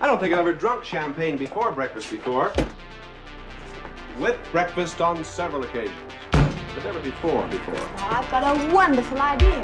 I don't think I've ever drunk champagne before breakfast before. With breakfast on several occasions, but never before. Oh, I've got a wonderful idea.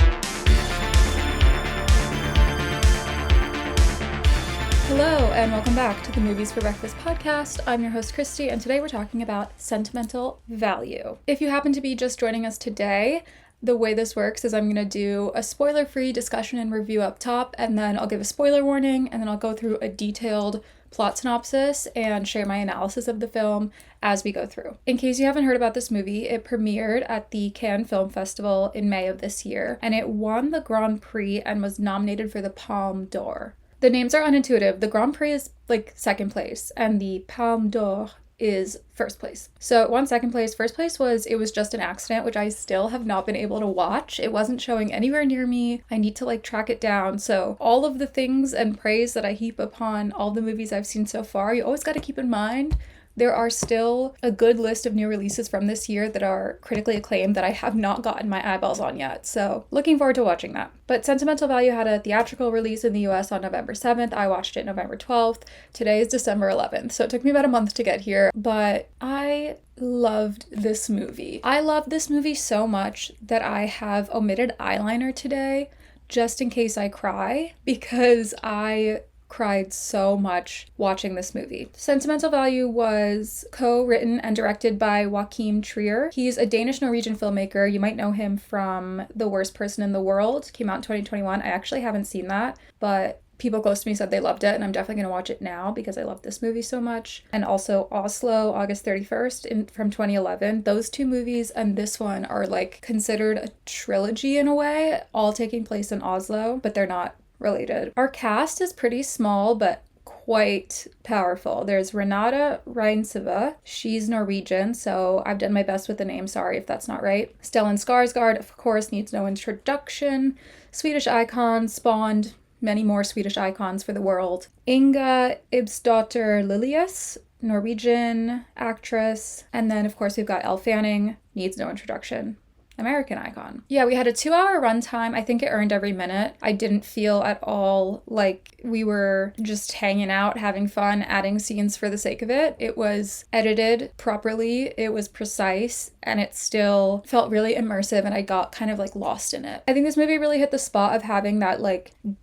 Hello, and welcome back to the Movies for Breakfast podcast. I'm your host, Christy, and today we're talking about Sentimental Value. If you happen to be just joining us today, the way this works is I'm going to do a spoiler-free discussion and review up top, and then I'll give a spoiler warning, and then I'll go through a detailed plot synopsis and share my analysis of the film as we go through. In case you haven't heard about this movie, it premiered at the Cannes Film Festival in May of this year, and it won the Grand Prix and was nominated for the Palme d'Or. The names are unintuitive. The Grand Prix is like second place, and the Palme d'Or is first place. So it won second place. First place was It Was Just an Accident, which I still have not been able to watch. It wasn't showing anywhere near me. I need to track it down. So all of the things and praise that I heap upon all the movies I've seen so far, you always got to keep in mind there are still a good list of new releases from this year that are critically acclaimed that I have not gotten my eyeballs on yet. So looking forward to watching that. But Sentimental Value had a theatrical release in the US on November 7th. I watched it November 12th. Today is December 11th. So it took me about a month to get here, but I loved this movie. I love this movie so much that I have omitted eyeliner today just in case I cry, because I cried so much watching this movie. Sentimental Value was co-written and directed by Joachim Trier. He's a Danish-Norwegian filmmaker. You might know him from The Worst Person in the World. Came out in 2021. I actually haven't seen that, but people close to me said they loved it, and I'm definitely going to watch it now because I love this movie so much. And also Oslo, August 31st from 2011. Those two movies and this one are considered a trilogy in a way, all taking place in Oslo, but they're not related. Our cast is pretty small, but quite powerful. There's Renate Reinsve. She's Norwegian, so I've done my best with the name. Sorry if that's not right. Stellan Skarsgård, of course, needs no introduction. Swedish icon, spawned many more Swedish icons for the world. Inga Ibsdotter Lilius, Norwegian actress. And then, of course, we've got Elle Fanning, needs no introduction. American icon. Yeah, we had a 2-hour runtime. I think it earned every minute. I didn't feel at all like we were just hanging out, having fun, adding scenes for the sake of it. It was edited properly, it was precise, and it still felt really immersive, and I got kind of lost in it. I think this movie really hit the spot of having that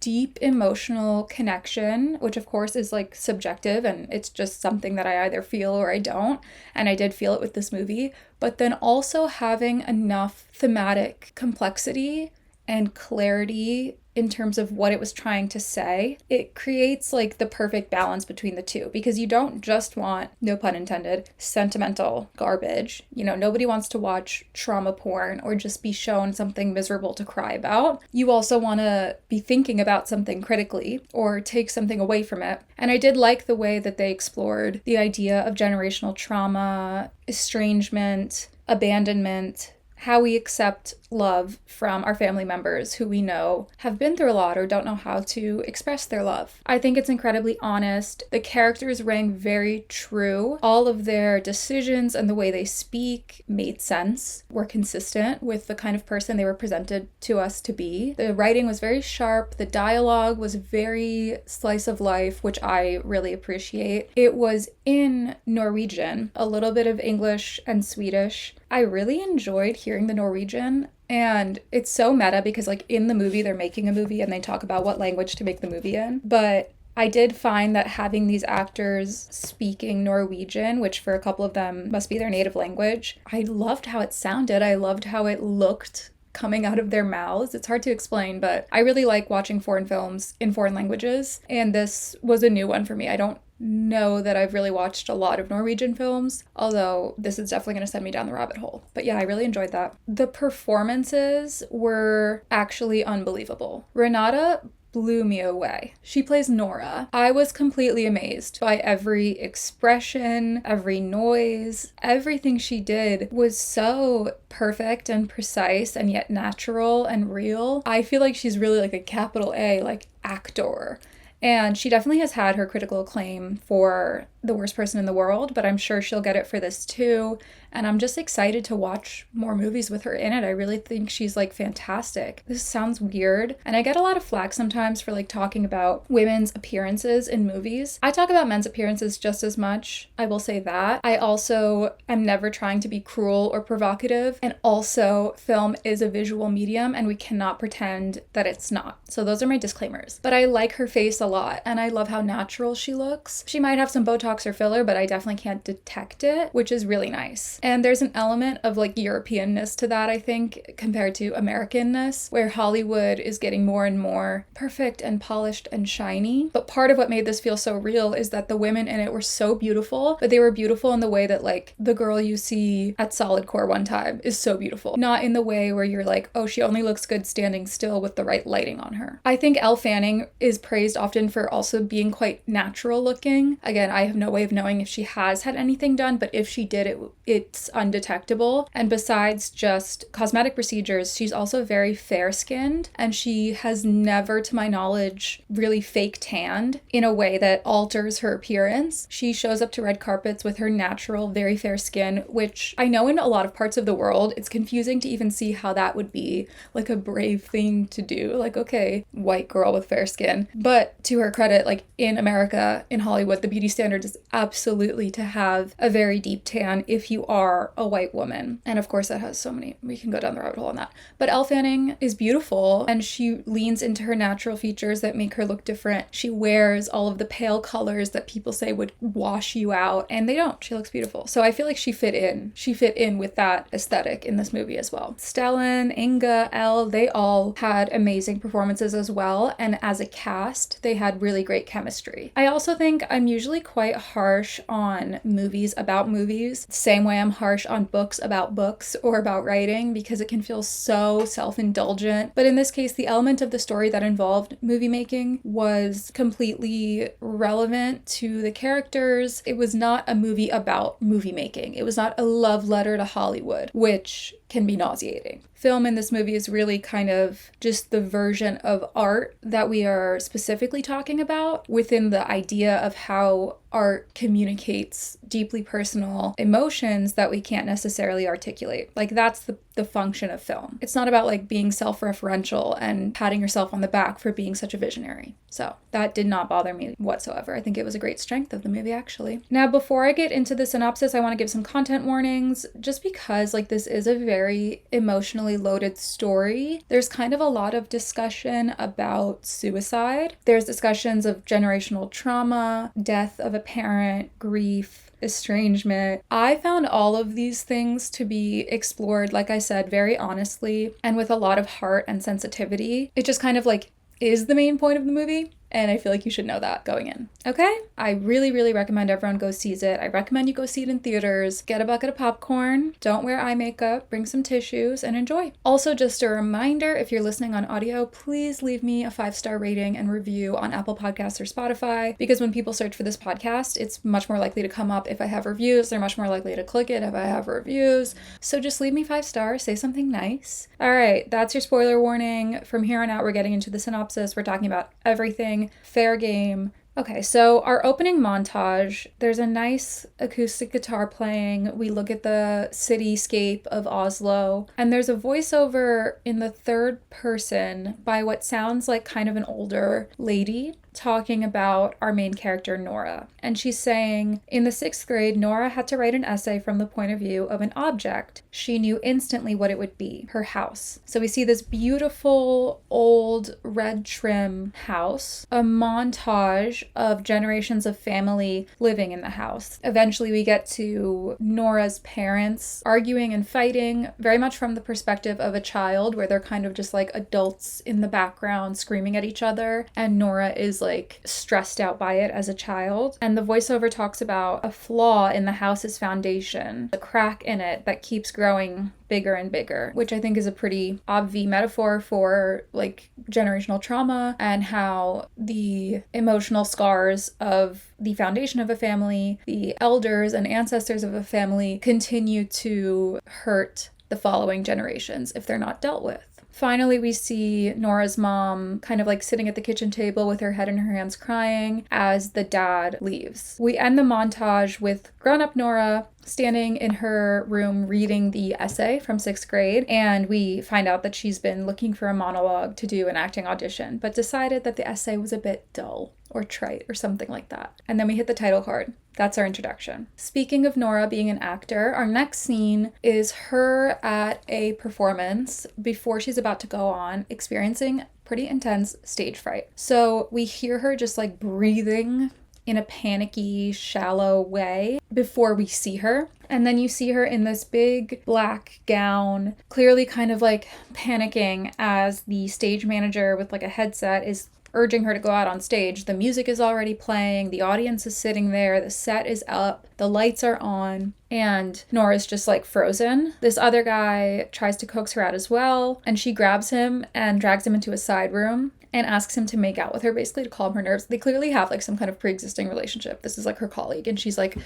deep emotional connection, which of course is subjective, and it's just something that I either feel or I don't, and I did feel it with this movie, but then also having enough thematic complexity and clarity in terms of what it was trying to say. It creates the perfect balance between the two, because you don't just want, no pun intended, sentimental garbage. Nobody wants to watch trauma porn or just be shown something miserable to cry about. You also want to be thinking about something critically or take something away from it. And I did like the way that they explored the idea of generational trauma, estrangement, abandonment, how we accept love from our family members who we know have been through a lot or don't know how to express their love. I think it's incredibly honest. The characters rang very true. All of their decisions and the way they speak made sense, were consistent with the kind of person they were presented to us to be. The writing was very sharp. The dialogue was very slice of life, which I really appreciate. It was in Norwegian, a little bit of English and Swedish. I really enjoyed hearing the Norwegian, and it's so meta because in the movie they're making a movie and they talk about what language to make the movie in, but I did find that having these actors speaking Norwegian, which for a couple of them must be their native language, I loved how it sounded. I loved how it looked coming out of their mouths. It's hard to explain, but I really like watching foreign films in foreign languages, and this was a new one for me. I don't know that I've really watched a lot of Norwegian films, although this is definitely going to send me down the rabbit hole. But yeah, I really enjoyed that. The performances were actually unbelievable. Renate blew me away. She plays Nora. I was completely amazed by every expression, every noise. Everything she did was so perfect and precise and yet natural and real. I feel like she's really a capital A, actor. And she definitely has had her critical acclaim for The Worst Person in the World, but I'm sure she'll get it for this too. and I'm just excited to watch more movies with her in it. I really think she's like fantastic. This sounds weird, and I get a lot of flack sometimes for like talking about women's appearances in movies. I talk about men's appearances just as much, I will say that. I also am never trying to be cruel or provocative, and also film is a visual medium and we cannot pretend that it's not. So those are my disclaimers. But I like her face a lot, and I love how natural she looks. She might have some Botox or filler, but I definitely can't detect it, which is really nice. And there's an element of like Europeanness to that, I think, compared to Americanness, where Hollywood is getting more and more perfect and polished and shiny. But part of what made this feel so real is that the women in it were so beautiful, but they were beautiful in the way that like the girl you see at Solid Core one time is so beautiful. Not in the way where you're like, oh, she only looks good standing still with the right lighting on her. I think Elle Fanning is praised often for also being quite natural looking. Again, I have no way of knowing if she has had anything done, but if she did, it's undetectable. And besides just cosmetic procedures, she's also very fair-skinned, and she has never, to my knowledge, really fake tanned in a way that alters her appearance. She shows up to red carpets with her natural, very fair skin, which I know in a lot of parts of the world, it's confusing to even see how that would be like a brave thing to do. Like, okay, white girl with fair skin. But to her credit, like in America, in Hollywood, the beauty standard is absolutely to have a very deep tan if you are a white woman. And of course that has so many, we can go down the rabbit hole on that. But Elle Fanning is beautiful, and she leans into her natural features that make her look different. She wears all of the pale colors that people say would wash you out, and they don't. She looks beautiful. So I feel like she fit in. She fit in with that aesthetic in this movie as well. Stellan, Inga, Elle, they all had amazing performances as well, and as a cast, they had really great chemistry. I also think I'm usually quite harsh on movies about movies, same way I'm harsh on books about books or about writing, because it can feel so self-indulgent. But in this case, the element of the story that involved movie making was completely relevant to the characters. It was not a movie about movie making. It was not a love letter to Hollywood, which can be nauseating. Film in this movie is really kind of just the version of art that we are specifically talking about within the idea of how art communicates deeply personal emotions that we can't necessarily articulate. Like that's the function of film. It's not about like being self-referential and patting yourself on the back for being such a visionary. So that did not bother me whatsoever. I think it was a great strength of the movie actually. Now, before I get into the synopsis, I want to give some content warnings just because like this is a very emotionally loaded story. There's kind of a lot of discussion about suicide. There's discussions of generational trauma, death of a parent, grief, estrangement. I found all of these things to be explored, like I said, very honestly and with a lot of heart and sensitivity. It just kind of like is the main point of the movie. And I feel like you should know that going in. Okay? I really, really recommend everyone go sees it. I recommend you go see it in theaters. Get a bucket of popcorn. Don't wear eye makeup. Bring some tissues and enjoy. Also, just a reminder, if you're listening on audio, please leave me a 5-star rating and review on Apple Podcasts or Spotify, because when people search for this podcast, it's much more likely to come up if I have reviews. They're much more likely to click it if I have reviews. So just leave me 5 stars. Say something nice. All right, that's your spoiler warning. From here on out, we're getting into the synopsis. We're talking about everything. Fair game. Okay, so our opening montage, there's a nice acoustic guitar playing. We look at the cityscape of Oslo, and there's a voiceover in the third person by what sounds like kind of an older lady talking about our main character, Nora. And she's saying, in the 6th grade, Nora had to write an essay from the point of view of an object. She knew instantly what it would be, her house. So we see this beautiful old red trim house, a montage of generations of family living in the house. Eventually we get to Nora's parents arguing and fighting, very much from the perspective of a child, where they're kind of just like adults in the background screaming at each other, and Nora is like stressed out by it as a child. And the voiceover talks about a flaw in the house's foundation, a crack in it that keeps growing bigger and bigger, which I think is a pretty obvious metaphor for like generational trauma and how the emotional scars of the foundation of a family, the elders and ancestors of a family, continue to hurt the following generations if they're not dealt with. Finally, we see Nora's mom kind of like sitting at the kitchen table with her head in her hands crying as the dad leaves. We end the montage with grown-up Nora standing in her room reading the essay from 6th grade, and we find out that she's been looking for a monologue to do an acting audition, but decided that the essay was a bit dull or trite or something like that. And then we hit the title card. That's our introduction. Speaking of Nora being an actor, our next scene is her at a performance before she's about to go on, experiencing pretty intense stage fright. So we hear her just like breathing in a panicky, shallow way before we see her. And then you see her in this big black gown, clearly kind of like panicking as the stage manager with like a headset is urging her to go out on stage. The music is already playing, the audience is sitting there, the set is up, the lights are on, and Nora's just like frozen. This other guy tries to coax her out as well, and she grabs him and drags him into a side room and asks him to make out with her, basically to calm her nerves. They clearly have like some kind of pre-existing relationship. This is like her colleague, and she's like,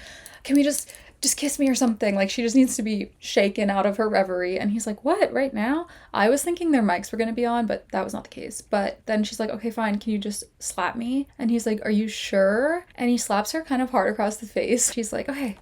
can we just kiss me or something? Like, she just needs to be shaken out of her reverie. And he's like, what, right now? I was thinking their mics were gonna be on, but that was not the case. But then she's like, okay, fine, can you just slap me? And he's like, are you sure? And he slaps her kind of hard across the face. She's like, okay,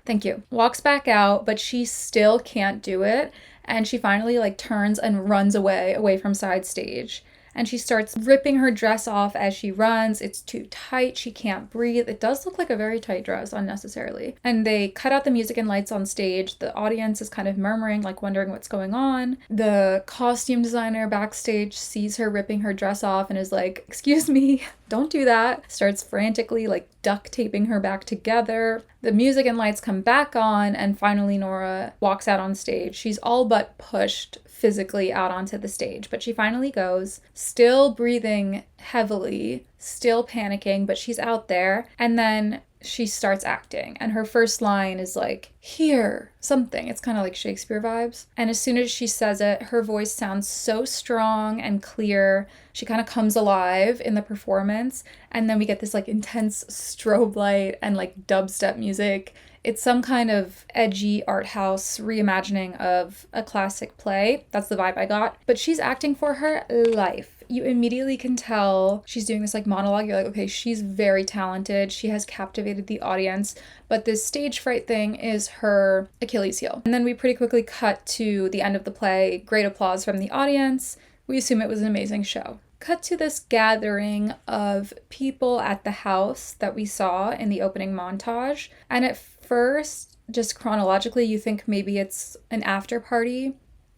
thank you. Walks back out, but she still can't do it. And she finally like turns and runs away from side stage. And she starts ripping her dress off as she runs. It's too tight. She can't breathe. It does look like a very tight dress unnecessarily. And they cut out the music and lights on stage. The audience is kind of murmuring, like wondering what's going on. The costume designer backstage sees her ripping her dress off and is like, excuse me, don't do that. Starts frantically like duct taping her back together. The music and lights come back on, and finally Nora walks out on stage. She's all but pushed physically out onto the stage, but she finally goes, still breathing heavily, still panicking, but she's out there. And then she starts acting, and her first line is like, here, something. It's kind of like Shakespeare vibes. And as soon as she says it, her voice sounds so strong and clear. She kind of comes alive in the performance. And then we get this like intense strobe light and like dubstep music. It's some kind of edgy art house reimagining of a classic play. That's the vibe I got. But she's acting for her life. You immediately can tell she's doing this like monologue. You're like, okay, she's very talented. She has captivated the audience. But this stage fright thing is her Achilles heel. And then we pretty quickly cut to the end of the play. Great applause from the audience. We assume it was an amazing show. Cut to this gathering of people at the house that we saw in the opening montage. And at first, just chronologically, you think maybe it's an after party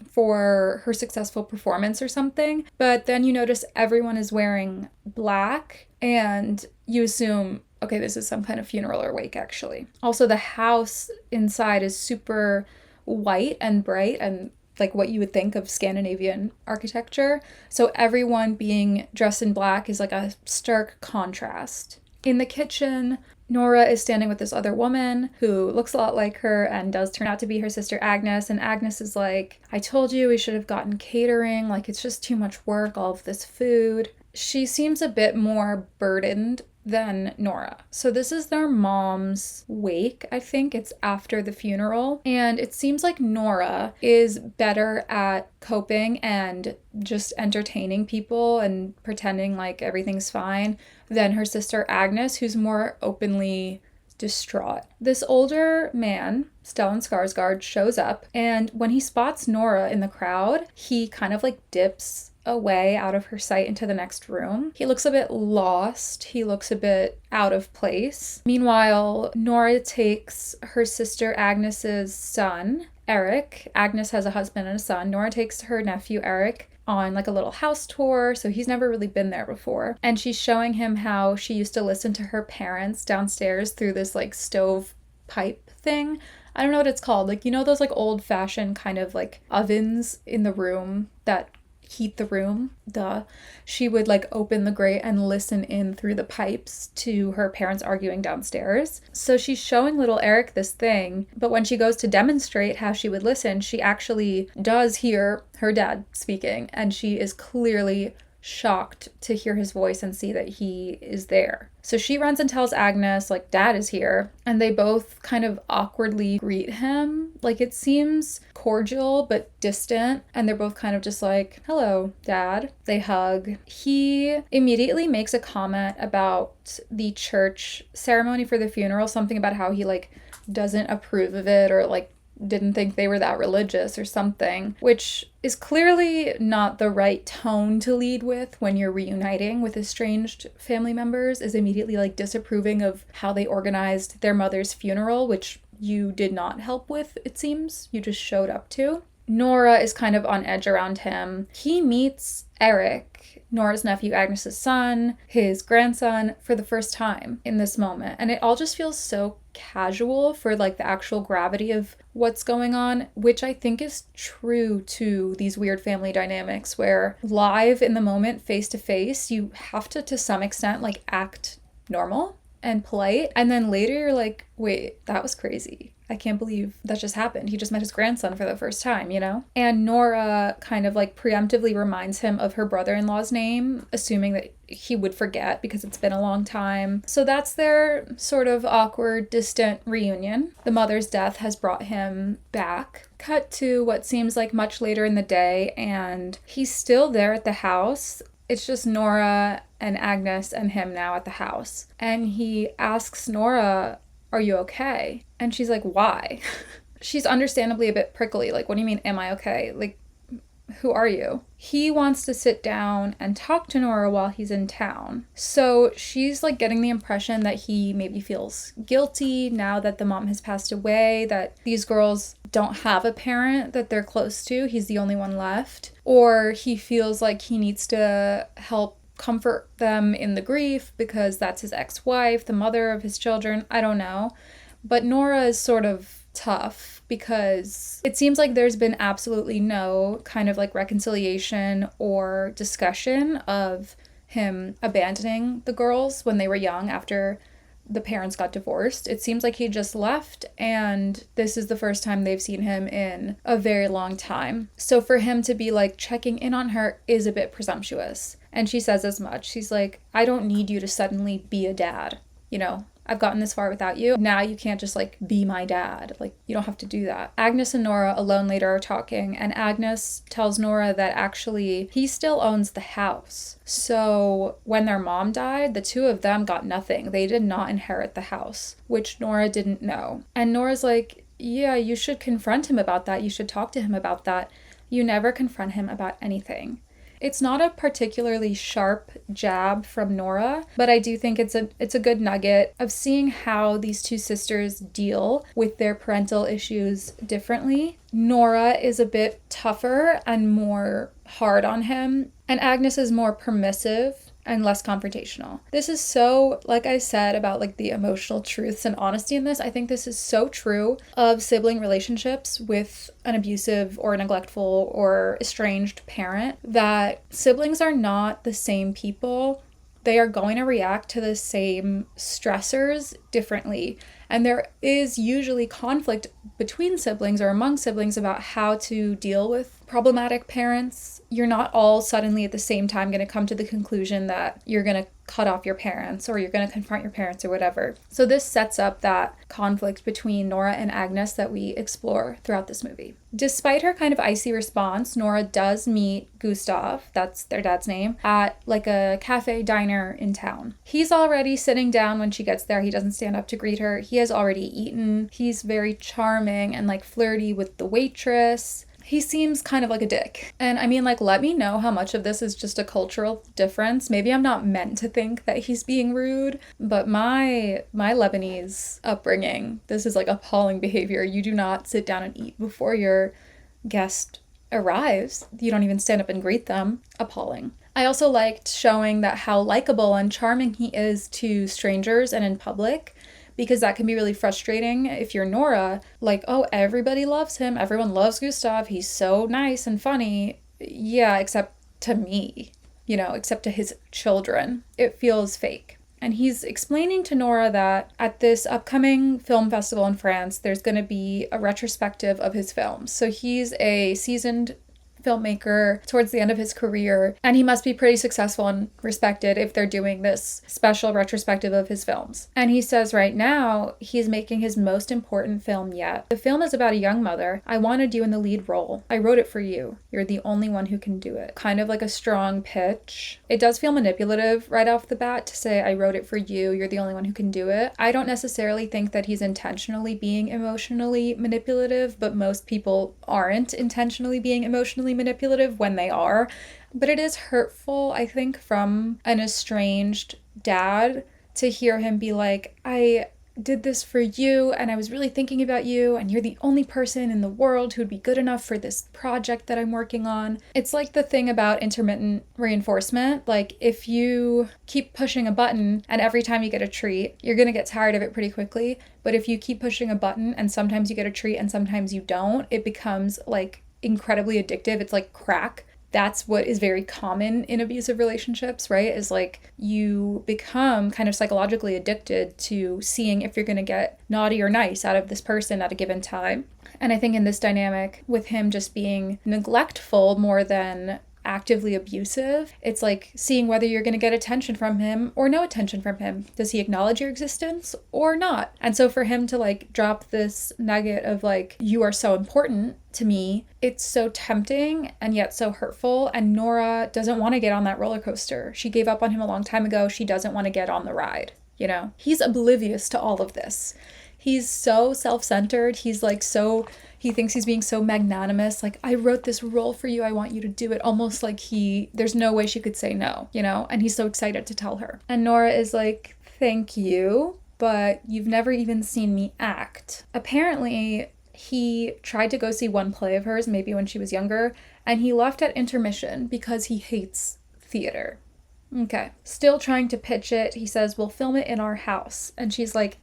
for her successful performance or something. But then you notice everyone is wearing black, and you assume, okay, this is some kind of funeral or wake, actually. Also, the house inside is super white and bright and like what you would think of Scandinavian architecture. So everyone being dressed in black is like a stark contrast. In the kitchen, Nora is standing with this other woman who looks a lot like her and does turn out to be her sister Agnes. And Agnes is like, I told you we should have gotten catering. Like, it's just too much work, all of this food. She seems a bit more burdened than Nora. So this is their mom's wake. I think it's after the funeral. And it seems like Nora is better at coping and just entertaining people and pretending like everything's fine than her sister Agnes, who's more openly distraught. This older man, Stellan Skarsgård, shows up, and when he spots Nora in the crowd, he kind of like dips away out of her sight into the next room. He looks a bit lost. He looks a bit out of place. Meanwhile, Nora takes her sister Agnes's son, Errick. Agnes has a husband and a son. Nora takes her nephew, Errick, on like a little house tour, so he's never really been there before. And she's showing him how she used to listen to her parents downstairs through this like stove pipe thing. I don't know what it's called. Like, you know those like old-fashioned kind of like ovens in the room that heat the room? Duh. She would like open the grate and listen in through the pipes to her parents arguing downstairs. So she's showing little Errick this thing, but when she goes to demonstrate how she would listen, she actually does hear her dad speaking, and she is clearly shocked to hear his voice and see that he is there. So she runs and tells Agnes, like, Dad is here. And they both kind of awkwardly greet him. Like, it seems cordial but distant. And they're both kind of just like, hello, Dad. They hug. He immediately makes a comment about the church ceremony for the funeral. Something about how he, like, doesn't approve of it, or, like, didn't think they were that religious or something, which is clearly not the right tone to lead with when you're reuniting with estranged family members, is immediately, like, disapproving of how they organized their mother's funeral, which you did not help with, it seems. You just showed up to. Nora is kind of on edge around him. He meets Errick, Nora's nephew, Agnes's son, his grandson, for the first time in this moment. And it all just feels so casual for, like, the actual gravity of what's going on, which I think is true to these weird family dynamics where live in the moment, face to face, you have to some extent, like, act normal and polite. And then later you're like, wait, that was crazy. I can't believe that just happened. He just met his grandson for the first time, you know? And Nora kind of, like, preemptively reminds him of her brother-in-law's name, assuming that he would forget because it's been a long time. So that's their sort of awkward, distant reunion. The mother's death has brought him back. Cut to what seems like much later in the day, and he's still there at the house. It's just Nora and Agnes and him now at the house. And he asks Nora, are you okay? And she's like, why? She's understandably a bit prickly. Like, what do you mean, am I okay? Like, who are you? He wants to sit down and talk to Nora while he's in town. So she's, like, getting the impression that he maybe feels guilty now that the mom has passed away, that these girls don't have a parent that they're close to. He's the only one left. Or he feels like he needs to help comfort them in the grief because that's his ex-wife, the mother of his children. I don't know. But Nora is sort of tough because it seems like there's been absolutely no kind of, like, reconciliation or discussion of him abandoning the girls when they were young after the parents got divorced. It seems like he just left, and this is the first time they've seen him in a very long time. So for him to be, like, checking in on her is a bit presumptuous. And she says as much. She's like, I don't need you to suddenly be a dad. You know, I've gotten this far without you. Now you can't just, like, be my dad. Like, you don't have to do that. Agnes and Nora alone later are talking, and Agnes tells Nora that actually he still owns the house. So when their mom died, the two of them got nothing. They did not inherit the house, which Nora didn't know. And Nora's like, yeah, you should confront him about that. You should talk to him about that. You never confront him about anything. It's not a particularly sharp jab from Nora, but I do think it's a good nugget of seeing how these two sisters deal with their parental issues differently. Nora is a bit tougher and more hard on him, and Agnes is more permissive and less confrontational. This is so, like I said about, like, the emotional truths and honesty in this, I think this is so true of sibling relationships with an abusive or neglectful or estranged parent, that siblings are not the same people. They are going to react to the same stressors differently. And there is usually conflict between siblings or among siblings about how to deal with problematic parents. You're not all suddenly at the same time going to come to the conclusion that you're going to cut off your parents or you're going to confront your parents or whatever. So this sets up that conflict between Nora and Agnes that we explore throughout this movie. Despite her kind of icy response, Nora does meet Gustav, that's their dad's name, at, like, a cafe diner in town. He's already sitting down when she gets there. He doesn't stand up to greet her. He has already eaten. He's very charming and, like, flirty with the waitress. He seems kind of like a dick. And I mean, like, let me know how much of this is just a cultural difference. Maybe I'm not meant to think that he's being rude, but my Lebanese upbringing, this is, like, appalling behavior. You do not sit down and eat before your guest arrives. You don't even stand up and greet them. Appalling. I also liked showing that how likable and charming he is to strangers and in public, because that can be really frustrating if you're Nora. Like, oh, everybody loves him. Everyone loves Gustav. He's so nice and funny. Yeah, except to me, you know, except to his children. It feels fake. And he's explaining to Nora that at this upcoming film festival in France, there's going to be a retrospective of his films. So he's a seasoned filmmaker towards the end of his career, and he must be pretty successful and respected if they're doing this special retrospective of his films. And he says right now he's making his most important film yet. The film is about a young mother. I wanted you in the lead role. I wrote it for you. You're the only one who can do it. Kind of like a strong pitch. It does feel manipulative right off the bat to say, I wrote it for you. You're the only one who can do it. I don't necessarily think that he's intentionally being emotionally manipulative, but most people aren't intentionally being emotionally manipulative when they are. But it is hurtful, I think, from an estranged dad to hear him be like, I did this for you and I was really thinking about you and you're the only person in the world who'd be good enough for this project that I'm working on. It's like the thing about intermittent reinforcement. Like if you keep pushing a button and every time you get a treat, you're gonna get tired of it pretty quickly. But if you keep pushing a button and sometimes you get a treat and sometimes you don't, it becomes like incredibly addictive. It's like crack. That's what is very common in abusive relationships, right? Is like you become kind of psychologically addicted to seeing if you're going to get naughty or nice out of this person at a given time. And I think in this dynamic with him just being neglectful more than actively abusive, it's like seeing whether you're going to get attention from him or no attention from him. Does he acknowledge your existence or not? And so for him to like drop this nugget of like, you are so important to me, it's so tempting and yet so hurtful. And Nora doesn't want to get on that roller coaster. She gave up on him a long time ago. She doesn't want to get on the ride, you know? He's oblivious to all of this. He's so self-centered. He's like he thinks he's being so magnanimous. Like, I wrote this role for you. I want you to do it. Almost like there's no way she could say no, you know? And he's so excited to tell her. And Nora is like, thank you, but you've never even seen me act. Apparently, he tried to go see one play of hers, maybe when she was younger, and he left at intermission because he hates theater. Okay. Still trying to pitch it. He says, we'll film it in our house. And she's like,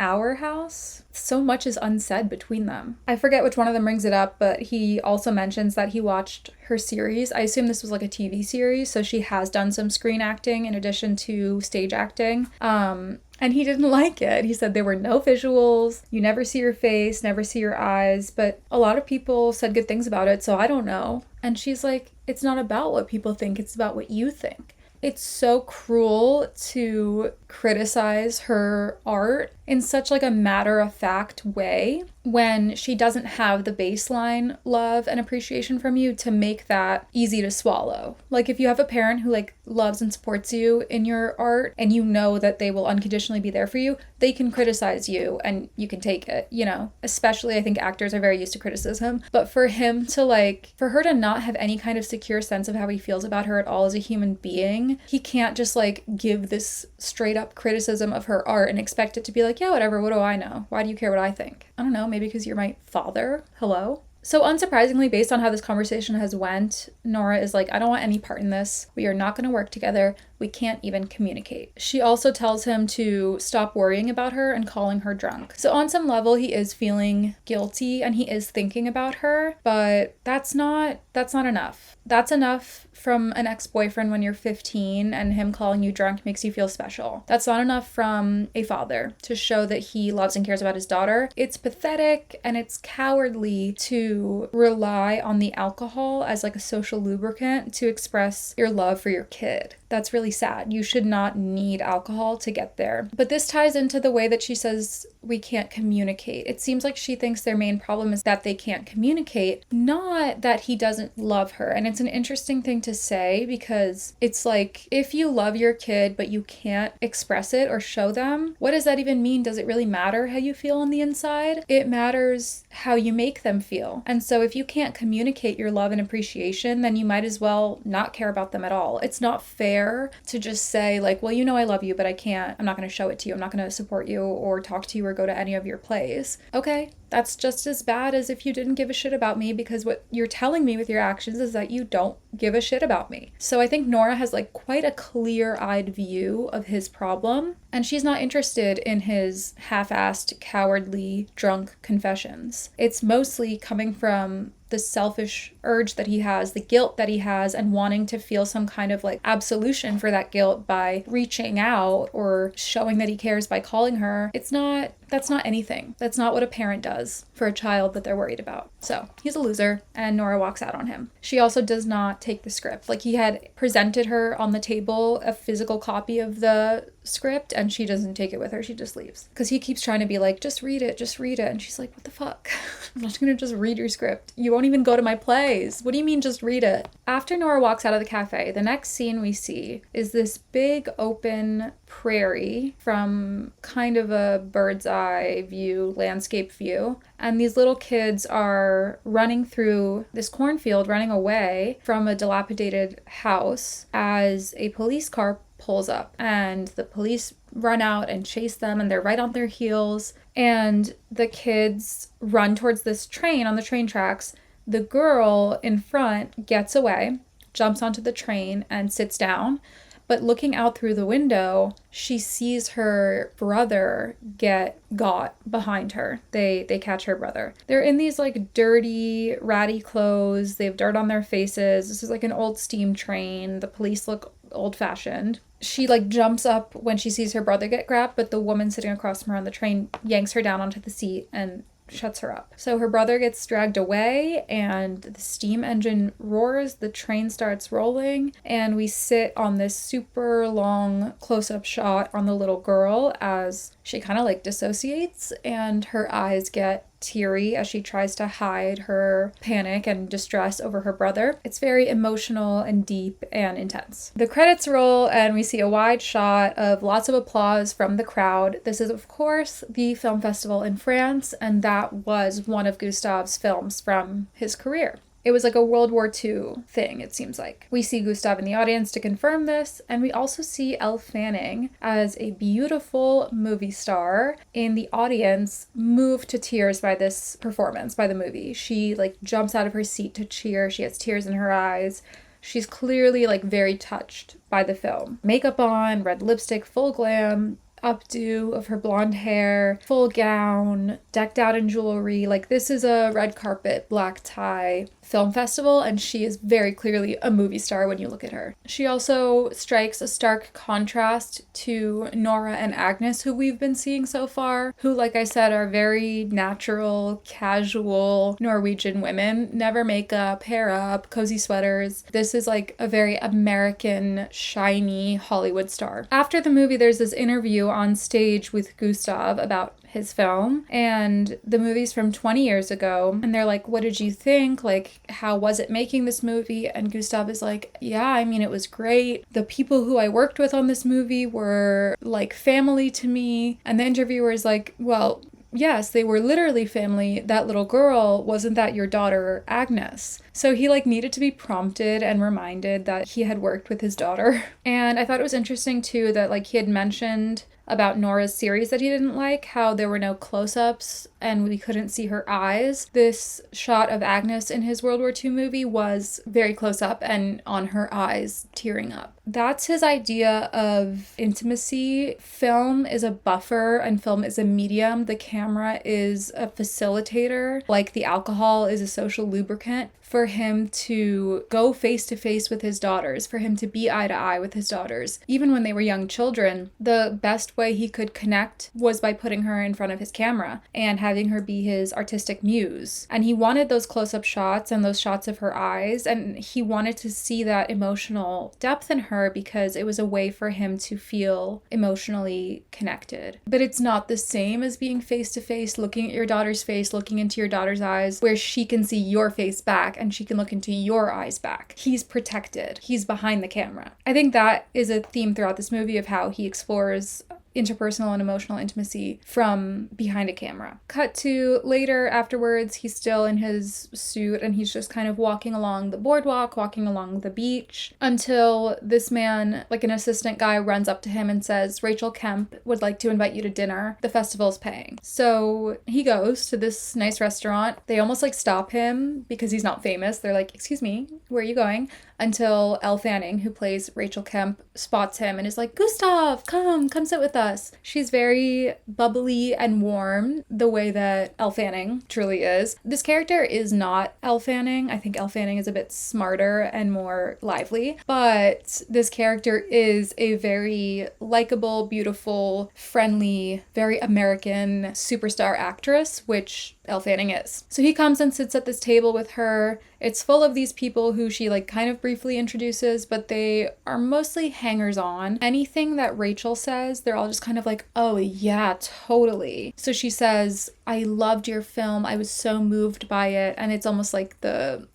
our house? So much is unsaid between them. I forget which one of them brings it up, but he also mentions that he watched her series. I assume this was like a TV series, so she has done some screen acting in addition to stage acting. And he didn't like it. He said there were no visuals, you never see your face, never see your eyes, but a lot of people said good things about it, so I don't know. And she's like, it's not about what people think, it's about what you think. It's so cruel to criticize her art in such like a matter-of-fact way when she doesn't have the baseline love and appreciation from you to make that easy to swallow. Like if you have a parent who like loves and supports you in your art and you know that they will unconditionally be there for you, they can criticize you and you can take it, you know? Especially I think actors are very used to criticism, but for her to not have any kind of secure sense of how he feels about her at all as a human being, he can't just like give this straight up criticism of her art and expect it to be like, yeah, whatever, what do I know? Why do you care what I think? I don't know, maybe because you're my father? Hello? So unsurprisingly, based on how this conversation has went, Nora is like, I don't want any part in this. We are not going to work together. We can't even communicate. She also tells him to stop worrying about her and calling her drunk. So on some level, he is feeling guilty and he is thinking about her, but that's not enough. That's enough from an ex-boyfriend when you're 15 and him calling you drunk makes you feel special. That's not enough from a father to show that he loves and cares about his daughter. It's pathetic and it's cowardly to rely on the alcohol as like a social lubricant to express your love for your kid. That's really sad. You should not need alcohol to get there. But this ties into the way that she says we can't communicate. It seems like she thinks their main problem is that they can't communicate, not that he doesn't love her. And it's an interesting thing to say because it's like, if you love your kid but you can't express it or show them, what does that even mean? Does it really matter how you feel on the inside? It matters how you make them feel. And so if you can't communicate your love and appreciation, then you might as well not care about them at all. It's not fair to just say like, well, you know I love you, but I'm not going to show it to you. I'm not going to support you or talk to you or go to any of your plays. Okay, that's just as bad as if you didn't give a shit about me, because what you're telling me with your actions is that you don't give a shit about me. So I think Nora has like quite a clear-eyed view of his problem, and she's not interested in his half-assed, cowardly, drunk confessions. It's mostly coming from the selfish urge that he has, the guilt that he has, and wanting to feel some kind of like absolution for that guilt by reaching out or showing that he cares by calling her, that's not anything. That's not what a parent does for a child that they're worried about. So he's a loser, and Nora walks out on him. She also does not take the script. Like, he had presented her on the table a physical copy of the script, and she doesn't take it with her. She just leaves. Because he keeps trying to be like, just read it. And she's like, what the fuck? I'm not gonna just read your script. You won't even go to my plays. What do you mean just read it? After Nora walks out of the cafe, the next scene we see is this big open prairie from kind of a bird's eye view, landscape view. And these little kids are running through this cornfield, running away from a dilapidated house as a police car pulls up, and the police run out and chase them, and they're right on their heels, and the kids run towards this train on the train tracks. The girl in front gets away, jumps onto the train, and sits down. But looking out through the window, she sees her brother get got behind her. They catch her brother. They're in these like dirty, ratty clothes. They have dirt on their faces. This is like an old steam train. The police look old-fashioned. She like jumps up when she sees her brother get grabbed, but the woman sitting across from her on the train yanks her down onto the seat and shuts her up. So her brother gets dragged away, and the steam engine roars, the train starts rolling, and we sit on this super long close-up shot on the little girl as she kind of like dissociates, and her eyes get teary as she tries to hide her panic and distress over her brother. It's very emotional and deep and intense. The credits roll, and we see a wide shot of lots of applause from the crowd. This is, of course, the film festival in France, and that was one of Gustav's films from his career. It was like a World War II thing, it seems like. We see Gustav in the audience to confirm this, and we also see Elle Fanning as a beautiful movie star in the audience, moved to tears by this performance, by the movie. She like jumps out of her seat to cheer. She has tears in her eyes. She's clearly like very touched by the film. Makeup on, red lipstick, full glam, updo of her blonde hair, full gown, decked out in jewelry. Like, this is a red carpet, black tie film festival, and she is very clearly a movie star when you look at her. She also strikes a stark contrast to Nora and Agnes, who we've been seeing so far, who, like I said, are very natural, casual Norwegian women. Never makeup, hair up, cozy sweaters. This is like a very American, shiny Hollywood star. After the movie, there's this interview on stage with Gustav about his film, and the movie's from 20 years ago, and they're like, what did you think? Like, how was it making this movie? And Gustav is like, yeah, I mean, it was great. The people who I worked with on this movie were like family to me. And the interviewer is like, well, yes, they were literally family. That little girl, wasn't that your daughter, Agnes? So he like needed to be prompted and reminded that he had worked with his daughter. And I thought it was interesting too that like he had mentioned about Nora's series that he didn't like, how there were no close-ups and we couldn't see her eyes. This shot of Agnes in his World War II movie was very close up and on her eyes tearing up. That's his idea of intimacy. Film is a buffer and film is a medium. The camera is a facilitator, like the alcohol is a social lubricant for him to go face to face with his daughters, for him to be eye to eye with his daughters. Even when they were young children, the best way he could connect was by putting her in front of his camera and having her be his artistic muse. And he wanted those close-up shots and those shots of her eyes, and he wanted to see that emotional depth in her because it was a way for him to feel emotionally connected. But it's not the same as being face to face, looking at your daughter's face, looking into your daughter's eyes, where she can see your face back and she can look into your eyes back. He's protected. He's behind the camera. I think that is a theme throughout this movie of how he explores interpersonal and emotional intimacy from behind a camera. Cut to later, afterwards, he's still in his suit and he's just kind of walking along the boardwalk, walking along the beach, until this man, like an assistant guy, runs up to him and says, Rachel Kemp would like to invite you to dinner. The festival's paying. So he goes to this nice restaurant. They almost like stop him because he's not famous. They're like, excuse me, where are you going? until Elle Fanning, who plays Rachel Kemp, spots him and is like, Gustav, come sit with us. She's very bubbly and warm, the way that Elle Fanning truly is. This character is not Elle Fanning. I think Elle Fanning is a bit smarter and more lively, but this character is a very likable, beautiful, friendly, very American superstar actress, which Elle Fanning is. So he comes and sits at this table with her. It's full of these people who she like kind of briefly introduces, but they are mostly hangers on. Anything that Rachel says, they're all just kind of like, oh yeah, totally. So she says, I loved your film. I was so moved by it. And it's almost like the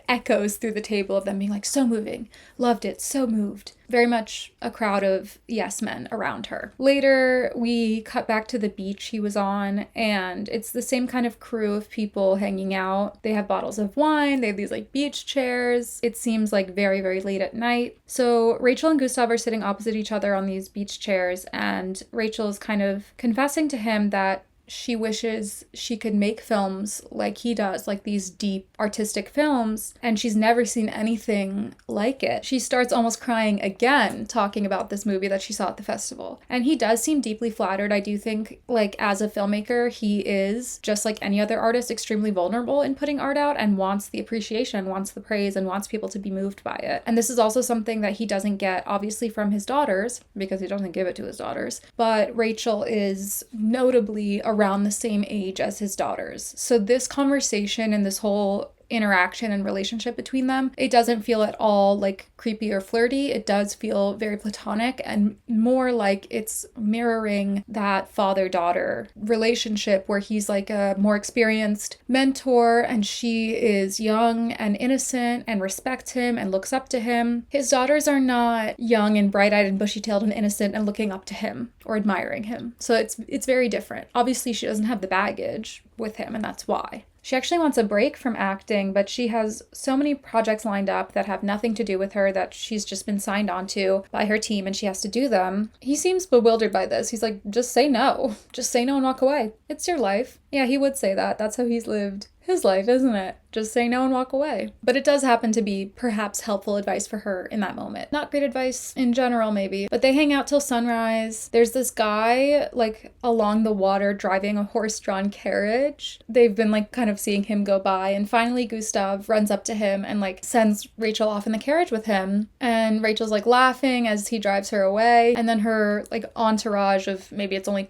echoes through the table of them being like, so moving, loved it, so moved. Very much a crowd of yes men around her. Later, we cut back to the beach he was on, and it's the same kind of crew of people hanging out. They have bottles of wine, they have these like beach chairs. It seems like very, very late at night. So Rachel and Gustav are sitting opposite each other on these beach chairs, and Rachel is kind of confessing to him that she wishes she could make films like he does, like these deep artistic films, and she's never seen anything like it. She starts almost crying again, talking about this movie that she saw at the festival. And he does seem deeply flattered. I do think, like, as a filmmaker, he is, just like any other artist, extremely vulnerable in putting art out and wants the appreciation, wants the praise, and wants people to be moved by it. And this is also something that he doesn't get, obviously, from his daughters, because he doesn't give it to his daughters. But Rachel is notably around the same age as his daughters. So this conversation and this whole interaction and relationship between them, it doesn't feel at all like creepy or flirty. It does feel very platonic and more like it's mirroring that father-daughter relationship where he's like a more experienced mentor and she is young and innocent and respects him and looks up to him. His daughters are not young and bright-eyed and bushy-tailed and innocent and looking up to him or admiring him. So it's very different. Obviously, she doesn't have the baggage with him, and that's why. She actually wants a break from acting, but she has so many projects lined up that have nothing to do with her that she's just been signed on to by her team and she has to do them. He seems bewildered by this. He's like, just say no. Just say no and walk away. It's your life. Yeah, he would say that. That's how he's lived his life, isn't it? Just say no and walk away. But it does happen to be perhaps helpful advice for her in that moment. Not great advice in general, maybe. But they hang out till sunrise. There's this guy, like, along the water driving a horse-drawn carriage. They've been, like, kind of seeing him go by. And finally, Gustav runs up to him and, like, sends Rachel off in the carriage with him. And Rachel's, like, laughing as he drives her away. And then her, like, entourage of maybe it's only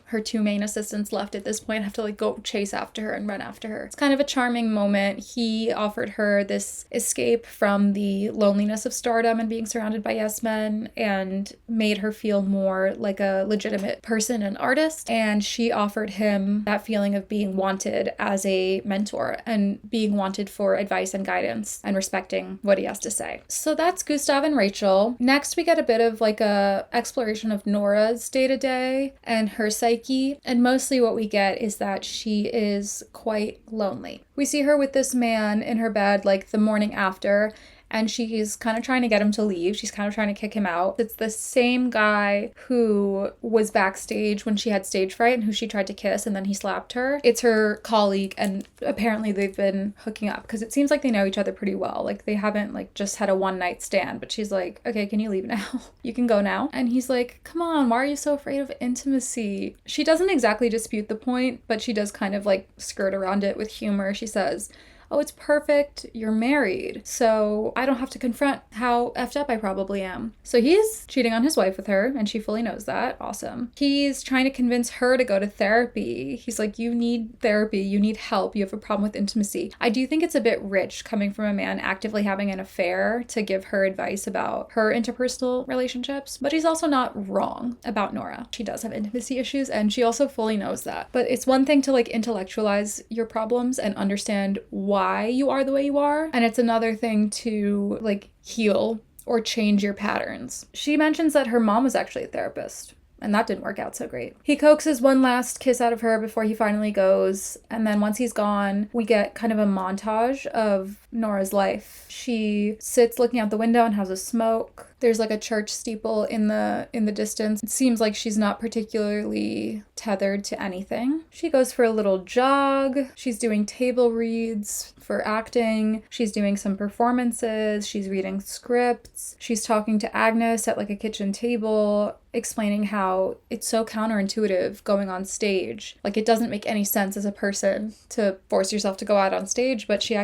her two main assistants left at this point have to, like, go chase after her and run after her. It's kind of a charming moment. He offered her this escape from the loneliness of stardom and being surrounded by yes men and made her feel more like a legitimate person and artist. And she offered him that feeling of being wanted as a mentor and being wanted for advice and guidance and respecting what he has to say. So that's Gustav and Rachel. Next, we get a bit of like a exploration of Nora's day-to-day and her psyche. And mostly what we get is that she is quite lonely. We see her with this man in her bed like the morning after, and she's kind of trying to get him to leave. She's kind of trying to kick him out. It's the same guy who was backstage when she had stage fright and who she tried to kiss and then he slapped her. It's her colleague, and apparently they've been hooking up because it seems like they know each other pretty well. Like they haven't like just had a one-night stand, but she's like, okay, can you leave now? You can go now. And he's like, come on, why are you so afraid of intimacy? She doesn't exactly dispute the point, but she does kind of like skirt around it with humor. She says, oh, it's perfect, you're married, so I don't have to confront how effed up I probably am. So he's cheating on his wife with her, and she fully knows that. Awesome. He's trying to convince her to go to therapy. He's like, you need therapy, you need help, you have a problem with intimacy. I do think it's a bit rich coming from a man actively having an affair to give her advice about her interpersonal relationships, but he's also not wrong about Nora. She does have intimacy issues, and she also fully knows that. But it's one thing to like intellectualize your problems and understand why you are the way you are, and it's another thing to like heal or change your patterns. She mentions that her mom was actually a therapist, and that didn't work out so great. He coaxes one last kiss out of her before he finally goes, and then once he's gone, we get kind of a montage of Nora's life. She sits looking out the window and has a smoke. There's like a church steeple in the distance. It seems like she's not particularly tethered to anything. She goes for a little jog. She's doing table reads for acting. She's doing some performances. She's reading scripts. She's talking to Agnes at like a kitchen table, explaining how it's so counterintuitive going on stage. Like, it doesn't make any sense as a person to force yourself to go out on stage, but she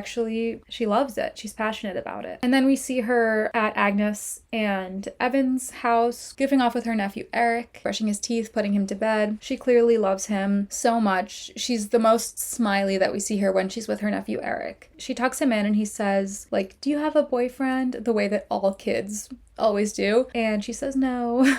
loves it. She's passionate about it. And then we see her at Agnes and Evan's house, goofing off with her nephew Errick, brushing his teeth, putting him to bed. She clearly loves him so much. She's the most smiley that we see her when she's with her nephew Errick. She tucks him in and he says, like, "Do you have a boyfriend?" The way that all kids always do. And she says, "No."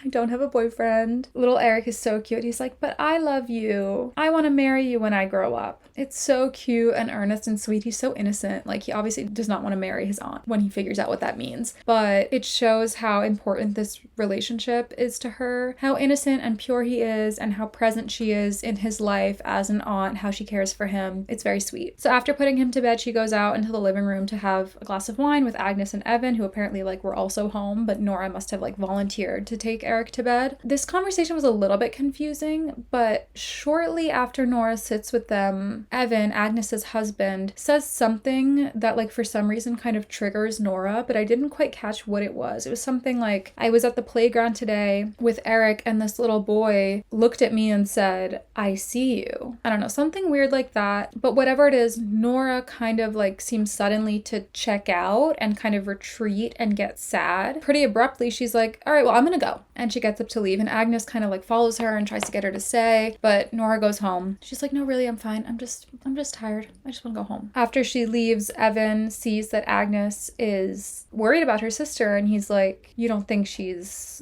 I don't have a boyfriend. Little Errick is so cute. He's like, "But I love you. I want to marry you when I grow up." It's so cute and earnest and sweet. He's so innocent. Like, he obviously does not want to marry his aunt when he figures out what that means. But it shows how important this relationship is to her, how innocent and pure he is, and how present she is in his life as an aunt, how she cares for him. It's very sweet. So after putting him to bed, she goes out into the living room to have a glass of wine with Agnes and Evan, who apparently like were also home, but Nora must have like volunteered to take Errick to bed. This conversation was a little bit confusing, but shortly after Nora sits with them, Evan, Agnes's husband, says something that like for some reason kind of triggers Nora, but I didn't quite catch what it was. It was something like, "I was at the playground today with Errick and this little boy looked at me and said, 'I see you.'" I don't know, something weird like that. But whatever it is, Nora kind of like seems suddenly to check out and kind of retreat and get sad. Pretty abruptly, she's like, "All right, well, I'm gonna go." And she gets up to leave, and Agnes kind of like follows her and tries to get her to stay, but Nora goes home. She's like, "No, really, I'm fine. I'm just tired. I just want to go home." After she leaves, Evan sees that Agnes is worried about her sister, and he's like, "You don't think she's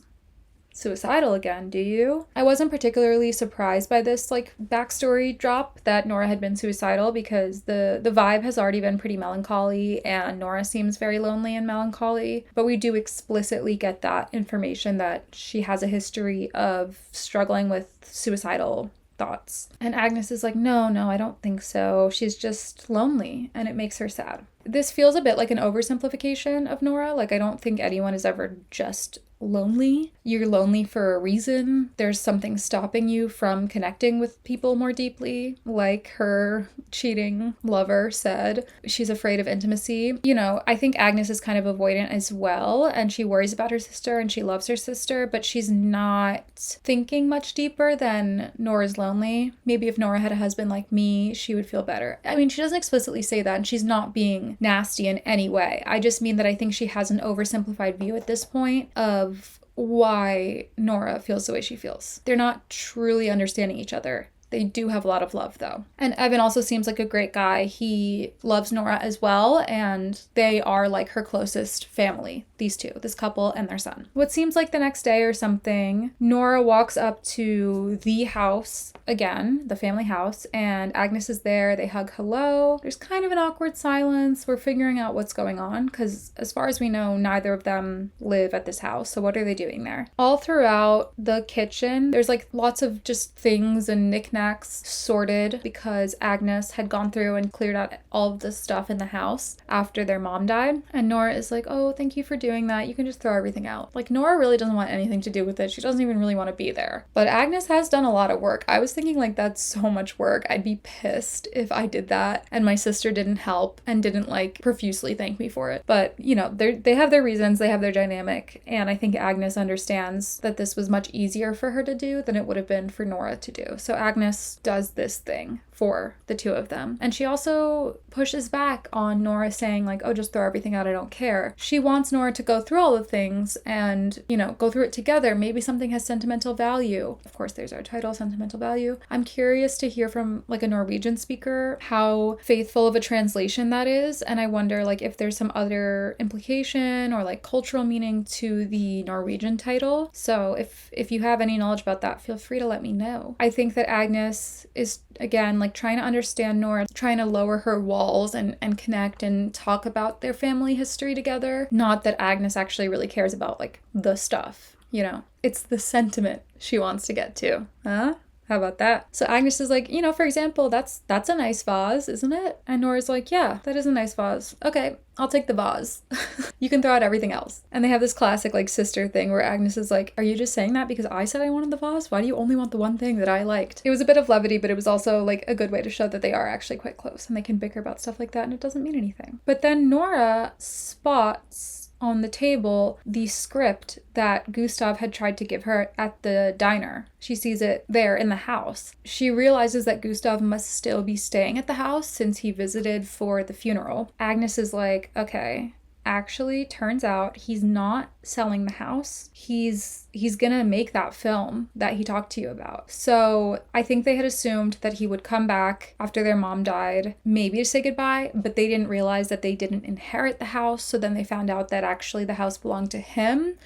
suicidal again, do you?" I wasn't particularly surprised by this like backstory drop that Nora had been suicidal, because the vibe has already been pretty melancholy and Nora seems very lonely and melancholy, but we do explicitly get that information that she has a history of struggling with suicidal thoughts. And Agnes is like, no, I don't think so. She's just lonely, and it makes her sad. This feels a bit like an oversimplification of Nora. Like, I don't think anyone is ever just lonely. You're lonely for a reason. There's something stopping you from connecting with people more deeply, like her cheating lover said. She's afraid of intimacy. You know, I think Agnes is kind of avoidant as well, and she worries about her sister and she loves her sister, but she's not thinking much deeper than Nora's lonely. Maybe if Nora had a husband like me, she would feel better. I mean, she doesn't explicitly say that, and she's not being nasty in any way. I just mean that I think she has an oversimplified view at this point of why Nora feels the way she feels. They're not truly understanding each other. They do have a lot of love, though. And Evan also seems like a great guy. He loves Nora as well, and they are like her closest family, these two, this couple and their son. What seems like the next day or something, Nora walks up to the house again, the family house, and Agnes is there. They hug hello. There's kind of an awkward silence. We're figuring out what's going on, because as far as we know, neither of them live at this house. So what are they doing there? All throughout the kitchen, there's like lots of just things and knickknacks sorted, because Agnes had gone through and cleared out all of the stuff in the house after their mom died. And Nora is like, "Oh, thank you for doing that. You can just throw everything out." Like, Nora really doesn't want anything to do with it. She doesn't even really want to be there. But Agnes has done a lot of work. I was thinking like, that's so much work. I'd be pissed if I did that and my sister didn't help and didn't like profusely thank me for it. But you know, they have their reasons, they have their dynamic, and I think Agnes understands that this was much easier for her to do than it would have been for Nora to do. So Agnes does this thing for the two of them. And she also pushes back on Nora saying like, "Oh, just throw everything out, I don't care." She wants Nora to go through all the things and, you know, go through it together. Maybe something has sentimental value. Of course, there's our title, Sentimental Value. I'm curious to hear from like a Norwegian speaker how faithful of a translation that is. And I wonder like if there's some other implication or like cultural meaning to the Norwegian title. So if you have any knowledge about that, feel free to let me know. I think that Agnes is, again, like trying to understand Nora, trying to lower her walls and connect and talk about their family history together. Not that Agnes actually really cares about like the stuff, you know. It's the sentiment she wants to get to. Huh? How about that? So Agnes is like, for example, that's a nice vase, isn't it? And Nora's like, yeah, that is a nice vase. Okay, I'll take the vase. You can throw out everything else. And they have this classic like sister thing where Agnes is like, are you just saying that because I said I wanted the vase? Why do you only want the one thing that I liked? It was a bit of levity, but it was also like a good way to show that they are actually quite close and they can bicker about stuff like that and it doesn't mean anything. But then Nora spots on the table the script that Gustav had tried to give her at the diner. She sees it there in the house. She realizes that Gustav must still be staying at the house since he visited for the funeral. Agnes is like, okay, actually turns out he's not selling the house. He's gonna make that film that he talked to you about. So I think they had assumed that he would come back after their mom died, maybe to say goodbye, but they didn't realize that they didn't inherit the house. So then they found out that actually the house belonged to him.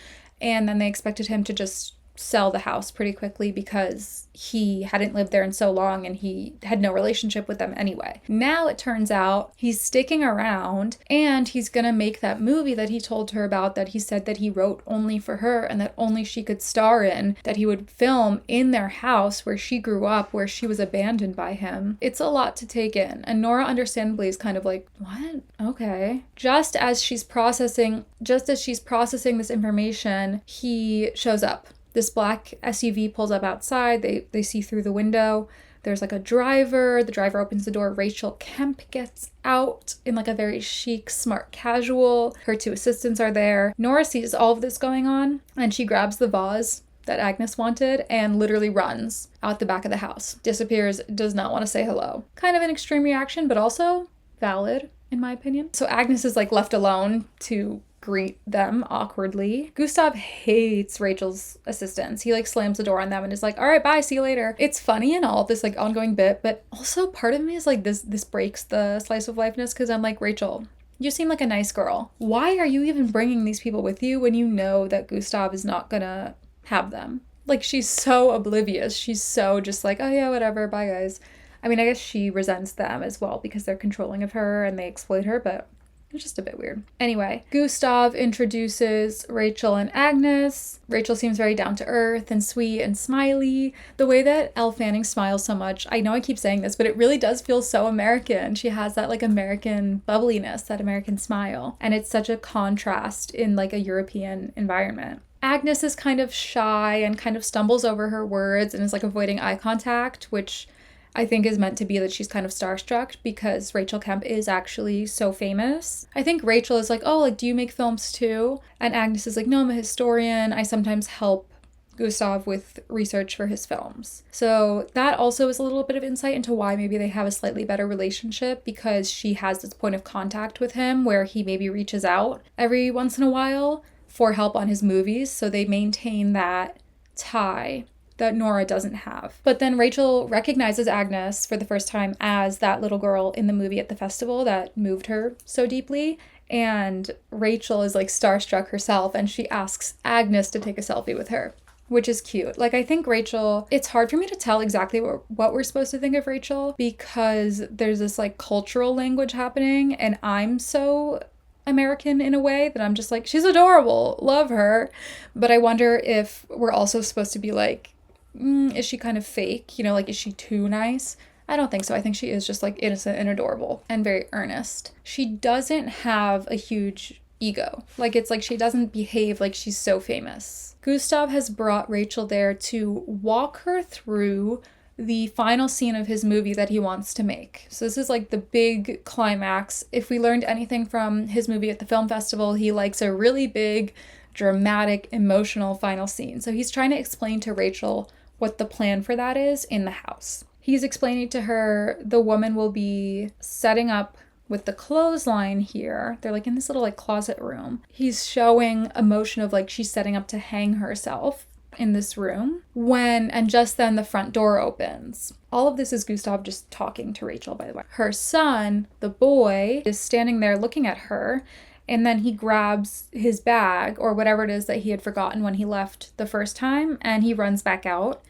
And then they expected him to just sell the house pretty quickly because he hadn't lived there in so long and he had no relationship with them anyway. Now it turns out he's sticking around and he's gonna make that movie that he told her about, that he said that he wrote only for her and that only she could star in, that he would film in their house where she grew up, where she was abandoned by him. It's a lot to take in, and Nora understandably is kind of like, what? Okay. Just as she's processing this information, he shows up. This black SUV pulls up outside. They see through the window. There's like a driver. The driver opens the door. Rachel Kemp gets out in like a very chic, smart casual. Her two assistants are there. Nora sees all of this going on and she grabs the vase that Agnes wanted and literally runs out the back of the house. Disappears, does not want to say hello. Kind of an extreme reaction, but also valid in my opinion. So Agnes is like left alone to greet them awkwardly. Gustav hates Rachel's assistants. He like slams the door on them and is like, all right, bye, see you later. It's funny and all, this like ongoing bit, but also part of me is like, this breaks the slice of lifeness because I'm like, Rachel, you seem like a nice girl. Why are you even bringing these people with you when you know that Gustav is not gonna have them? Like, she's so oblivious. She's so just like, oh yeah, whatever, bye guys. I mean, I guess she resents them as well because they're controlling of her and they exploit her, but it's just a bit weird. Anyway, Gustav introduces Rachel and Agnes. Rachel seems very down to earth and sweet and smiley. The way that Elle Fanning smiles so much, I know I keep saying this, but it really does feel so American. She has that like American bubbliness, that American smile. And it's such a contrast in like a European environment. Agnes is kind of shy and kind of stumbles over her words and is like avoiding eye contact, which I think is meant to be that she's kind of starstruck because Rachel Kemp is actually so famous. I think Rachel is like, oh, like, do you make films too? And Agnes is like, no, I'm a historian. I sometimes help Gustav with research for his films. So that also is a little bit of insight into why maybe they have a slightly better relationship, because she has this point of contact with him where he maybe reaches out every once in a while for help on his movies. So they maintain that tie that Nora doesn't have. But then Rachel recognizes Agnes for the first time as that little girl in the movie at the festival that moved her so deeply. And Rachel is like starstruck herself and she asks Agnes to take a selfie with her, which is cute. Like, I think Rachel, it's hard for me to tell exactly what we're supposed to think of Rachel because there's this like cultural language happening and I'm so American in a way that I'm just like, she's adorable, love her. But I wonder if we're also supposed to be like, is she kind of fake? You know, like, is she too nice? I don't think so. I think she is just like innocent and adorable and very earnest. She doesn't have a huge ego. Like, it's like she doesn't behave like she's so famous. Gustav has brought Rachel there to walk her through the final scene of his movie that he wants to make. So this is like the big climax. If we learned anything from his movie at the film festival, he likes a really big, dramatic, emotional final scene. So he's trying to explain to Rachel what the plan for that is in the house. He's explaining to her the woman will be setting up with the clothesline here. They're like in this little like closet room. He's showing emotion of like she's setting up to hang herself in this room and just then the front door opens. All of this is Gustav just talking to Rachel, by the way. Her son, the boy, is standing there looking at her, and then he grabs his bag or whatever it is that he had forgotten when he left the first time, and he runs back out.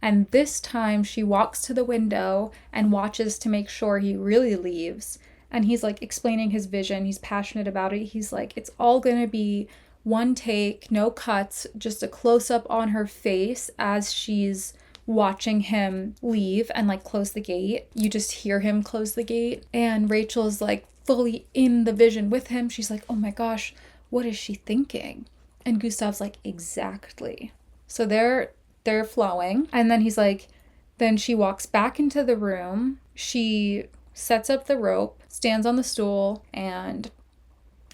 And this time she walks to the window and watches to make sure he really leaves. And he's like explaining his vision. He's passionate about it. He's like, it's all gonna be one take, no cuts, just a close up on her face as she's watching him leave and like close the gate. You just hear him close the gate, and Rachel's like fully in the vision with him. She's like, oh my gosh, what is she thinking? And Gustav's like, exactly. So they're flowing. And then he's like, then she walks back into the room. She sets up the rope, stands on the stool, and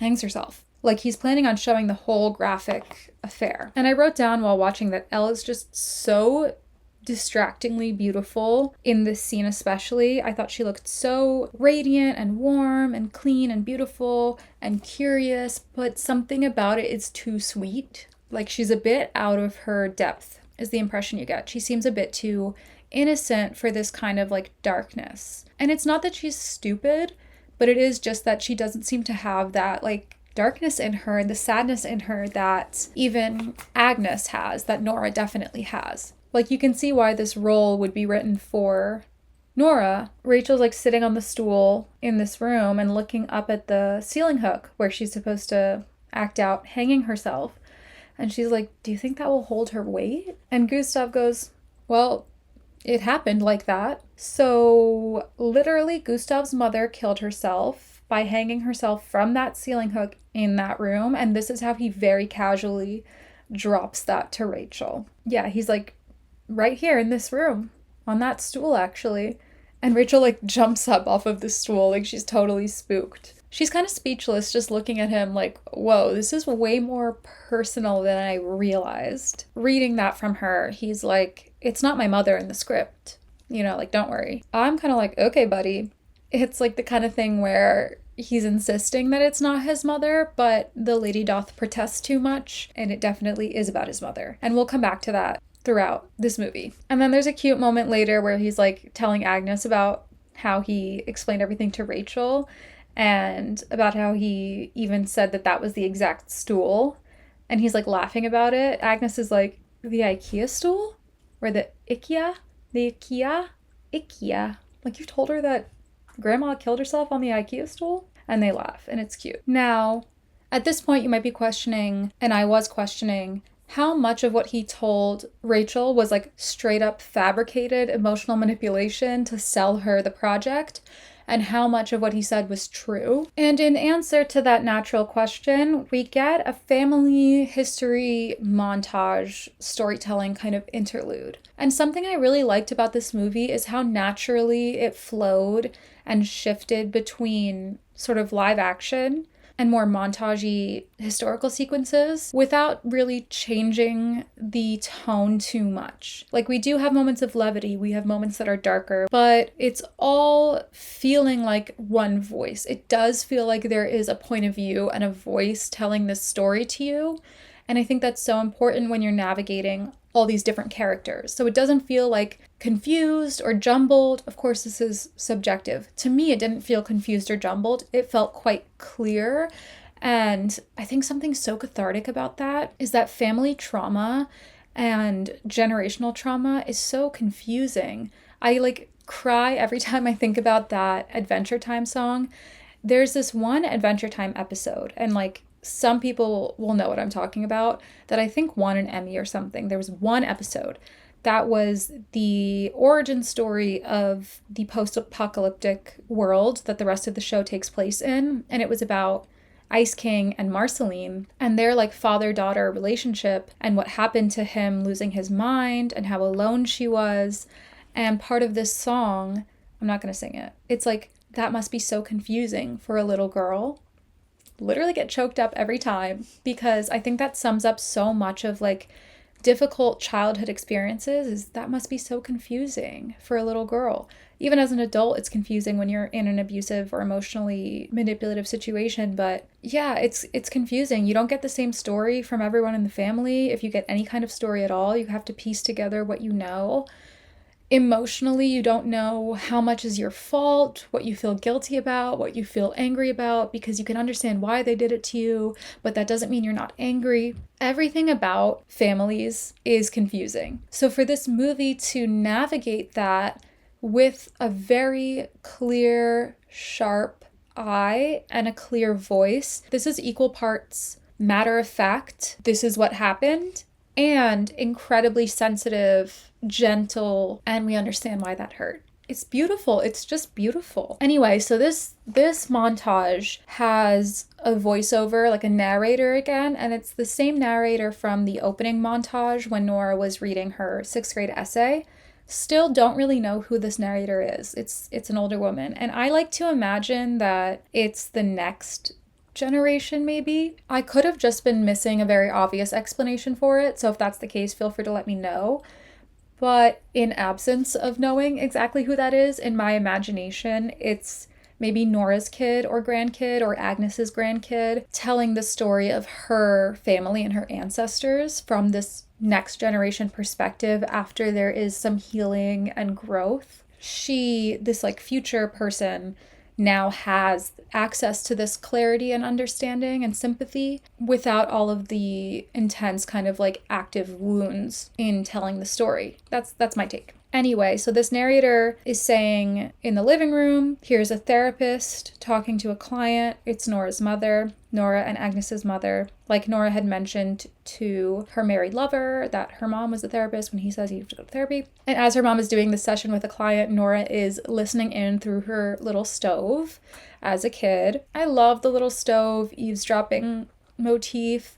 hangs herself. Like he's planning on showing the whole graphic affair. And I wrote down while watching that Elle is just so distractingly beautiful in this scene especially. I thought she looked so radiant and warm and clean and beautiful and curious, but something about it is too sweet. Like she's a bit out of her depth is the impression you get. She seems a bit too innocent for this kind of like darkness. And it's not that she's stupid, but it is just that she doesn't seem to have that like darkness in her and the sadness in her that even Agnes has, that Nora definitely has. Like you can see why this role would be written for Nora. Rachel's like sitting on the stool in this room and looking up at the ceiling hook where she's supposed to act out hanging herself. And she's like, do you think that will hold her weight? And Gustav goes, well, it happened like that. So literally Gustav's mother killed herself by hanging herself from that ceiling hook in that room. And this is how he very casually drops that to Rachel. Yeah, he's like, right here in this room, on that stool actually. And Rachel like jumps up off of the stool, like she's totally spooked. She's kind of speechless just looking at him like, whoa, this is way more personal than I realized. Reading that from her, he's like, it's not my mother in the script. You know, like, don't worry. I'm kind of like, okay, buddy. It's like the kind of thing where he's insisting that it's not his mother, but the lady doth protest too much, and it definitely is about his mother. And we'll come back to that throughout this movie. And then there's a cute moment later where he's like telling Agnes about how he explained everything to Rachel and about how he even said that that was the exact stool. And he's like laughing about it. Agnes is like, the IKEA stool? Or the IKEA? The IKEA? IKEA. Like you told her that grandma killed herself on the IKEA stool? And they laugh and it's cute. Now, at this point you might be questioning, and I was questioning, how much of what he told Rachel was like straight up fabricated emotional manipulation to sell her the project, and how much of what he said was true. And in answer to that natural question, we get a family history montage storytelling kind of interlude. And something I really liked about this movie is how naturally it flowed and shifted between sort of live action and more montage-y historical sequences without really changing the tone too much. Like we do have moments of levity, we have moments that are darker, but it's all feeling like one voice. It does feel like there is a point of view and a voice telling this story to you. And I think that's so important when you're navigating all these different characters. So it doesn't feel like confused or jumbled. Of course, this is subjective. To me, it didn't feel confused or jumbled. It felt quite clear. And I think something so cathartic about that is that family trauma and generational trauma is so confusing. I like cry every time I think about that Adventure Time song. There's this one Adventure Time episode, and like some people will know what I'm talking about, that I think won an Emmy or something. There was one episode that was the origin story of the post-apocalyptic world that the rest of the show takes place in. And it was about Ice King and Marceline and their like father-daughter relationship and what happened to him losing his mind and how alone she was. And part of this song, I'm not going to sing it. It's like, that must be so confusing for a little girl. Literally get choked up every time, because I think that sums up so much of like difficult childhood experiences. Is that must be so confusing for a little girl. Even as an adult, it's confusing when you're in an abusive or emotionally manipulative situation. But yeah, it's confusing. You don't get the same story from everyone in the family. If you get any kind of story at all, you have to piece together what you know. Emotionally, you don't know how much is your fault, what you feel guilty about, what you feel angry about, because you can understand why they did it to you, but that doesn't mean you're not angry. Everything about families is confusing. So for this movie to navigate that with a very clear, sharp eye and a clear voice, this is equal parts matter of fact, this is what happened, and incredibly sensitive, gentle, and we understand why that hurt. It's beautiful. It's just beautiful. Anyway, so this montage has a voiceover, like a narrator again, and it's the same narrator from the opening montage when Nora was reading her 6th grade essay. Still don't really know who this narrator is. It's an older woman, and I like to imagine that it's the next generation maybe. I could have just been missing a very obvious explanation for it, so if that's the case, feel free to let me know. But in absence of knowing exactly who that is, in my imagination, it's maybe Nora's kid or grandkid or Agnes's grandkid telling the story of her family and her ancestors from this next generation perspective after there is some healing and growth. This like future person now has access to this clarity and understanding and sympathy without all of the intense kind of like active wounds in telling the story. That's my take. Anyway, so this narrator is saying in the living room, here's a therapist talking to a client. It's Nora's mother, Nora and Agnes's mother. Like Nora had mentioned to her married lover that her mom was a therapist when he says he has to go to therapy. And as her mom is doing this session with a client, Nora is listening in through her little stove as a kid. I love the little stove eavesdropping motif.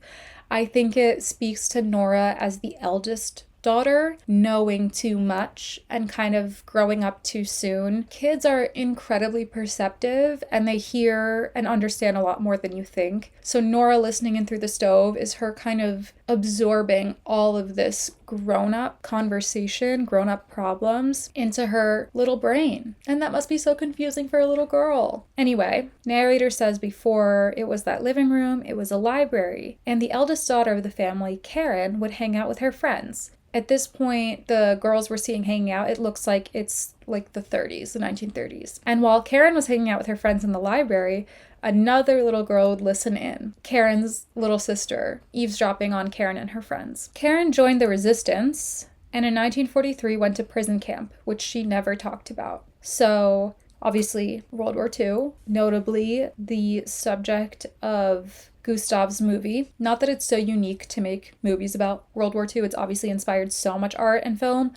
I think it speaks to Nora as the eldest daughter knowing too much and kind of growing up too soon. Kids are incredibly perceptive and they hear and understand a lot more than you think. So Nora listening in through the stove is her kind of absorbing all of this grown-up conversation, grown-up problems into her little brain. And that must be so confusing for a little girl. Anyway, narrator says before it was that living room, it was a library. And the eldest daughter of the family, Karen, would hang out with her friends. At this point, the girls we're seeing hanging out, it looks like it's like the 30s, the 1930s. And while Karen was hanging out with her friends in the library, another little girl would listen in, Karen's little sister, eavesdropping on Karen and her friends. Karen joined the resistance and in 1943 went to prison camp, which she never talked about. So obviously World War II, notably the subject of Gustav's movie. Not that it's so unique to make movies about World War II. It's obviously inspired so much art and film,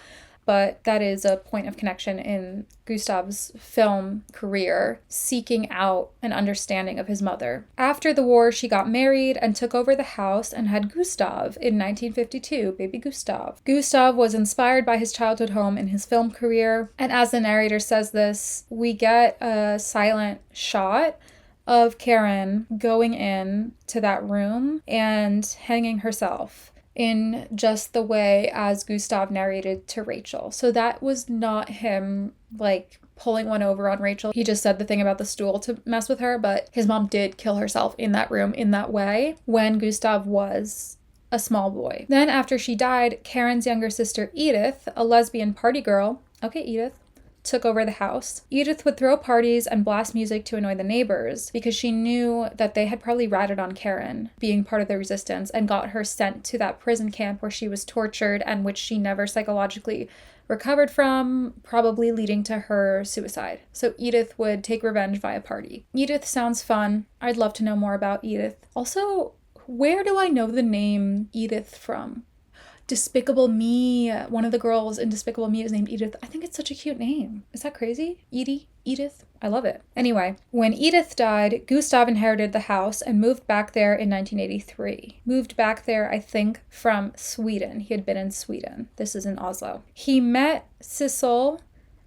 but that is a point of connection in Gustav's film career, seeking out an understanding of his mother. After the war, she got married and took over the house and had Gustav in 1952, baby Gustav. Gustav was inspired by his childhood home in his film career, and as the narrator says this, we get a silent shot of Karen going in to that room and hanging herself in just the way as Gustav narrated to Rachel. So that was not him like pulling one over on Rachel. He just said the thing about the stool to mess with her, but his mom did kill herself in that room in that way when Gustav was a small boy. Then after she died, Karen's younger sister Edith, a lesbian party girl, okay Edith, took over the house. Edith would throw parties and blast music to annoy the neighbors because she knew that they had probably ratted on Karen being part of the resistance and got her sent to that prison camp where she was tortured and which she never psychologically recovered from, probably leading to her suicide. So Edith would take revenge via party. Edith sounds fun. I'd love to know more about Edith. Also, where do I know the name Edith from? Despicable Me. One of the girls in Despicable Me is named Edith. I think it's such a cute name. Is that crazy? Edith? I love it. Anyway, when Edith died, Gustav inherited the house and moved back there in 1983. Moved back there, I think, from Sweden. He had been in Sweden. This is in Oslo. He met Sissel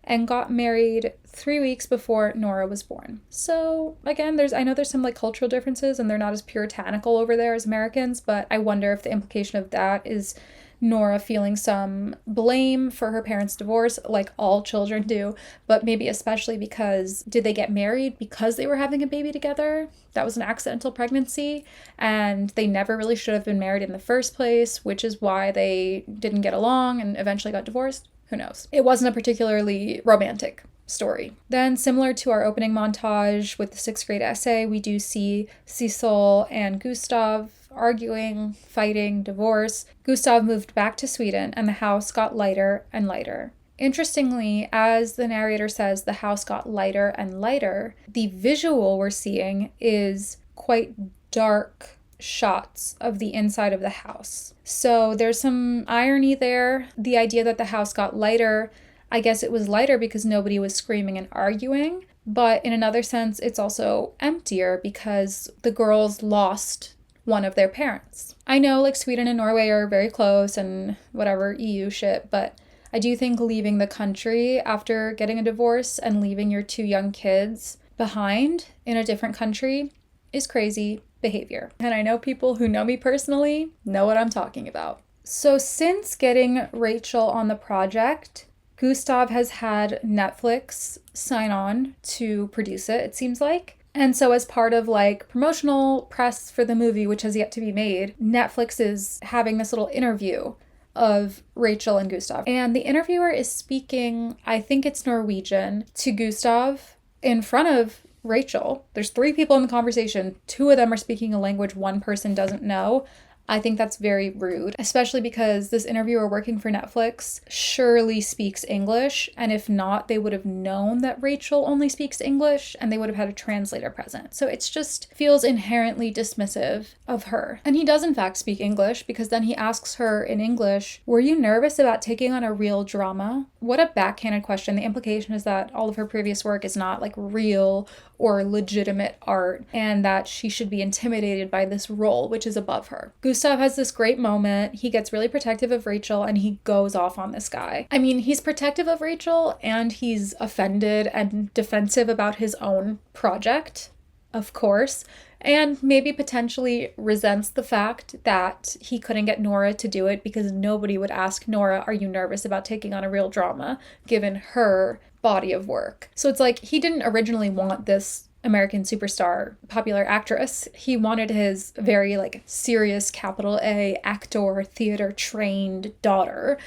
and got married 3 weeks before Nora was born. So again, I know there's some like cultural differences and they're not as puritanical over there as Americans, but I wonder if the implication of that is Nora feeling some blame for her parents' divorce, like all children do, but maybe especially because did they get married because they were having a baby together? That was an accidental pregnancy, and they never really should have been married in the first place, which is why they didn't get along and eventually got divorced. Who knows? It wasn't a particularly romantic story. Then, similar to our opening montage with the 6th grade essay, we do see Sissel and Gustav arguing, fighting, divorce. Gustav moved back to Sweden and the house got lighter and lighter. Interestingly, as the narrator says, the house got lighter and lighter, the visual we're seeing is quite dark shots of the inside of the house. So there's some irony there. The idea that the house got lighter, I guess it was lighter because nobody was screaming and arguing. But in another sense, it's also emptier because the girls lost one of their parents. I know like Sweden and Norway are very close and whatever EU shit, but I do think leaving the country after getting a divorce and leaving your 2 young kids behind in a different country is crazy behavior. And I know people who know me personally know what I'm talking about. So since getting Rachel on the project, Gustav has had Netflix sign on to produce it, it seems like. And so as part of like promotional press for the movie, which has yet to be made, Netflix is having this little interview of Rachel and Gustav. And the interviewer is speaking, I think it's Norwegian, to Gustav in front of Rachel. There's 3 people in the conversation. 2 of them are speaking a language one person doesn't know. I think that's very rude, especially because this interviewer working for Netflix surely speaks English, and if not, they would have known that Rachel only speaks English, and they would have had a translator present. So it's just feels inherently dismissive of her. And he does in fact speak English, because then he asks her in English, "Were you nervous about taking on a real drama?" What a backhanded question. The implication is that all of her previous work is not like real or legitimate art, and that she should be intimidated by this role, which is above her. Gustav has this great moment. He gets really protective of Rachel and he goes off on this guy. I mean, he's protective of Rachel and he's offended and defensive about his own project, of course, and maybe potentially resents the fact that he couldn't get Nora to do it because nobody would ask Nora, "Are you nervous about taking on a real drama?" given her body of work. So it's like he didn't originally want this American superstar popular actress. He wanted his very like serious capital A actor theater trained daughter.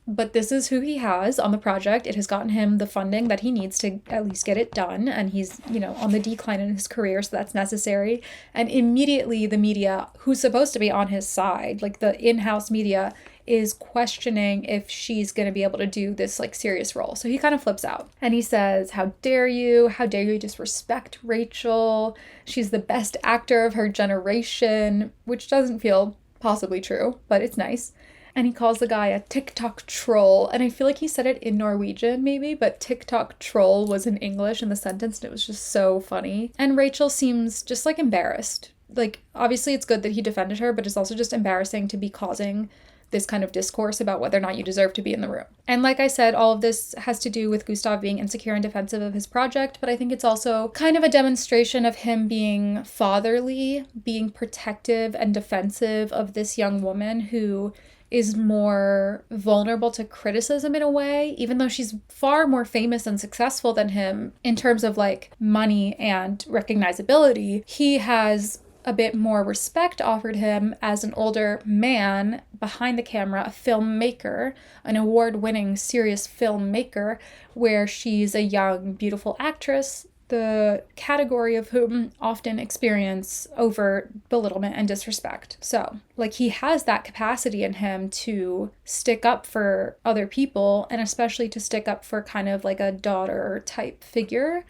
But this is who he has on the project. It has gotten him the funding that he needs to at least get it done. And he's, on the decline in his career, so that's necessary. And immediately the media, who's supposed to be on his side, like the in-house media, is questioning if she's going to be able to do this like serious role. So he kind of flips out and he says, how dare you disrespect Rachel? She's the best actor of her generation, which doesn't feel possibly true, but it's nice. And he calls the guy a TikTok troll. And I feel like he said it in Norwegian maybe, but TikTok troll was in English in the sentence, and it was just so funny. And Rachel seems just like embarrassed. Like, obviously it's good that he defended her, but it's also just embarrassing to be causing this kind of discourse about whether or not you deserve to be in the room. And like I said, all of this has to do with Gustav being insecure and defensive of his project, but I think it's also kind of a demonstration of him being fatherly, being protective and defensive of this young woman who is more vulnerable to criticism in a way, even though she's far more famous and successful than him in terms of like money and recognizability. He has a bit more respect offered him as an older man behind the camera, a filmmaker, an award-winning serious filmmaker, where she's a young, beautiful actress, the category of whom often experience overt belittlement and disrespect. So, like, he has that capacity in him to stick up for other people, and especially to stick up for kind of like a daughter type figure,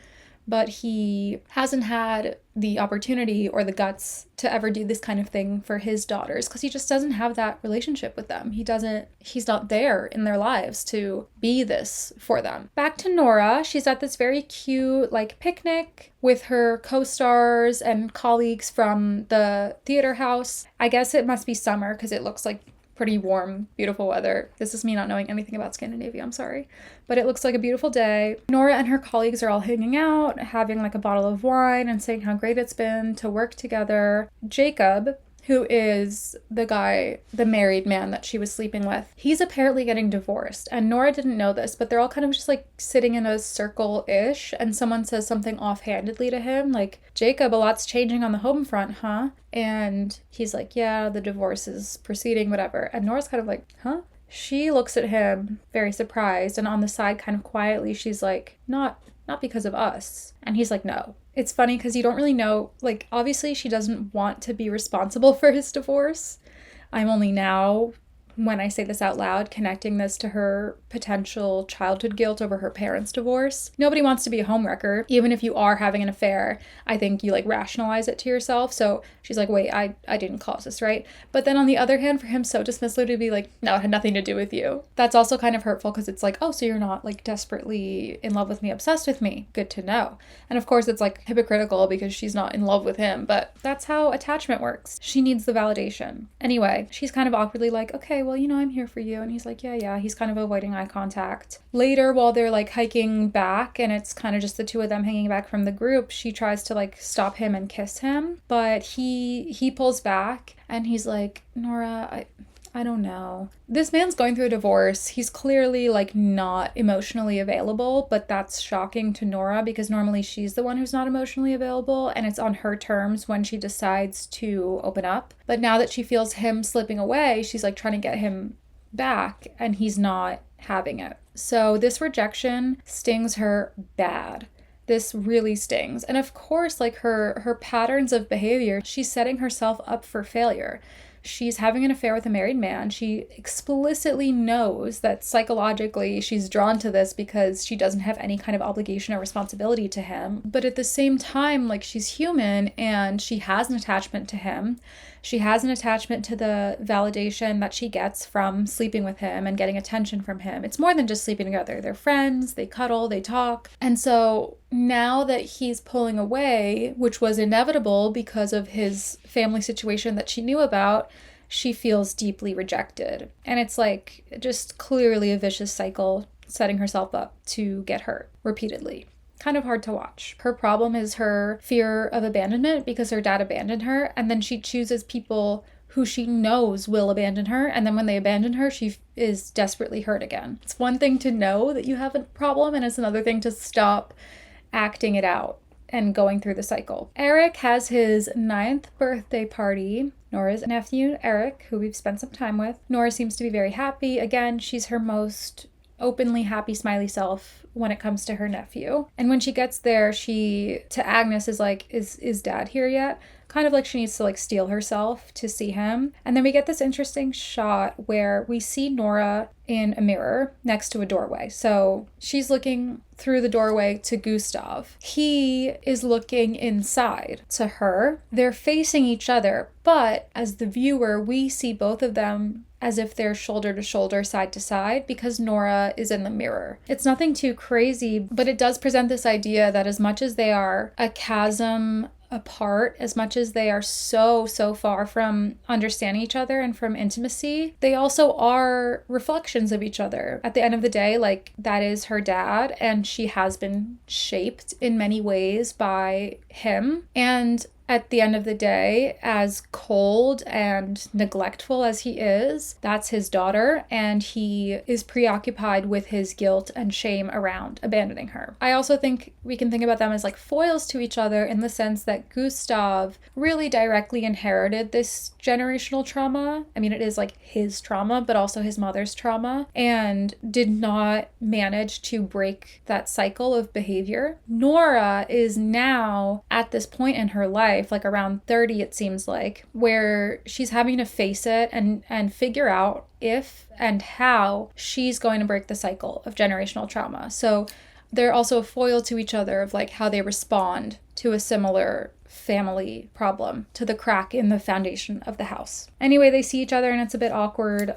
but he hasn't had the opportunity or the guts to ever do this kind of thing for his daughters because he just doesn't have that relationship with them. He's not there in their lives to be this for them. Back to Nora, she's at this very cute like picnic with her co-stars and colleagues from the theater house. I guess it must be summer because it looks like pretty warm, beautiful weather. This is me not knowing anything about Scandinavia, I'm sorry. But it looks like a beautiful day. Nora and her colleagues are all hanging out, having like a bottle of wine and saying how great it's been to work together. Jacob, who is the guy, the married man that she was sleeping with, he's apparently getting divorced. And Nora didn't know this, but they're all kind of just like sitting in a circle-ish, and someone says something offhandedly to him, like, Jacob, a lot's changing on the home front, huh? And he's like, yeah, the divorce is proceeding, whatever. And Nora's kind of like, huh? She looks at him very surprised, and on the side kind of quietly, she's like, not because of us. And he's like, no. It's funny because you don't really know, like, obviously she doesn't want to be responsible for his divorce. I'm only now when I say this out loud, connecting this to her potential childhood guilt over her parents' divorce. Nobody wants to be a homewrecker. Even if you are having an affair, I think you like rationalize it to yourself. So she's like, wait, I didn't cause this, right? But then on the other hand, for him so dismissively to be like, no, it had nothing to do with you. That's also kind of hurtful because it's like, oh, so you're not like desperately in love with me, obsessed with me. Good to know. And of course it's like hypocritical because she's not in love with him, but that's how attachment works. She needs the validation. Anyway, she's kind of awkwardly like, okay, well, I'm here for you. And he's like, yeah. He's kind of avoiding eye contact. Later, while they're like hiking back and it's kind of just the two of them hanging back from the group, she tries to like stop him and kiss him, but he pulls back and he's like, Nora, I don't know. This man's going through a divorce. He's clearly like not emotionally available, but that's shocking to Nora because normally she's the one who's not emotionally available and it's on her terms when she decides to open up. But now that she feels him slipping away, she's like trying to get him back and he's not having it. So this rejection stings her bad. This really stings. And of course, like her patterns of behavior, she's setting herself up for failure. She's having an affair with a married man. She explicitly knows that psychologically she's drawn to this because she doesn't have any kind of obligation or responsibility to him. But at the same time, like she's human and she has an attachment to him. She has an attachment to the validation that she gets from sleeping with him and getting attention from him. It's more than just sleeping together. They're friends, they cuddle, they talk. And so now that he's pulling away, which was inevitable because of his family situation that she knew about, she feels deeply rejected. And it's like just clearly a vicious cycle, setting herself up to get hurt repeatedly. Kind of hard to watch. Her problem is her fear of abandonment because her dad abandoned her, and then she chooses people who she knows will abandon her, and then when they abandon her, she is desperately hurt again. It's one thing to know that you have a problem, and it's another thing to stop acting it out and going through the cycle. Errick has his 9th birthday party. Nora's nephew, Errick, who we've spent some time with. Nora seems to be very happy. Again, she's her most openly happy, smiley self when it comes to her nephew. And when she gets there, she, to Agnes, is like, is dad here yet? Kind of like she needs to like steel herself to see him. And then we get this interesting shot where we see Nora in a mirror next to a doorway. So she's looking through the doorway to Gustav. He is looking inside to her. They're facing each other, but as the viewer, we see both of them as if they're shoulder to shoulder, side to side, because Nora is in the mirror. It's nothing too crazy, but it does present this idea that as much as they are a chasm apart, as much as they are so far from understanding each other and from intimacy, they also are reflections of each other. At the end of the day, like, that is her dad, and she has been shaped in many ways by him. And at the end of the day, as cold and neglectful as he is, that's his daughter, and he is preoccupied with his guilt and shame around abandoning her. I also think we can think about them as like foils to each other in the sense that Gustav really directly inherited this generational trauma. I mean, it is like his trauma, but also his mother's trauma, and did not manage to break that cycle of behavior. Nora is now at this point in her life, like around 30 it seems like, where she's having to face it and figure out if and how she's going to break the cycle of generational trauma. So they're also a foil to each other of like how they respond to a similar family problem, to the crack in the foundation of the house. Anyway, they see each other and it's a bit awkward.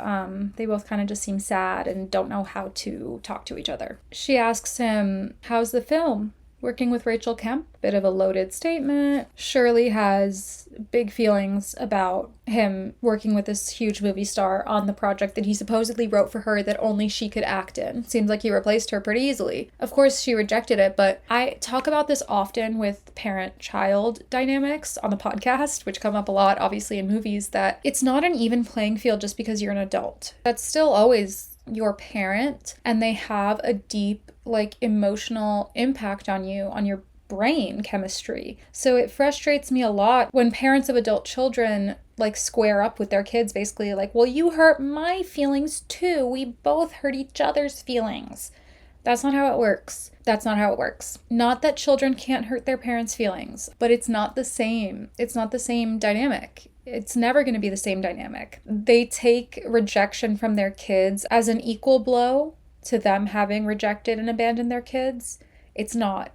They both kind of just seem sad and don't know how to talk to each other. She asks him, how's the film? Working with Rachel Kemp? Bit of a loaded statement. Shirley has big feelings about him working with this huge movie star on the project that he supposedly wrote for her that only she could act in. Seems like he replaced her pretty easily. Of course, she rejected it, but I talk about this often with parent-child dynamics on the podcast, which come up a lot, obviously, in movies, that it's not an even playing field just because you're an adult. That's still always your parent, and they have a deep, like, emotional impact on you, on your brain chemistry. So it frustrates me a lot when parents of adult children like square up with their kids, basically like, well, you hurt my feelings too. We both hurt each other's feelings. That's not how it works. That's not how it works. Not that children can't hurt their parents' feelings, but it's not the same. It's not the same dynamic. it's never going to be the same dynamic. They take rejection from their kids as an equal blow to them having rejected and abandoned their kids. It's not.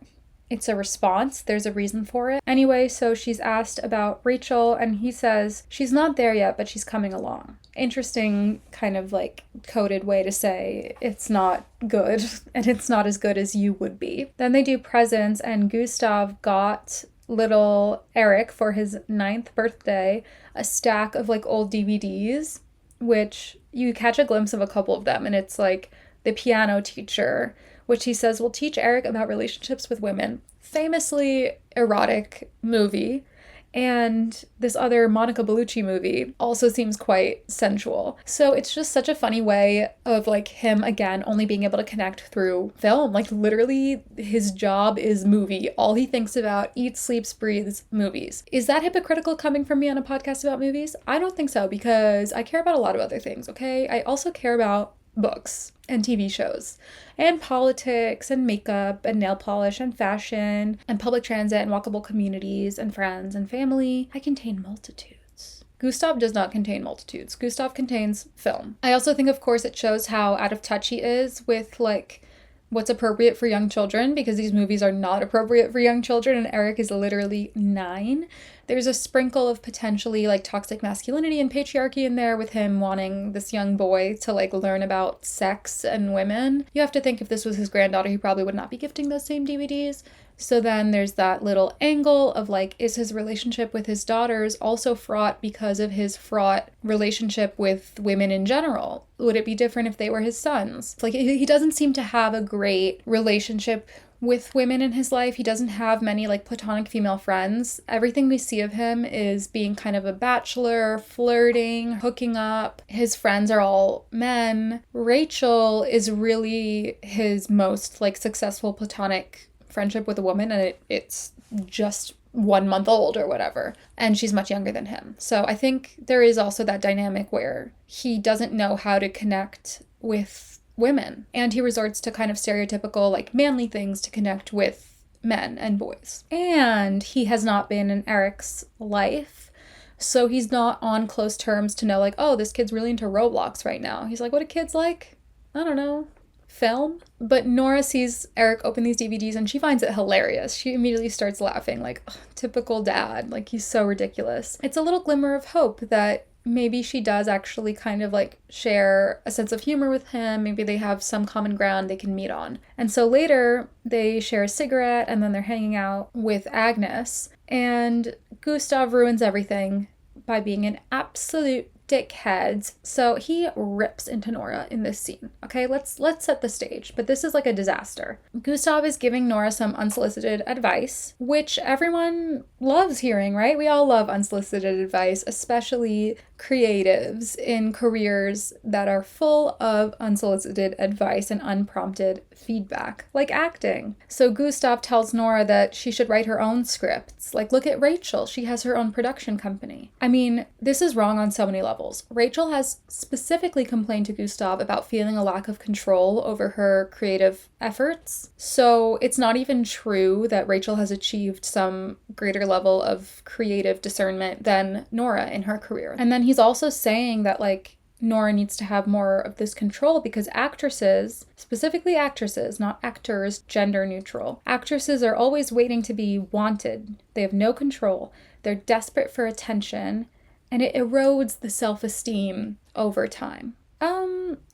It's a response. There's a reason for it. Anyway, so she's asked about Rachel, and he says she's not there yet, but she's coming along. Interesting kind of like coded way to say it's not good, and it's not as good as you would be. Then they do presents, and Gustav got little Errick for his 9th birthday a stack of like old DVDs, which you catch a glimpse of a couple of them, and it's like The Piano Teacher, which he says will teach Errick about relationships with women. Famously erotic movie. And this other Monica Bellucci movie also seems quite sensual. So it's just such a funny way of like him, again, only being able to connect through film. Like literally his job is movie. All he thinks about, eats, sleeps, breathes, movies. Is that hypocritical coming from me on a podcast about movies? I don't think so, because I care about a lot of other things, okay? I also care about books and TV shows and politics and makeup and nail polish and fashion and public transit and walkable communities and friends and family. I contain multitudes. Gustav does not contain multitudes. Gustav contains film. I also think, of course, it shows how out of touch he is with like what's appropriate for young children, because these movies are not appropriate for young children, and Errick is literally 9. There's a sprinkle of potentially like toxic masculinity and patriarchy in there with him wanting this young boy to like learn about sex and women. You have to think if this was his granddaughter, he probably would not be gifting those same DVDs. So then there's that little angle of like, is his relationship with his daughters also fraught because of his fraught relationship with women in general? Would it be different if they were his sons? Like, he doesn't seem to have a great relationship with women in his life. He doesn't have many like platonic female friends. Everything we see of him is being kind of a bachelor, flirting, hooking up. His friends are all men. Rachel is really his most like successful platonic friendship with a woman, and it's just 1 month old or whatever, and she's much younger than him. So I think there is also that dynamic where he doesn't know how to connect with women, and he resorts to kind of stereotypical like manly things to connect with men and boys. And he has not been in Errick's life, so he's not on close terms to know like, oh, this kid's really into Roblox right now. He's like, what do kids like? I don't know. Film. But Nora sees Errick open these DVDs and she finds it hilarious. She immediately starts laughing like, typical dad, like he's so ridiculous. It's a little glimmer of hope that maybe she does actually kind of like share a sense of humor with him. Maybe they have some common ground they can meet on. And so later they share a cigarette, and then they're hanging out with Agnes, and Gustav ruins everything by being an absolute dickheads. So he rips into Nora in this scene. Okay, let's set the stage. But this is like a disaster. Gustav is giving Nora some unsolicited advice, which everyone loves hearing, right? We all love unsolicited advice, especially creatives in careers that are full of unsolicited advice and unprompted feedback, like acting. So Gustav tells Nora that she should write her own scripts. Like, look at Rachel. She has her own production company. I mean, this is wrong on so many levels. Rachel has specifically complained to Gustav about feeling a lack of control over her creative efforts. So it's not even true that Rachel has achieved some greater level of creative discernment than Nora in her career. And then he's also saying that like Nora needs to have more of this control because actresses, specifically actresses, not actors, gender neutral, actresses are always waiting to be wanted. They have no control. They're desperate for attention, and it erodes the self-esteem over time.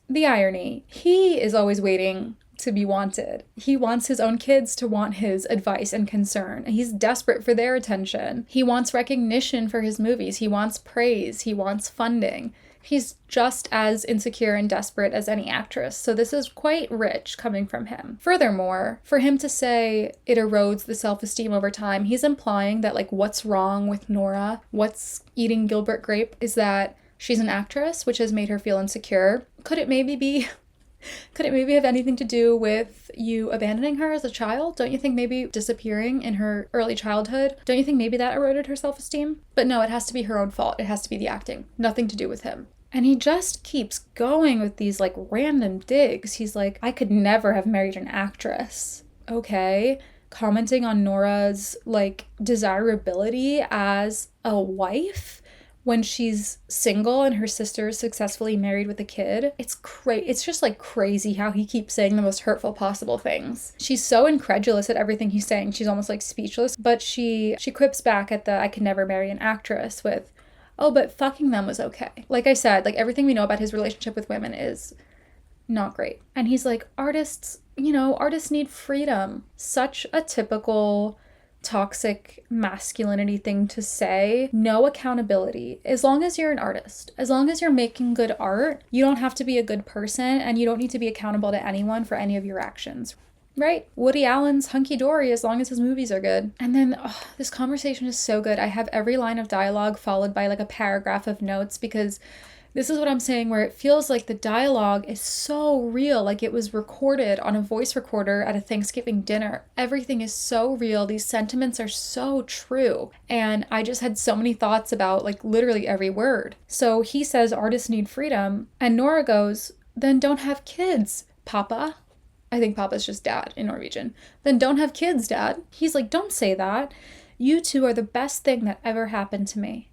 The irony. He is always waiting to be wanted. He wants his own kids to want his advice and concern. He's desperate for their attention. He wants recognition for his movies. He wants praise. He wants funding. He's just as insecure and desperate as any actress, so this is quite rich coming from him. Furthermore, for him to say it erodes the self-esteem over time, he's implying that like what's wrong with Nora, what's eating Gilbert Grape, is that she's an actress, which has made her feel insecure. Could it maybe have anything to do with you abandoning her as a child? Don't you think maybe disappearing in her early childhood, don't you think maybe that eroded her self-esteem? But no, it has to be her own fault. It has to be the acting. Nothing to do with him. And he just keeps going with these like random digs. He's like, I could never have married an actress. Okay. Commenting on Nora's like desirability as a wife when she's single and her sister is successfully married with a kid. It's just like crazy how he keeps saying the most hurtful possible things. She's so incredulous at everything he's saying. She's almost like speechless, but she quips back at the "I can never marry an actress" with, "Oh, but fucking them was okay." Like I said, like everything we know about his relationship with women is not great. And he's like, artists need freedom. Such a typical toxic masculinity thing to say. No accountability. As long as you're an artist, as long as you're making good art, you don't have to be a good person, and you don't need to be accountable to anyone for any of your actions. Right? Woody Allen's hunky-dory as long as his movies are good. And then, this conversation is so good. I have every line of dialogue followed by like a paragraph of notes, because this is what I'm saying, where it feels like the dialogue is so real, like it was recorded on a voice recorder at a Thanksgiving dinner. Everything is so real. These sentiments are so true. And I just had so many thoughts about like literally every word. So he says artists need freedom, and Nora goes, "Then don't have kids, Papa." I think Papa's just dad in Norwegian. "Then don't have kids, Dad." He's like, "Don't say that. You two are the best thing that ever happened to me."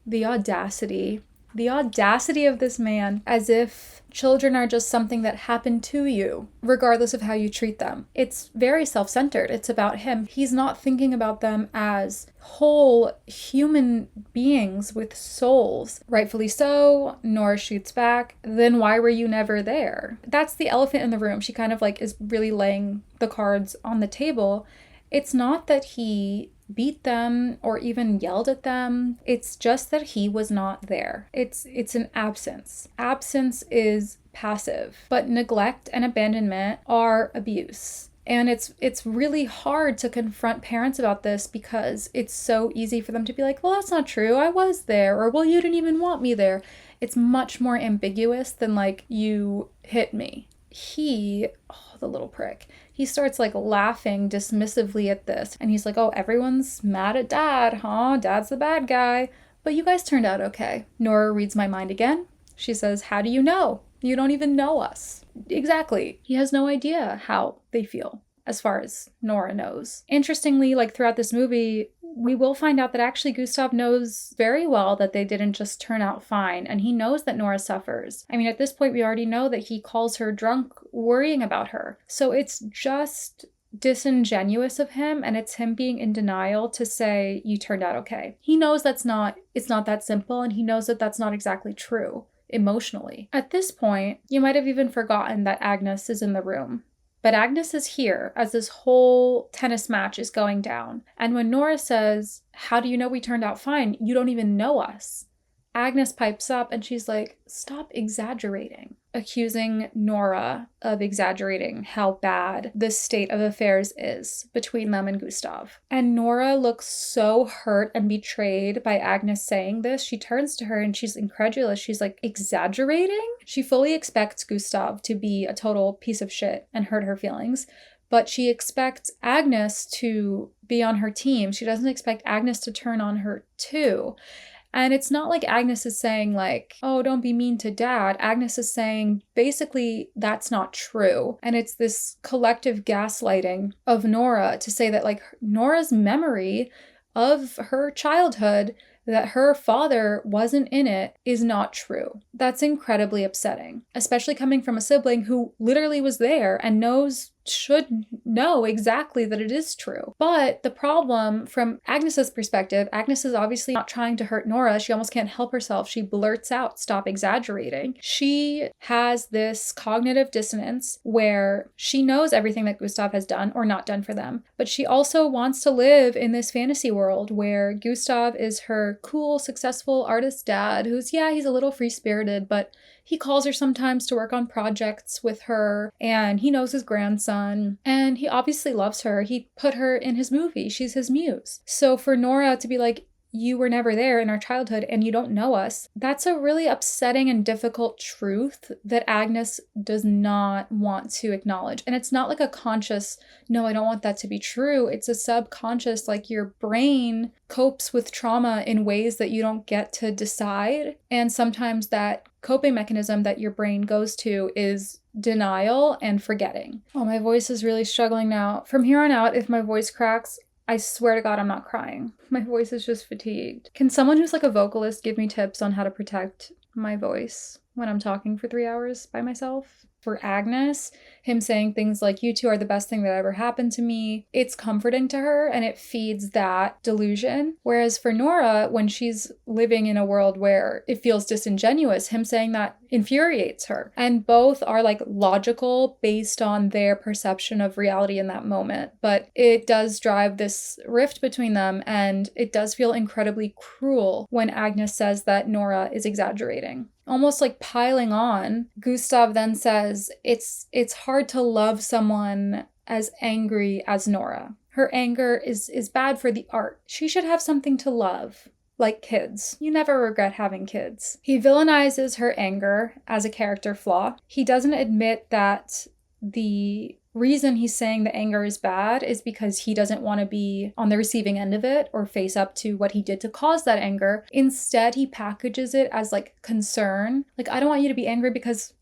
The audacity. The audacity of this man, as if children are just something that happened to you, regardless of how you treat them. It's very self-centered. It's about him. He's not thinking about them as whole human beings with souls. Rightfully so. Nora shoots back. "Then why were you never there?" That's the elephant in the room. She kind of like is really laying the cards on the table. It's not that he beat them or even yelled at them. It's just that he was not there. It's an absence. Absence is passive, but neglect and abandonment are abuse. And it's really hard to confront parents about this, because it's so easy for them to be like, "Well, that's not true. I was there," or "Well, you didn't even want me there." It's much more ambiguous than like, "You hit me." The little prick. He starts like laughing dismissively at this, and he's like, "Oh, everyone's mad at Dad, huh? Dad's the bad guy. But you guys turned out okay." Nora reads my mind again. She says, "How do you know? You don't even know us." Exactly. He has no idea how they feel, as far as Nora knows. Interestingly, like throughout this movie, we will find out that actually Gustav knows very well that they didn't just turn out fine, and he knows that Nora suffers. I mean, at this point, we already know that he calls her drunk, worrying about her. So it's just disingenuous of him, and it's him being in denial to say, "You turned out okay." He knows it's not that simple, and he knows that that's not exactly true emotionally. At this point, you might have even forgotten that Agnes is in the room. But Agnes is here as this whole tennis match is going down. And when Nora says, "How do you know we turned out fine? You don't even know us." Agnes pipes up and she's like, "Stop exaggerating," accusing Nora of exaggerating how bad the state of affairs is between them and Gustav. And Nora looks so hurt and betrayed by Agnes saying this. She turns to her and she's incredulous. She's like, "Exaggerating?" She fully expects Gustav to be a total piece of shit and hurt her feelings, but she expects Agnes to be on her team. She doesn't expect Agnes to turn on her too. And it's not like Agnes is saying like, "Oh, don't be mean to Dad." Agnes is saying basically that's not true. And it's this collective gaslighting of Nora to say that like Nora's memory of her childhood, that her father wasn't in it, is not true. That's incredibly upsetting, especially coming from a sibling who literally was there and should know exactly that it is true. But the problem from Agnes's perspective, Agnes is obviously not trying to hurt Nora. She almost can't help herself. She blurts out, "Stop exaggerating." She has this cognitive dissonance where she knows everything that Gustav has done or not done for them, but she also wants to live in this fantasy world where Gustav is her cool, successful artist dad who's, he's a little free-spirited, but he calls her sometimes to work on projects with her, and he knows his grandson, and he obviously loves her. He put her in his movie. She's his muse. So for Nora to be like, "You were never there in our childhood and you don't know us," that's a really upsetting and difficult truth that Agnes does not want to acknowledge. And it's not like a conscious, "No, I don't want that to be true." It's a subconscious, like your brain copes with trauma in ways that you don't get to decide. And sometimes that coping mechanism that your brain goes to is denial and forgetting. Oh, my voice is really struggling now. From here on out, if my voice cracks, I swear to God, I'm not crying. My voice is just fatigued. Can someone who's like a vocalist give me tips on how to protect my voice when I'm talking for 3 hours by myself? For Agnes, him saying things like, "You two are the best thing that ever happened to me," it's comforting to her and it feeds that delusion. Whereas for Nora, when she's living in a world where it feels disingenuous, him saying that infuriates her. And both are like logical based on their perception of reality in that moment. But it does drive this rift between them, and it does feel incredibly cruel when Agnes says that Nora is exaggerating. Almost like piling on, Gustav then says, it's hard to love someone as angry as Nora. Her anger is bad for the art. She should have something to love, like kids. You never regret having kids. He villainizes her anger as a character flaw. He doesn't admit that the reason he's saying the anger is bad is because he doesn't want to be on the receiving end of it or face up to what he did to cause that anger. Instead, he packages it as like concern. Like, I don't want you to be angry because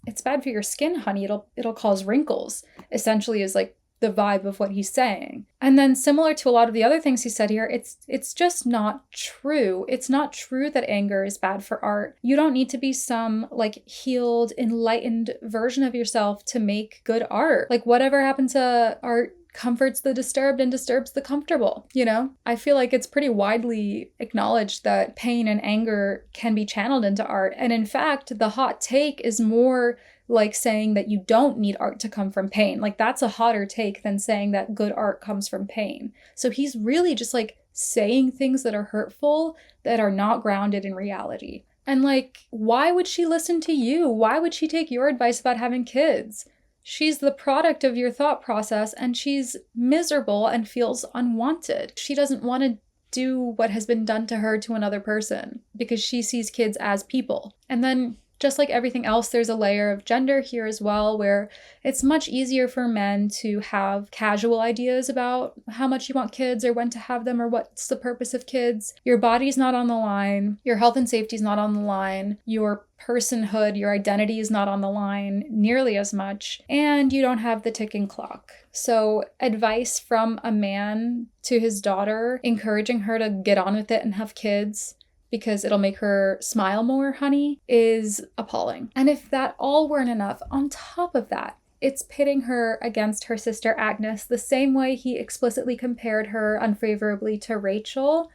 it's bad for your skin, honey. It'll cause wrinkles, essentially, is like the vibe of what he's saying. And then similar to a lot of the other things he said here, it's just not true. It's not true that anger is bad for art. You don't need to be some like healed, enlightened version of yourself to make good art. Like, whatever happened to art comforts the disturbed and disturbs the comfortable, you know? I feel like it's pretty widely acknowledged that pain and anger can be channeled into art. And in fact, the hot take is more like saying that you don't need art to come from pain. Like, that's a hotter take than saying that good art comes from pain. So he's really just like saying things that are hurtful, that are not grounded in reality. And like, why would she listen to you? Why would she take your advice about having kids? She's the product of your thought process, and she's miserable and feels unwanted. She doesn't want to do what has been done to her to another person because she sees kids as people. And then just like everything else, there's a layer of gender here as well, where it's much easier for men to have casual ideas about how much you want kids or when to have them or what's the purpose of kids. Your body's not on the line. Your health and safety is not on the line. Your personhood, your identity is not on the line nearly as much. And you don't have the ticking clock. So advice from a man to his daughter, encouraging her to get on with it and have kids, because it'll make her smile more, honey, is appalling. And if that all weren't enough, on top of that, it's pitting her against her sister Agnes the same way he explicitly compared her unfavorably to Rachel.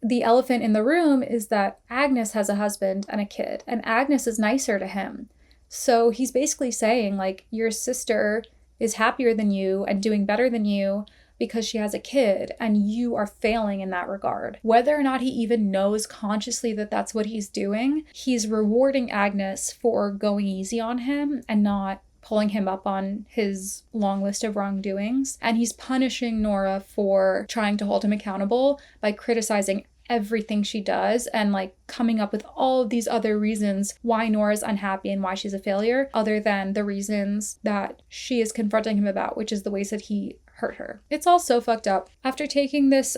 The elephant in the room is that Agnes has a husband and a kid, and Agnes is nicer to him. So he's basically saying, like, your sister is happier than you and doing better than you because she has a kid, and you are failing in that regard. Whether or not he even knows consciously that that's what he's doing, he's rewarding Agnes for going easy on him and not pulling him up on his long list of wrongdoings. And he's punishing Nora for trying to hold him accountable by criticizing everything she does and like coming up with all of these other reasons why Nora's unhappy and why she's a failure, other than the reasons that she is confronting him about, which is the ways that he hurt her. It's all so fucked up. After taking this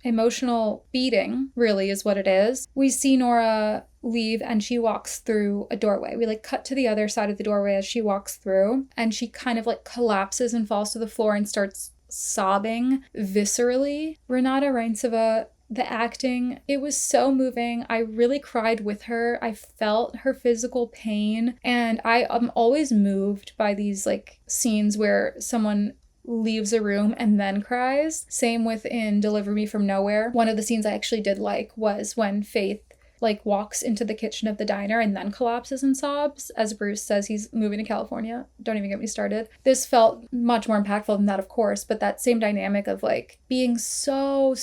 emotional beating, really is what it is, we see Nora leave and she walks through a doorway. We like cut to the other side of the doorway as she walks through, and she kind of like collapses and falls to the floor and starts sobbing viscerally. Renata Reinsova, the acting, it was so moving. I really cried with her. I felt her physical pain, and I am always moved by these like scenes where someone leaves a room and then cries. Same with in Deliver Me From Nowhere. One of the scenes I actually did like was when Faith like walks into the kitchen of the diner and then collapses and sobs as Bruce says he's moving to California. Don't even get me started. This felt much more impactful than that, of course, but that same dynamic of like being so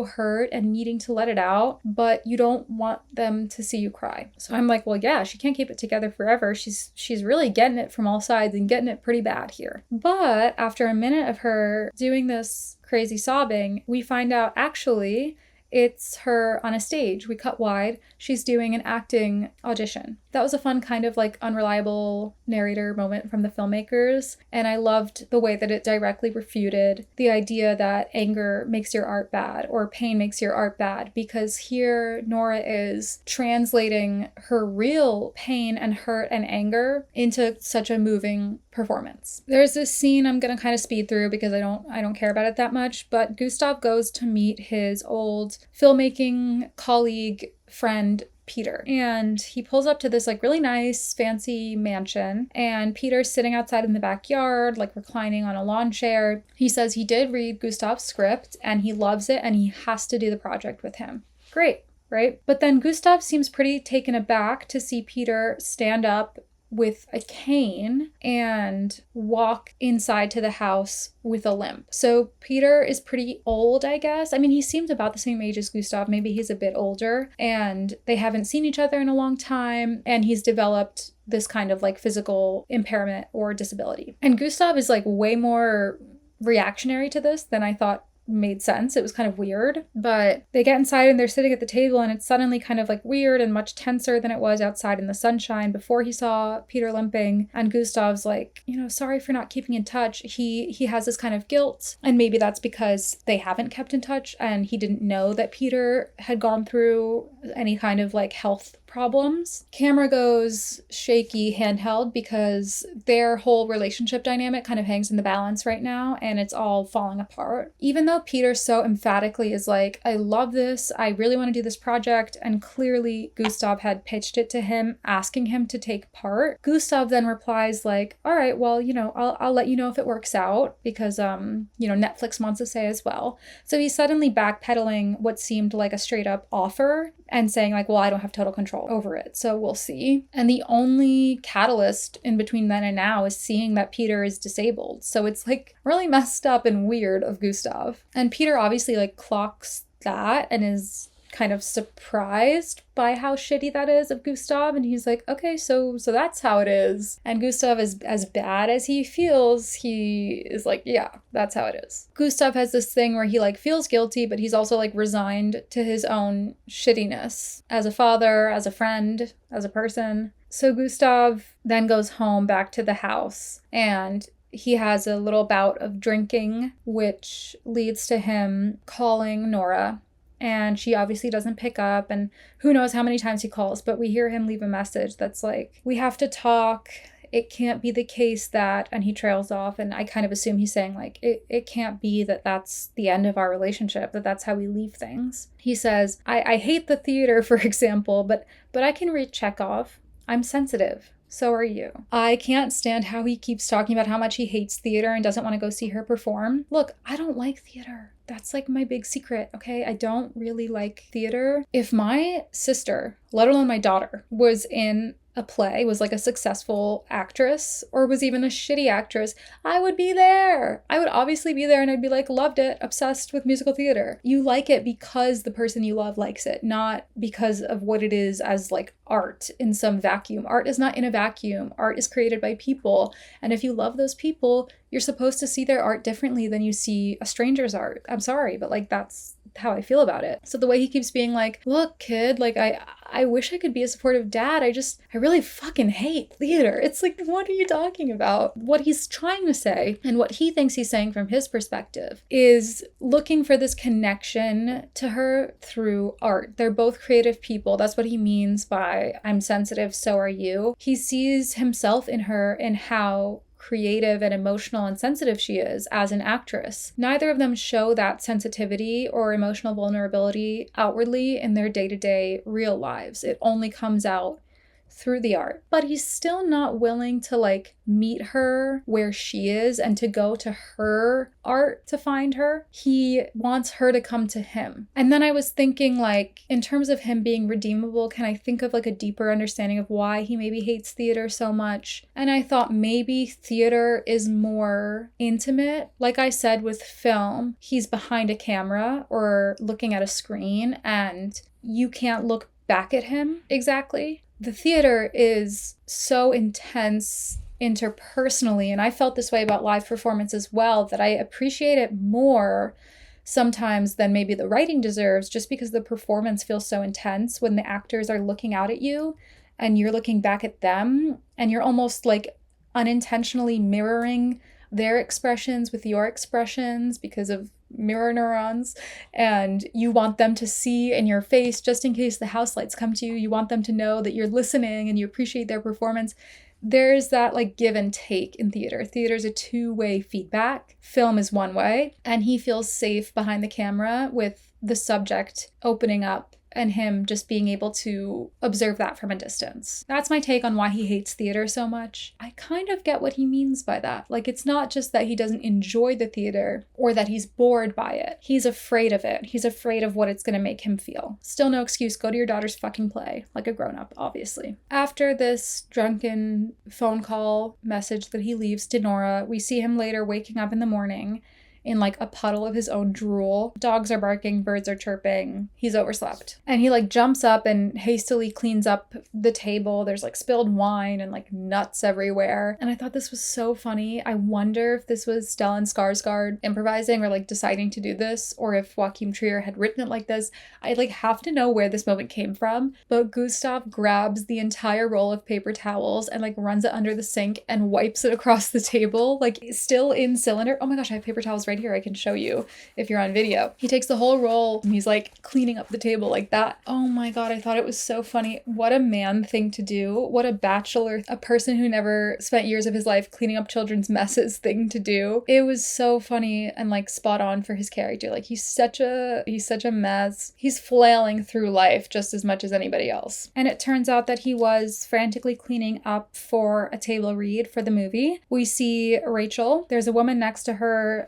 hurt and needing to let it out, but you don't want them to see you cry. So I'm like, well, yeah, she can't keep it together forever. She's really getting it from all sides and getting it pretty bad here. But after a minute of her doing this crazy sobbing, we find out actually it's her on a stage. We cut wide. She's doing an acting audition. that was a fun kind of like unreliable narrator moment from the filmmakers. And I loved the way that it directly refuted the idea that anger makes your art bad or pain makes your art bad, because here Nora is translating her real pain and hurt and anger into such a moving performance. There's this scene I'm gonna kind of speed through because I don't care about it that much, but Gustav goes to meet his old filmmaking colleague friend Peter, and he pulls up to this like really nice fancy mansion, and Peter's sitting outside in the backyard like reclining on a lawn chair. He says he did read Gustav's script and he loves it and he has to do the project with him. Great, right? But then Gustav seems pretty taken aback to see Peter stand up with a cane and walk inside to the house with a limp. So Peter is pretty old, I guess. I mean, he seems about the same age as Gustav. Maybe he's a bit older, and they haven't seen each other in a long time, and he's developed this kind of like physical impairment or disability. And Gustav is like way more reactionary to this than I thought made sense. It was kind of weird, but they get inside and they're sitting at the table, and it's suddenly kind of like weird and much tenser than it was outside in the sunshine before he saw Peter limping. And Gustav's like, sorry for not keeping in touch. He has this kind of guilt, and maybe that's because they haven't kept in touch and he didn't know that Peter had gone through any kind of like health problems. Camera goes shaky handheld because their whole relationship dynamic kind of hangs in the balance right now, and it's all falling apart. Even though Peter so emphatically is like, I love this, I really want to do this project, and clearly Gustav had pitched it to him, asking him to take part, Gustav then replies like, all right, well, I'll let you know if it works out, because Netflix wants to say as well. So he's suddenly backpedaling what seemed like a straight up offer and saying like, well, I don't have total control over it, so we'll see. And the only catalyst in between then and now is seeing that Peter is disabled. So it's like really messed up and weird of Gustav. And Peter obviously like clocks that and is kind of surprised by how shitty that is of Gustav, and he's like, okay, so that's how it is. And Gustav is as bad as he feels, he is like, yeah, that's how it is. Gustav has this thing where he like feels guilty, but he's also like resigned to his own shittiness as a father, as a friend, as a person. So Gustav then goes home back to the house, and he has a little bout of drinking, which leads to him calling Nora. And she obviously doesn't pick up, and who knows how many times he calls, but we hear him leave a message that's like, we have to talk, it can't be the case that, and he trails off, and I kind of assume he's saying like, it can't be that that's the end of our relationship, that that's how we leave things. He says, I hate the theater, for example, but I can read Chekhov. I'm sensitive. So are you. I can't stand how he keeps talking about how much he hates theater and doesn't want to go see her perform. Look, I don't like theater. That's like my big secret, okay? I don't really like theater. If my sister, let alone my daughter, was in a play, was like a successful actress, or was even a shitty actress, I would be there. I would obviously be there, and I'd be like, loved it, obsessed with musical theater. You like it because the person you love likes it, not because of what it is as like art in some vacuum. Art is not in a vacuum. Art is created by people. And if you love those people, you're supposed to see their art differently than you see a stranger's art. I'm sorry, but like that's how I feel about it. So the way he keeps being like, look, kid, like I wish I could be a supportive dad. I really fucking hate theater. It's like, what are you talking about? What he's trying to say, and what he thinks he's saying from his perspective, is looking for this connection to her through art. They're both creative people. That's what he means by I'm sensitive, so are you. He sees himself in her and how creative and emotional and sensitive she is as an actress. Neither of them show that sensitivity or emotional vulnerability outwardly in their day-to-day real lives. It only comes out through the art. But he's still not willing to like meet her where she is and to go to her art to find her. He wants her to come to him. And then I was thinking like, in terms of him being redeemable, can I think of like a deeper understanding of why he maybe hates theater so much? And I thought maybe theater is more intimate. Like I said with film, he's behind a camera or looking at a screen and you can't look back at him exactly. The theater is so intense interpersonally, and I felt this way about live performance as well, that I appreciate it more sometimes than maybe the writing deserves, just because the performance feels so intense when the actors are looking out at you and you're looking back at them and you're almost like unintentionally mirroring their expressions with your expressions because of mirror neurons, and you want them to see in your face just in case the house lights come to you. You want them to know that you're listening and you appreciate their performance. There's that like give and take in theater. Theater's a two-way feedback. Film is one way, and he feels safe behind the camera with the subject opening up and him just being able to observe that from a distance. That's my take on why he hates theater so much. I kind of get what he means by that. Like, it's not just that he doesn't enjoy the theater or that he's bored by it. He's afraid of it. He's afraid of what it's going to make him feel. Still no excuse. Go to your daughter's fucking play, like a grown-up, obviously. After this drunken phone call message that he leaves to Nora, we see him later waking up in the morning in like a puddle of his own drool. Dogs are barking, birds are chirping. He's overslept. And he like jumps up and hastily cleans up the table. There's like spilled wine and like nuts everywhere. And I thought this was so funny. I wonder if this was Stellan Skarsgård improvising or like deciding to do this, or if Joachim Trier had written it like this. I like have to know where this moment came from. But Gustav grabs the entire roll of paper towels and like runs it under the sink and wipes it across the table, like still in cylinder. Oh my gosh, I have paper towels right here. I can show you if you're on video. He takes the whole roll and he's like cleaning up the table like that. Oh my god, I thought it was so funny. What a man thing to do. What a bachelor, a person who never spent years of his life cleaning up children's messes thing to do. It was so funny and like spot on for his character. Like he's such a mess. He's flailing through life just as much as anybody else. And it turns out that he was frantically cleaning up for a table read for the movie. We see Rachel. There's a woman next to her,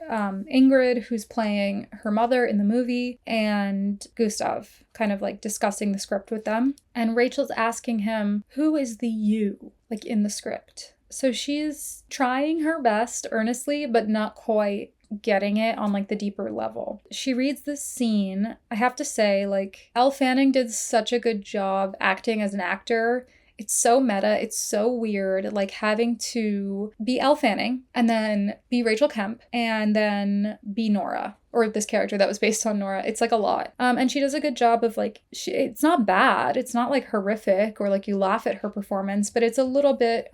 Ingrid, who's playing her mother in the movie, and Gustav kind of like discussing the script with them. And Rachel's asking him, who is the you, like in the script? So she's trying her best earnestly, but not quite getting it on like the deeper level. She reads this scene. I have to say, like, Elle Fanning did such a good job acting as an actor. It's so meta. It's so weird, like having to be Elle Fanning and then be Rachel Kemp and then be Nora, or this character that was based on Nora. It's like a lot. And she does a good job of like, it's not bad. It's not like horrific or like you laugh at her performance, but it's a little bit,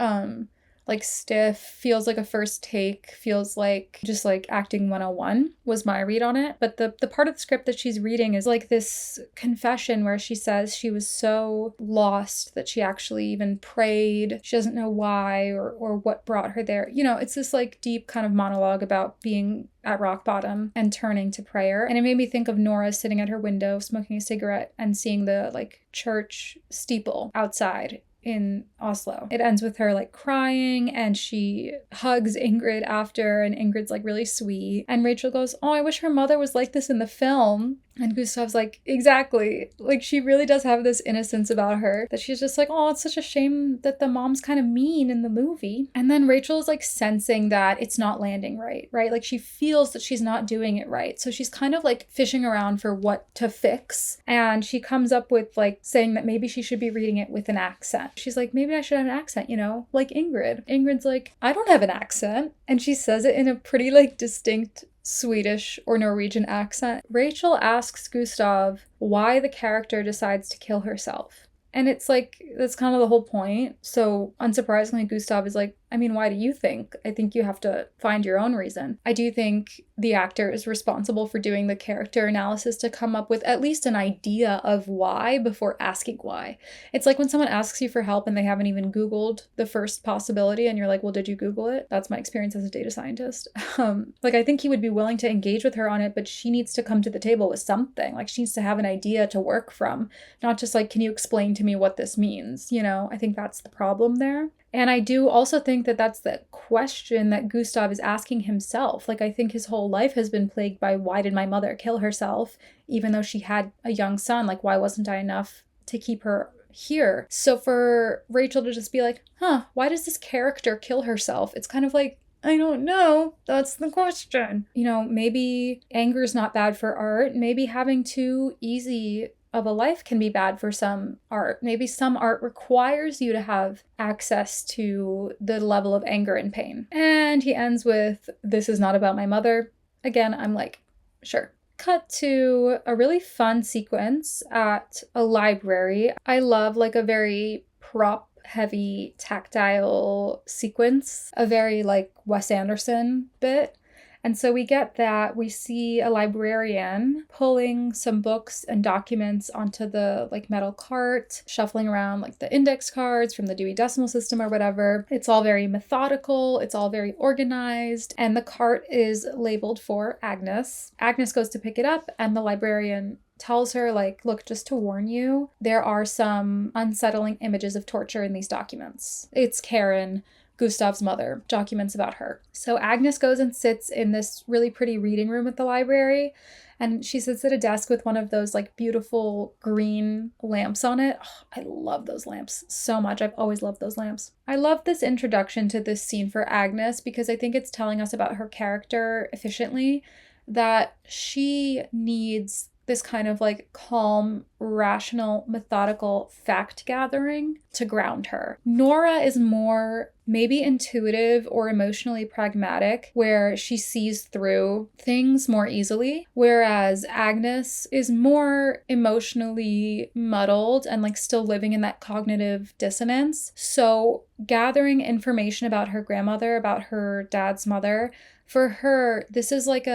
like stiff, feels like a first take, feels like just like acting 101 was my read on it. But the part of the script that she's reading is like this confession where she says she was so lost that she actually even prayed. She doesn't know why or what brought her there. You know, it's this like deep kind of monologue about being at rock bottom and turning to prayer. And it made me think of Nora sitting at her window smoking a cigarette and seeing the like church steeple outside in Oslo. It ends with her like crying and she hugs Ingrid after, and Ingrid's like really sweet. And Rachel goes, oh, I wish her mother was like this in the film. And Gustav's like, exactly. Like she really does have this innocence about her that she's just like, oh, it's such a shame that the mom's kind of mean in the movie. And then Rachel's like sensing that it's not landing right? Like she feels that she's not doing it right. So she's kind of like fishing around for what to fix. And she comes up with like saying that maybe she should be reading it with an accent. She's like, maybe I should have an accent, you know, like Ingrid. Ingrid's like, I don't have an accent. And she says it in a pretty like distinct Swedish or Norwegian accent. Rachel asks Gustav why the character decides to kill herself. And it's like, that's kind of the whole point. So unsurprisingly, Gustav is like, I mean, why do you think? I think you have to find your own reason. I do think the actor is responsible for doing the character analysis to come up with at least an idea of why before asking why. It's like when someone asks you for help and they haven't even Googled the first possibility and you're like, well, did you Google it? That's my experience as a data scientist. Like, I think he would be willing to engage with her on it, but she needs to come to the table with something. Like, she needs to have an idea to work from, not just like, can you explain to me what this means? You know, I think that's the problem there. And I do also think that that's the question that Gustav is asking himself. Like, I think his whole life has been plagued by, why did my mother kill herself? Even though she had a young son, like, why wasn't I enough to keep her here? So for Rachel to just be like, why does this character kill herself? It's kind of like, I don't know. That's the question. You know, maybe anger is not bad for art. Maybe having too easy of a life can be bad for some art. Maybe some art requires you to have access to the level of anger and pain. And he ends with, this is not about my mother. Again, I'm like, sure. Cut to a really fun sequence at a library. I love like a very prop heavy tactile sequence, a very like Wes Anderson bit. And so we get that. We see a librarian pulling some books and documents onto the like metal cart, shuffling around like the index cards from the Dewey Decimal System or whatever. It's all very methodical. It's all very organized. And the cart is labeled for Agnes. Agnes goes to pick it up and the librarian tells her, like, look, just to warn you, there are some unsettling images of torture in these documents. It's Karen, Gustav's mother, documents about her. So Agnes goes and sits in this really pretty reading room at the library, and she sits at a desk with one of those like beautiful green lamps on it. Oh, I love those lamps so much. I've always loved those lamps. I love this introduction to this scene for Agnes because I think it's telling us about her character efficiently, that she needs this kind of like calm, rational, methodical fact gathering to ground her. Nora is more maybe intuitive or emotionally pragmatic, where she sees through things more easily, whereas Agnes is more emotionally muddled and like still living in that cognitive dissonance. So gathering information about her grandmother, about her dad's mother, for her, this is like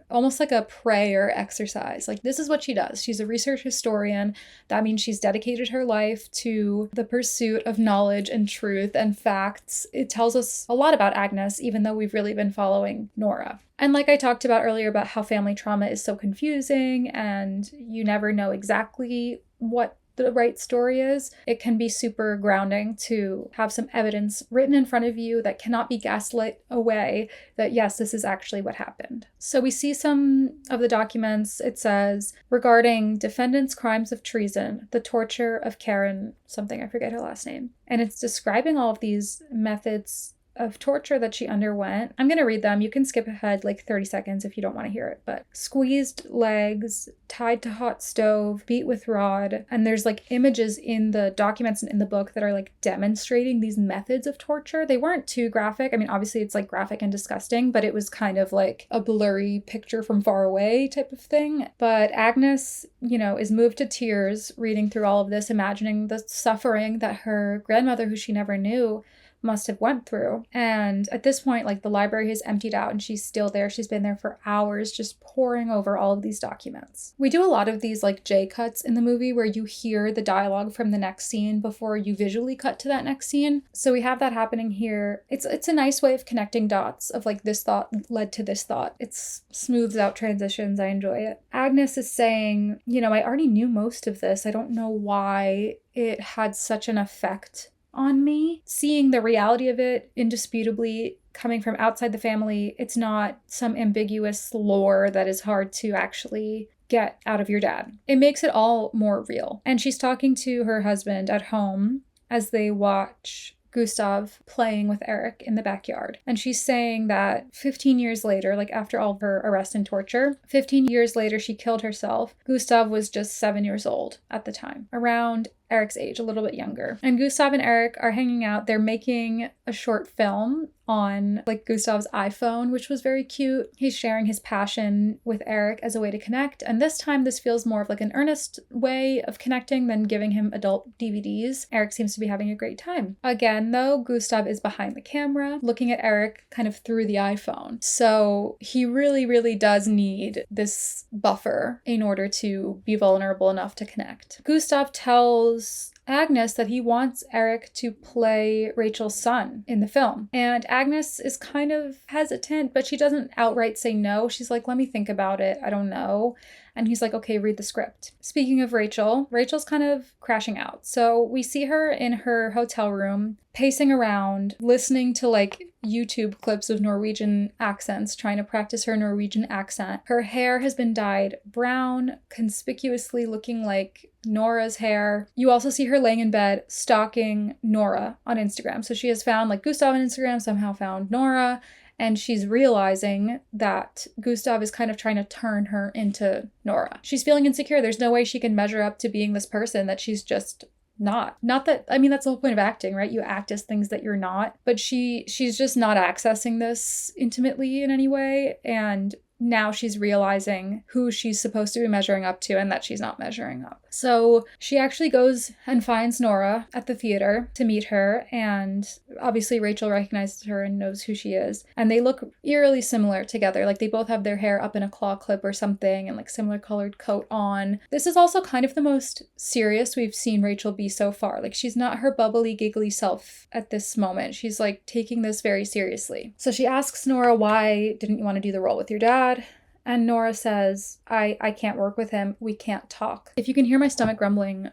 almost like a prayer exercise. Like, this is what she does. She's a research historian. That means she's dedicated her life to the pursuit of knowledge and truth and facts. It tells us a lot about Agnes, even though we've really been following Nora. And like I talked about earlier about how family trauma is so confusing and you never know exactly what the right story is, it can be super grounding to have some evidence written in front of you that cannot be gaslit away that yes, this is actually what happened. So we see some of the documents. It says, regarding defendant's crimes of treason, the torture of Karen, something, I forget her last name. And it's describing all of these methods of torture that she underwent. I'm going to read them. You can skip ahead like 30 seconds if you don't want to hear it, but squeezed legs, tied to hot stove, beat with rod. And there's like images in the documents and in the book that are like demonstrating these methods of torture. They weren't too graphic. I mean, obviously it's like graphic and disgusting, but it was kind of like a blurry picture from far away type of thing. But Agnes, is moved to tears reading through all of this, imagining the suffering that her grandmother, who she never knew, must have went through. And at this point, like, the library has emptied out and she's still there. She's been there for hours just poring over all of these documents. We do a lot of these like J cuts in the movie where you hear the dialogue from the next scene before you visually cut to that next scene. So we have that happening here. It's a nice way of connecting dots of like this thought led to this thought. It smooths out transitions. I enjoy it. Agnes is saying, I already knew most of this. I don't know why it had such an effect on me. Seeing the reality of it indisputably coming from outside the family, it's not some ambiguous lore that is hard to actually get out of your dad. It makes it all more real. And she's talking to her husband at home as they watch Gustav playing with Errick in the backyard. And she's saying that 15 years later, like after all of her arrest and torture, 15 years later, she killed herself. Gustav was just 7 years old at the time, around Errick's age, a little bit younger. And Gustav and Errick are hanging out. They're making a short film on like Gustav's iPhone, which was very cute. He's sharing his passion with Errick as a way to connect. And this time this feels more of like an earnest way of connecting than giving him adult DVDs. Errick seems to be having a great time. Again, though, Gustav is behind the camera looking at Errick kind of through the iPhone. So he really, really does need this buffer in order to be vulnerable enough to connect. Gustav tells Agnes that he wants Errick to play Rachel's son in the film. And Agnes is kind of hesitant, but she doesn't outright say no. She's like, let me think about it. I don't know. And he's like, okay, read the script. Speaking of Rachel, Rachel's kind of crashing out. So we see her in her hotel room, pacing around, listening to like YouTube clips of Norwegian accents, trying to practice her Norwegian accent. Her hair has been dyed brown, conspicuously looking like Nora's hair. You also see her laying in bed stalking Nora on Instagram. So she has found like Gustav on Instagram, somehow found Nora, and she's realizing that Gustav is kind of trying to turn her into Nora. She's feeling insecure. There's no way she can measure up to being this person that she's just not. Not that, I mean, that's the whole point of acting, right? You act as things that you're not. But she's just not accessing this intimately in any way. And now she's realizing who she's supposed to be measuring up to and that she's not measuring up. So she actually goes and finds Nora at the theater to meet her, and obviously Rachel recognizes her and knows who she is. And they look eerily similar together. Like they both have their hair up in a claw clip or something and like similar colored coat on. This is also kind of the most serious we've seen Rachel be so far. Like she's not her bubbly, giggly self at this moment. She's like taking this very seriously. So she asks Nora, why didn't you want to do the role with your dad? And Nora says, I can't work with him. We can't talk. If you can hear my stomach grumbling,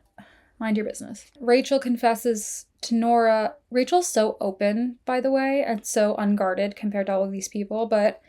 mind your business. Rachel confesses to Nora. Rachel's so open, by the way, and so unguarded compared to all of these people, but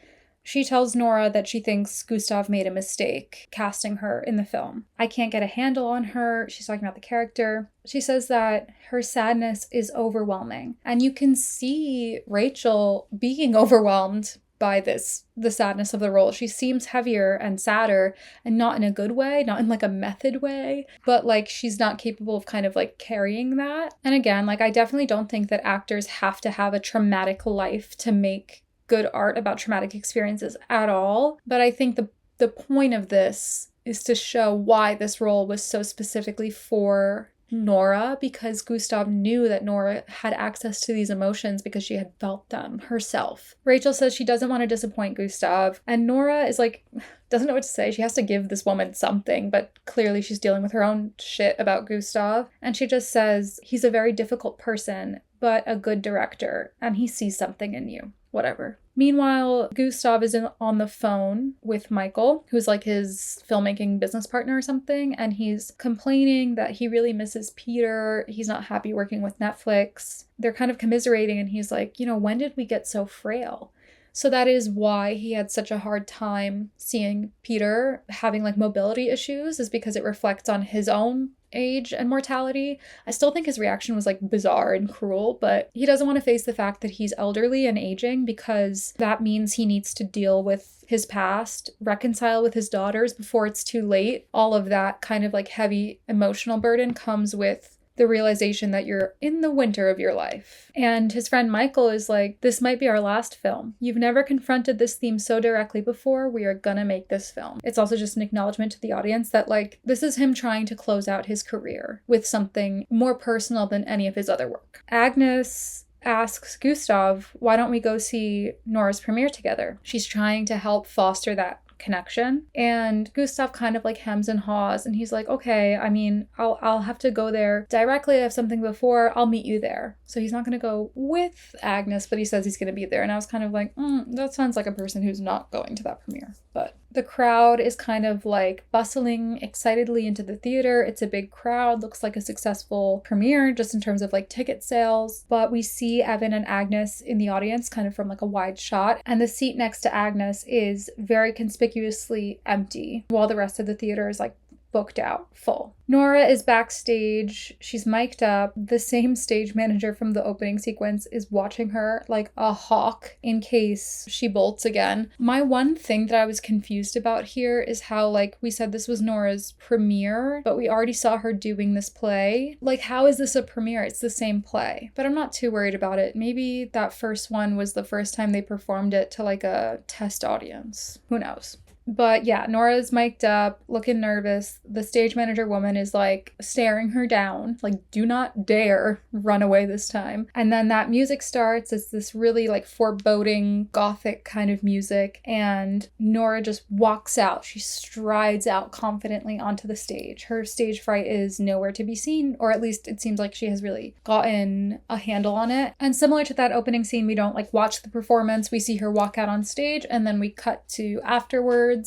she tells Nora that she thinks Gustav made a mistake casting her in the film. I can't get a handle on her. She's talking about the character. She says that her sadness is overwhelming. And you can see Rachel being overwhelmed by the sadness of the role. She seems heavier and sadder, and not in a good way, not in like a method way, but like she's not capable of kind of like carrying that. And again, like I definitely don't think that actors have to have a traumatic life to make good art about traumatic experiences at all. But I think the point of this is to show why this role was so specifically for Nora, because Gustav knew that Nora had access to these emotions because she had felt them herself. Rachel says she doesn't want to disappoint Gustav, and Nora is like, doesn't know what to say. She has to give this woman something, but clearly she's dealing with her own shit about Gustav. And she just says, he's a very difficult person, but a good director, and he sees something in you. Whatever. Meanwhile, Gustav is on the phone with Michael, who's like his filmmaking business partner or something, and he's complaining that he really misses Peter. He's not happy working with Netflix. They're kind of commiserating, and he's like, when did we get so frail? So that is why he had such a hard time seeing Peter having like mobility issues, is because it reflects on his own age and mortality. I still think his reaction was like bizarre and cruel, but he doesn't want to face the fact that he's elderly and aging, because that means he needs to deal with his past, reconcile with his daughters before it's too late. All of that kind of like heavy emotional burden comes with the realization that you're in the winter of your life. And his friend Michael is like, this might be our last film. You've never confronted this theme so directly before. We are gonna make this film. It's also just an acknowledgement to the audience that like, this is him trying to close out his career with something more personal than any of his other work. Agnes asks Gustav, why don't we go see Nora's premiere together? She's trying to help foster that connection. And Gustav kind of like hems and haws, and he's like, okay, I mean, I'll have to go there directly. I have something before. I'll meet you there. So he's not going to go with Agnes, but he says he's going to be there. And I was kind of like, that sounds like a person who's not going to that premiere. But the crowd is kind of like bustling excitedly into the theater. It's a big crowd, looks like a successful premiere just in terms of like ticket sales. But we see Evan and Agnes in the audience kind of from like a wide shot. And the seat next to Agnes is very conspicuously empty, while the rest of the theater is like booked out, full. Nora is backstage. She's mic'd up. The same stage manager from the opening sequence is watching her like a hawk in case she bolts again. My one thing that I was confused about here is how, like, we said this was Nora's premiere, but we already saw her doing this play. Like, how is this a premiere? It's the same play. But I'm not too worried about it. Maybe that first one was the first time they performed it to like a test audience. Who knows? But yeah, Nora's mic'd up, looking nervous. The stage manager woman is like staring her down, like, do not dare run away this time. And then that music starts. It's this really like foreboding gothic kind of music. And Nora just walks out. She strides out confidently onto the stage. Her stage fright is nowhere to be seen, or at least it seems like she has really gotten a handle on it. And similar to that opening scene, we don't like watch the performance. We see her walk out on stage, and then we cut to afterwards.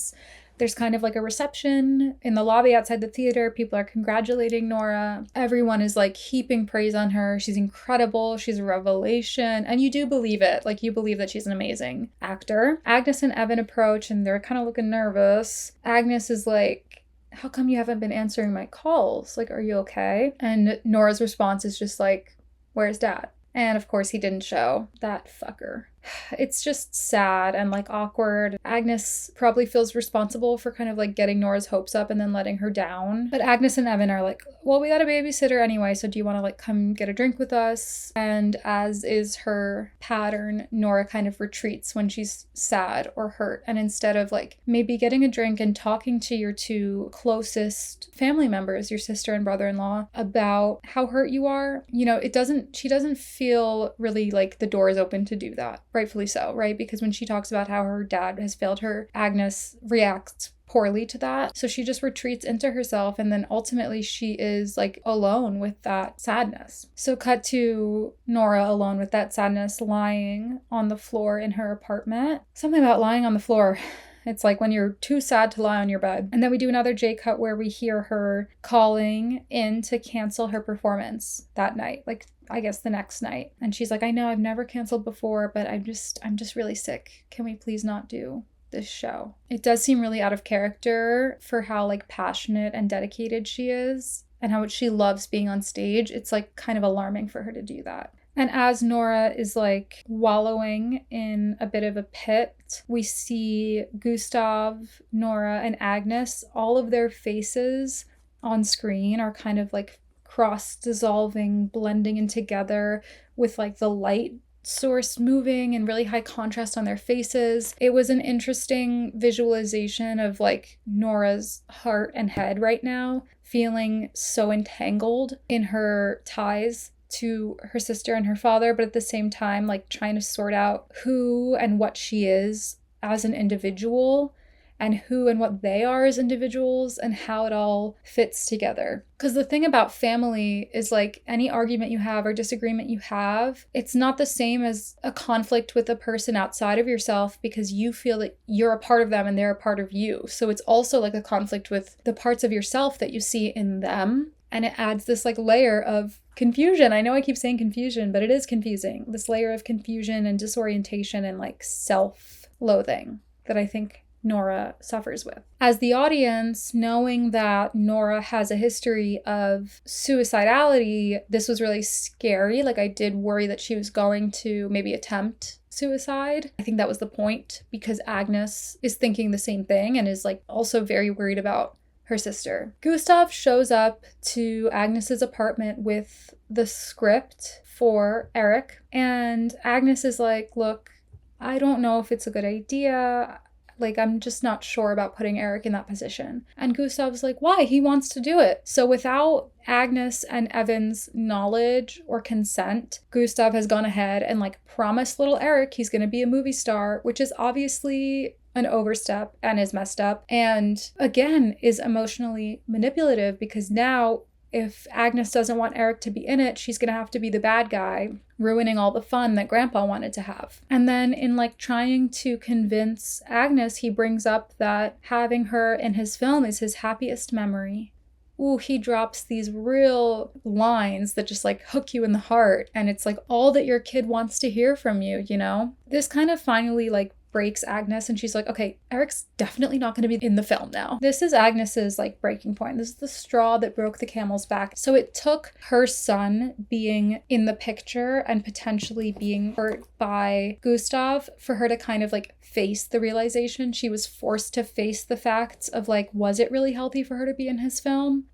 There's kind of like a reception in the lobby outside the theater. People are congratulating Nora. Everyone is like heaping praise on her. She's incredible. She's a revelation. And you do believe it. Like, you believe that she's an amazing actor. Agnes and Evan approach, and they're kind of looking nervous. Agnes is like, how come you haven't been answering my calls? Like, are you okay? And Nora's response is just like, where's Dad? And of course he didn't show. That fucker. it's just sad and like awkward. Agnes probably feels responsible for kind of like getting Nora's hopes up and then letting her down. But Agnes and Evan are like, well, we got a babysitter anyway, so do you want to like come get a drink with us? And as is her pattern, Nora kind of retreats when she's sad or hurt. And instead of like maybe getting a drink and talking to your two closest family members, your sister and brother-in-law, about how hurt you are, you know, she doesn't feel really like the door is open to do that. Rightfully so, right? Because when she talks about how her dad has failed her, Agnes reacts poorly to that. So she just retreats into herself, and then ultimately she is like alone with that sadness. So cut to Nora alone with that sadness, lying on the floor in her apartment. Something about lying on the floor. It's like when you're too sad to lie on your bed. And then we do another J cut where we hear her calling in to cancel her performance that night, like I guess the next night. And she's like, I know I've never canceled before, but I'm just really sick. Can we please not do this show? It does seem really out of character for how like passionate and dedicated she is and how much she loves being on stage. It's like kind of alarming for her to do that. And as Nora is like wallowing in a bit of a pit, we see Gustav, Nora, and Agnes, all of their faces on screen are kind of like cross-dissolving, blending in together with like the light source moving and really high contrast on their faces. It was an interesting visualization of like Nora's heart and head right now, feeling so entangled in her ties to her sister and her father, but at the same time like trying to sort out who and what she is as an individual and who and what they are as individuals and how it all fits together. Because the thing about family is like any argument you have or disagreement you have, it's not the same as a conflict with a person outside of yourself because you feel that you're a part of them and they're a part of you. So it's also like a conflict with the parts of yourself that you see in them. And it adds this like layer of confusion. I know I keep saying confusion, but it is confusing. This layer of confusion and disorientation and like self-loathing that I think Nora suffers with. As the audience, knowing that Nora has a history of suicidality, this was really scary. Like I did worry that she was going to maybe attempt suicide. I think that was the point because Agnes is thinking the same thing and is like also very worried about her sister. Gustav shows up to Agnes's apartment with the script for Errick, and Agnes is like, look, I don't know if it's a good idea. Like, I'm just not sure about putting Errick in that position. And Gustav's like, why? He wants to do it. So without Agnes and Evan's knowledge or consent, Gustav has gone ahead and like promised little Errick he's going to be a movie star, which is obviously an overstep and is messed up. And again, is emotionally manipulative because now if Agnes doesn't want Errick to be in it, she's going to have to be the bad guy, ruining all the fun that Grandpa wanted to have. And then in like trying to convince Agnes, he brings up that having her in his film is his happiest memory. Ooh, he drops these real lines that just like hook you in the heart. And it's like all that your kid wants to hear from you, you know? This kind of finally like breaks Agnes and she's like, okay, Errick's definitely not going to be in the film now. This is Agnes's like breaking point. This is the straw that broke the camel's back. So it took her son being in the picture and potentially being hurt by Gustav for her to kind of like face the realization. She was forced to face the facts of like, was it really healthy for her to be in his film?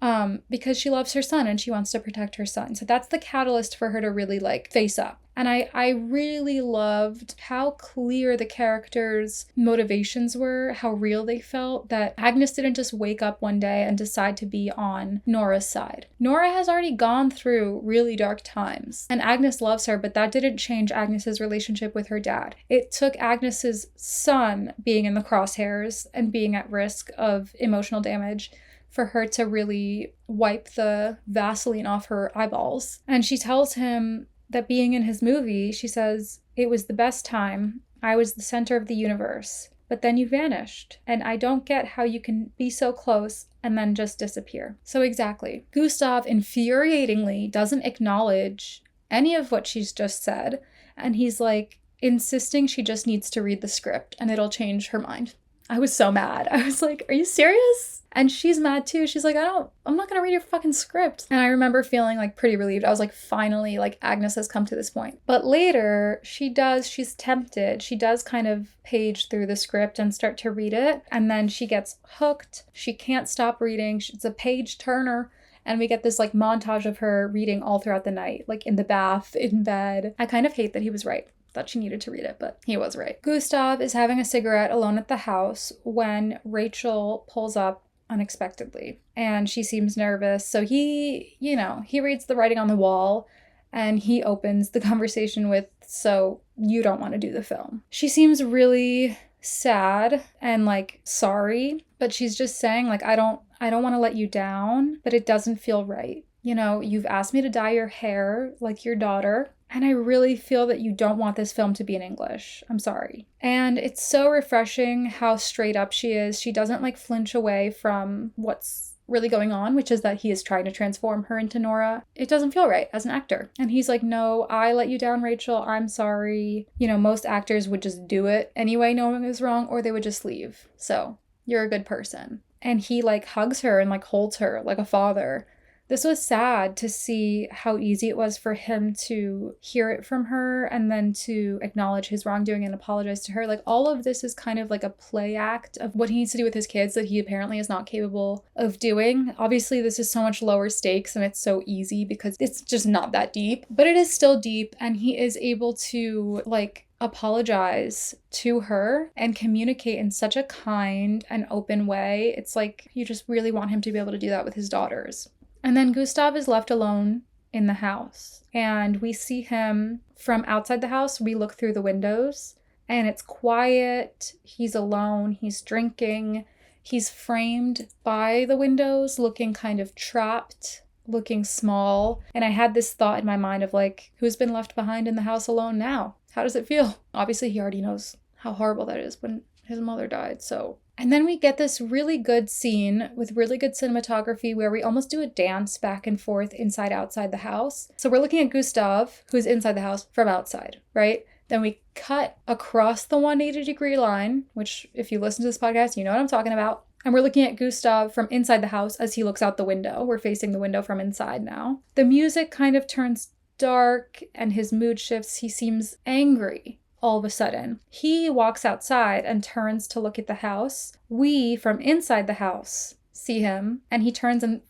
Because she loves her son and she wants to protect her son. So that's the catalyst for her to really like face up. And I really loved how clear the characters' motivations were, how real they felt, that Agnes didn't just wake up one day and decide to be on Nora's side. Nora has already gone through really dark times, and Agnes loves her, but that didn't change Agnes's relationship with her dad. It took Agnes's son being in the crosshairs and being at risk of emotional damage for her to really wipe the Vaseline off her eyeballs. And she tells him that being in his movie, she says, it was the best time. I was the center of the universe. But then you vanished. And I don't get how you can be so close and then just disappear. So exactly. Gustav infuriatingly doesn't acknowledge any of what she's just said. And he's like insisting she just needs to read the script and it'll change her mind. I was so mad. I was like, are you serious? And she's mad too. She's like, I'm not gonna read your fucking script. And I remember feeling like pretty relieved. I was like, finally, like Agnes has come to this point. But later, she's tempted. She does kind of page through the script and start to read it. And then she gets hooked. She can't stop reading. It's a page turner. And we get this like montage of her reading all throughout the night, like in the bath, in bed. I kind of hate that he was right. Thought she needed to read it, but he was right. Gustav is having a cigarette alone at the house when Rachel pulls up unexpectedly and she seems nervous. So he reads the writing on the wall and he opens the conversation with, "So you don't want to do the film." She seems really sad and like sorry, but she's just saying like, I don't want to let you down, but it doesn't feel right. You've asked me to dye your hair like your daughter, and I really feel that you don't want this film to be in English. I'm sorry. And it's so refreshing how straight up she is. She doesn't like flinch away from what's really going on, which is that he is trying to transform her into Nora. It doesn't feel right as an actor. And he's like, "No, I let you down, Rachel. I'm sorry." Most actors would just do it anyway, knowing it was wrong, or they would just leave. So you're a good person. And he like hugs her and like holds her like a father. This was sad to see how easy it was for him to hear it from her and then to acknowledge his wrongdoing and apologize to her. Like all of this is kind of like a play act of what he needs to do with his kids that he apparently is not capable of doing. Obviously, this is so much lower stakes and it's so easy because it's just not that deep, but it is still deep, and he is able to like apologize to her and communicate in such a kind and open way. It's like you just really want him to be able to do that with his daughters. And then Gustav is left alone in the house, and we see him from outside the house. We look through the windows and it's quiet. He's alone. He's drinking. He's framed by the windows, looking kind of trapped, looking small. And I had this thought in my mind of like, who's been left behind in the house alone now? How does it feel? Obviously, he already knows how horrible that is when his mother died, so. And then we get this really good scene with really good cinematography where we almost do a dance back and forth inside, outside the house. So we're looking at Gustav, who's inside the house, from outside, right? Then we cut across the 180-degree line, which if you listen to this podcast, you know what I'm talking about. And we're looking at Gustav from inside the house as he looks out the window. We're facing the window from inside now. The music kind of turns dark and his mood shifts. He seems angry. All of a sudden, he walks outside and turns to look at the house. We, from inside the house, see him, and he turns and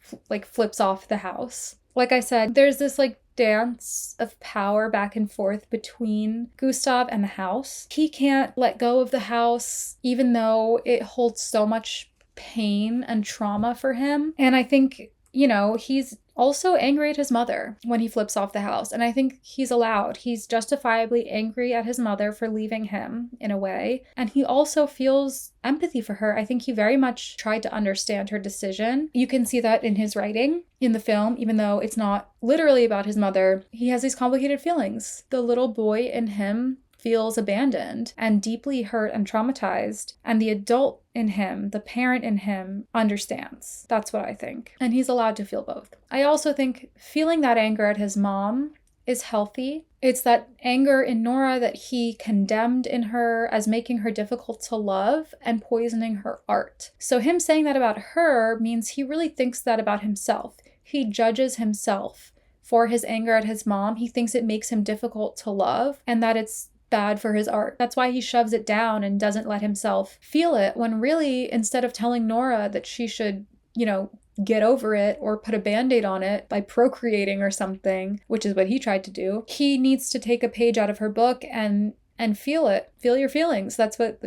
flips off the house. Like I said, there's this dance of power back and forth between Gustav and the house. He can't let go of the house, even though it holds so much pain and trauma for him. And I think, he's also angry at his mother when he flips off the house. And I think he's allowed. He's justifiably angry at his mother for leaving him in a way. And he also feels empathy for her. I think he very much tried to understand her decision. You can see that in his writing in the film, even though it's not literally about his mother. He has these complicated feelings. The little boy in him feels abandoned and deeply hurt and traumatized. And the adult in him, the parent in him, understands. That's what I think. And he's allowed to feel both. I also think feeling that anger at his mom is healthy. It's that anger in Nora that he condemned in her as making her difficult to love and poisoning her art. So him saying that about her means he really thinks that about himself. He judges himself for his anger at his mom. He thinks it makes him difficult to love and that it's bad for his art. That's why he shoves it down and doesn't let himself feel it, when really, instead of telling Nora that she should, get over it or put a band-aid on it by procreating or something, which is what he tried to do, he needs to take a page out of her book and feel it. Feel your feelings. That's what,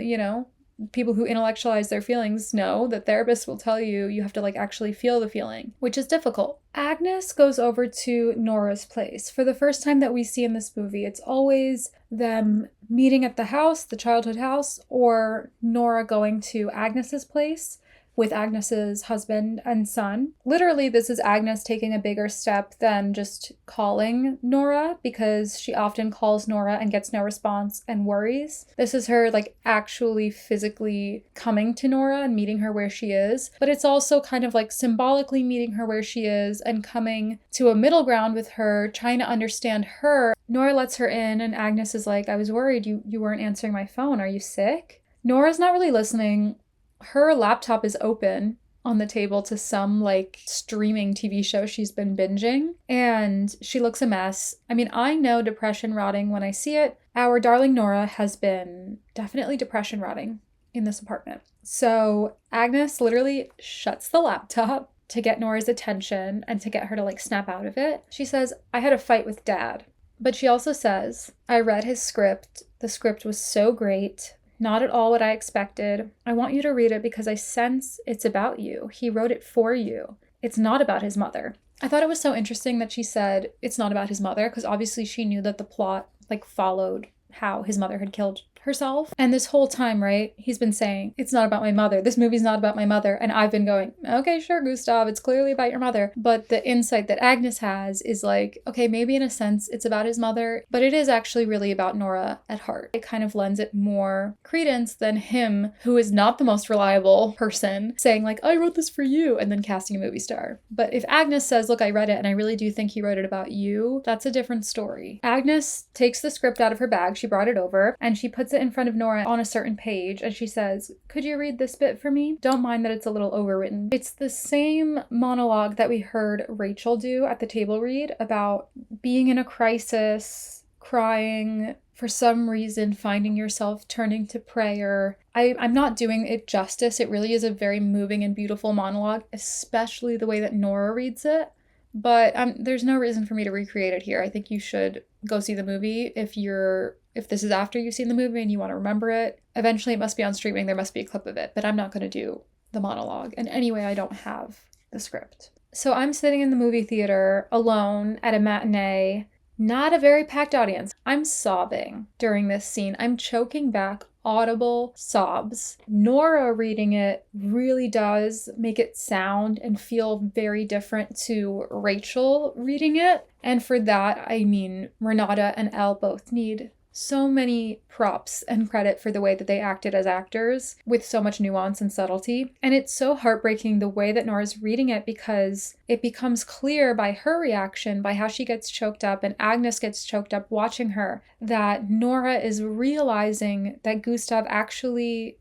people who intellectualize their feelings know, that therapists will tell you you have to actually feel the feeling, which is difficult. Agnes goes over to Nora's place. For the first time that we see in this movie, it's always them meeting at the house, the childhood house, or Nora going to Agnes's place with Agnes's husband and son. Literally, this is Agnes taking a bigger step than just calling Nora, because she often calls Nora and gets no response and worries. This is her actually physically coming to Nora and meeting her where she is, but it's also kind of symbolically meeting her where she is and coming to a middle ground with her, trying to understand her. Nora lets her in and Agnes is like, "I was worried you weren't answering my phone. Are you sick?" Nora's not really listening. Her laptop is open on the table to some like streaming TV show she's been binging, and she looks a mess. I mean, I know depression rotting when I see it. Our darling Nora has been definitely depression rotting in this apartment. So Agnes literally shuts the laptop to get Nora's attention and to get her to like snap out of it. She says, I had a fight with Dad. But she also says, I read his script. The script was so great. Not at all what I expected. I want you to read it because I sense it's about you. He wrote it for you. It's not about his mother. I thought it was so interesting that she said it's not about his mother, because obviously she knew that the plot like followed how his mother had killed herself. And this whole time, right, he's been saying, it's not about my mother. This movie's not about my mother. And I've been going, okay, sure, Gustav, it's clearly about your mother. But the insight that Agnes has is like, okay, maybe in a sense it's about his mother, but it is actually really about Nora at heart. It kind of lends it more credence than him, who is not the most reliable person, saying like, I wrote this for you, and then casting a movie star. But if Agnes says, look, I read it and I really do think he wrote it about you, that's a different story. Agnes takes the script out of her bag. She brought it over and she puts it in front of Nora on a certain page, and she says, could you read this bit for me? Don't mind that it's a little overwritten. It's the same monologue that we heard Rachel do at the table read about being in a crisis, crying, for some reason finding yourself turning to prayer. I'm not doing it justice. It really is a very moving and beautiful monologue, especially the way that Nora reads it. But there's no reason for me to recreate it here. I think you should go see the movie if this is after you've seen the movie and you want to remember it. Eventually it must be on streaming. There must be a clip of it, but I'm not going to do the monologue. And anyway, I don't have the script. So I'm sitting in the movie theater alone at a matinee, not a very packed audience. I'm sobbing during this scene. I'm choking back audible sobs. Nora reading it really does make it sound and feel very different to Rachel reading it. And for that, I mean, Renata and Elle both need so many props and credit for the way that they acted as actors with so much nuance and subtlety. And it's so heartbreaking the way that Nora's reading it, because it becomes clear by her reaction, by how she gets choked up and Agnes gets choked up watching her, that Nora is realizing that Gustav actually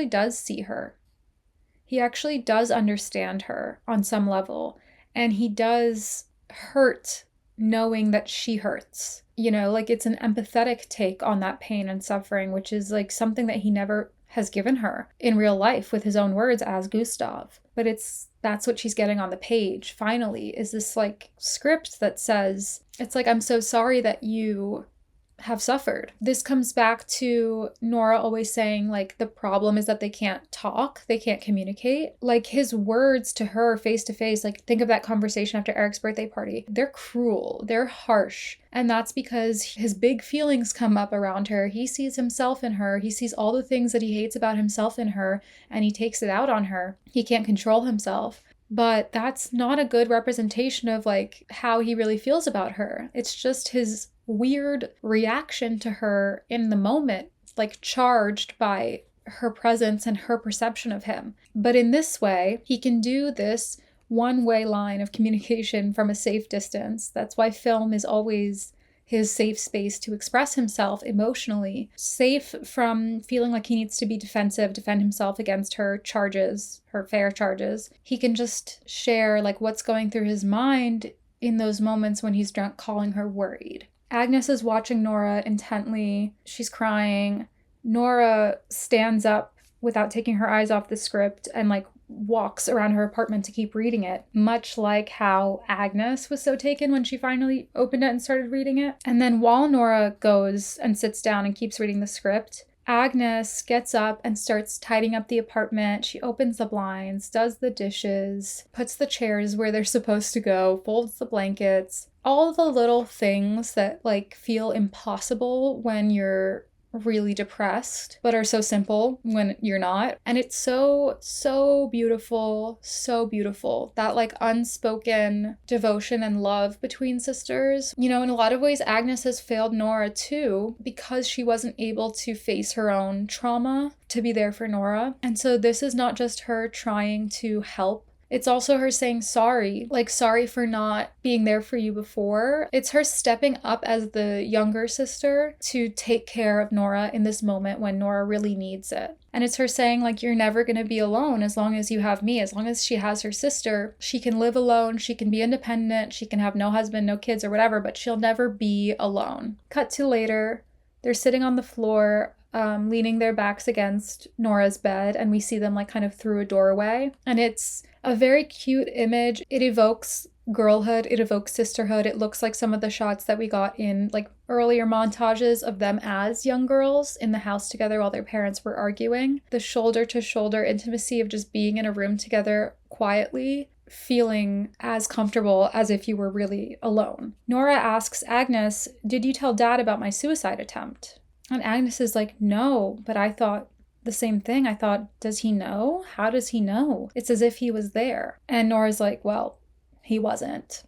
does see her. He actually does understand her on some level, and he does hurt knowing that she hurts. You know, like it's an empathetic take on that pain and suffering, which is like something that he never has given her in real life with his own words as Gustav. But that's what she's getting on the page finally, is this like script that says, it's like, I'm so sorry that you have suffered. This comes back to Nora always saying like the problem is that they can't talk, they can't communicate. Like his words to her face to face, like think of that conversation after Errick's birthday party. They're cruel, they're harsh. And that's because his big feelings come up around her. He sees himself in her. He sees all the things that he hates about himself in her, and he takes it out on her. He can't control himself. But that's not a good representation of like how he really feels about her. It's just his weird reaction to her in the moment, like charged by her presence and her perception of him. But in this way, he can do this one-way line of communication from a safe distance. That's why film is always his safe space to express himself emotionally, safe from feeling like he needs to be defensive, defend himself against her charges, her fair charges. He can just share like what's going through his mind in those moments when he's drunk, calling her worried. Agnes is watching Nora intently. She's crying. Nora stands up without taking her eyes off the script and like walks around her apartment to keep reading it, much like how Agnes was so taken when she finally opened it and started reading it. And then while Nora goes and sits down and keeps reading the script, Agnes gets up and starts tidying up the apartment. She opens the blinds, does the dishes, puts the chairs where they're supposed to go, folds the blankets, all the little things that like feel impossible when you're really depressed, but are so simple when you're not. And it's so beautiful, so beautiful. That like unspoken devotion and love between sisters. You know, in a lot of ways, Agnes has failed Nora too, because she wasn't able to face her own trauma to be there for Nora. And so this is not just her trying to help It's also her saying sorry, like sorry for not being there for you before. It's her stepping up as the younger sister to take care of Nora in this moment when Nora really needs it. And it's her saying, like, you're never going to be alone as long as you have me. As long as she has her sister, she can live alone, she can be independent, she can have no husband, no kids or whatever, but she'll never be alone. Cut to later, they're sitting on the floor, leaning their backs against Nora's bed, and we see them like kind of through a doorway. And it's a very cute image. It evokes girlhood, it evokes sisterhood. It looks like some of the shots that we got in like earlier montages of them as young girls in the house together while their parents were arguing. The shoulder to shoulder intimacy of just being in a room together quietly, feeling as comfortable as if you were really alone. Nora asks Agnes, "Did you tell Dad about my suicide attempt?" And Agnes is like, "No, but I thought the same thing. I thought, does he know? How does he know? It's as if he was there." And Nora's like, "Well, he wasn't.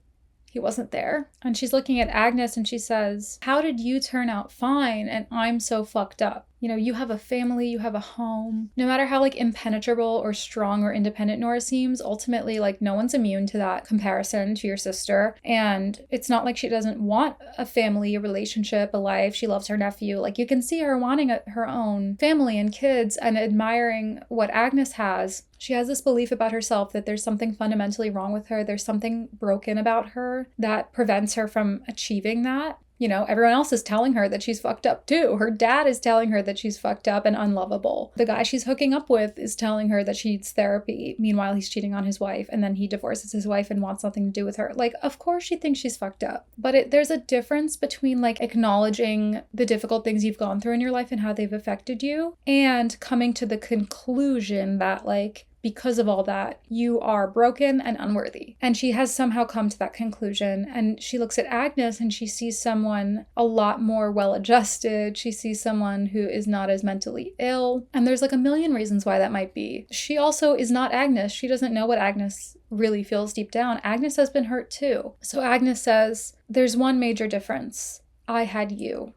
He wasn't there." And she's looking at Agnes and she says, "How did you turn out fine and I'm so fucked up? You know, you have a family, you have a home." No matter how like impenetrable or strong or independent Nora seems, ultimately like no one's immune to that comparison to your sister. And it's not like she doesn't want a family, a relationship, a life. She loves her nephew. Like you can see her wanting her own family and kids and admiring what Agnes has. She has this belief about herself that there's something fundamentally wrong with her. There's something broken about her that prevents her from achieving that. You know, everyone else is telling her that she's fucked up too. Her dad is telling her that she's fucked up and unlovable. The guy she's hooking up with is telling her that she needs therapy. Meanwhile, he's cheating on his wife, and then he divorces his wife and wants nothing to do with her. Like, of course she thinks she's fucked up. But there's a difference between like acknowledging the difficult things you've gone through in your life and how they've affected you, and coming to the conclusion that like, because of all that, you are broken and unworthy. And she has somehow come to that conclusion. And she looks at Agnes and she sees someone a lot more well-adjusted. She sees someone who is not as mentally ill. And there's like a million reasons why that might be. She also is not Agnes. She doesn't know what Agnes really feels deep down. Agnes has been hurt too. So Agnes says, "There's one major difference. I had you."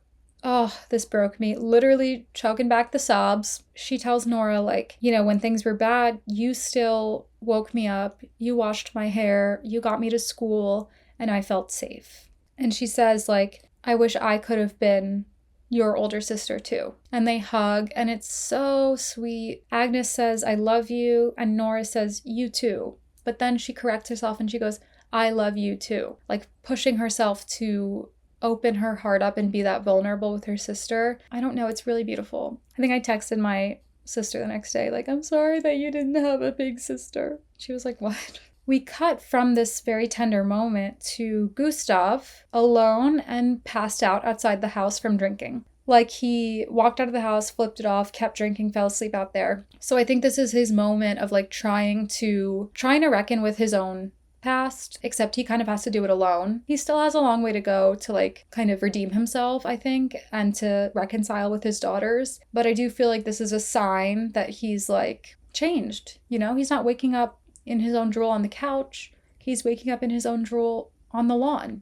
Oh, this broke me. Literally choking back the sobs. She tells Nora, like, you know, when things were bad, you still woke me up. You washed my hair. You got me to school. And I felt safe. And she says, like, "I wish I could have been your older sister too." And they hug. And it's so sweet. Agnes says, "I love you." And Nora says, "You too." But then she corrects herself and she goes, "I love you too." Like pushing herself to open her heart up and be that vulnerable with her sister. I don't know, it's really beautiful. I think I texted my sister the next day, like, "I'm sorry that you didn't have a big sister." She was like, "What?" We cut from this very tender moment to Gustav alone and passed out outside the house from drinking. Like he walked out of the house, flipped it off, kept drinking, fell asleep out there. So I think this is his moment of like trying to reckon with his own past, except he kind of has to do it alone. He still has a long way to go to like kind of redeem himself, I think, and to reconcile with his daughters. But I do feel like this is a sign that he's like changed. You know, he's not waking up in his own drool on the couch. He's waking up in his own drool on the lawn.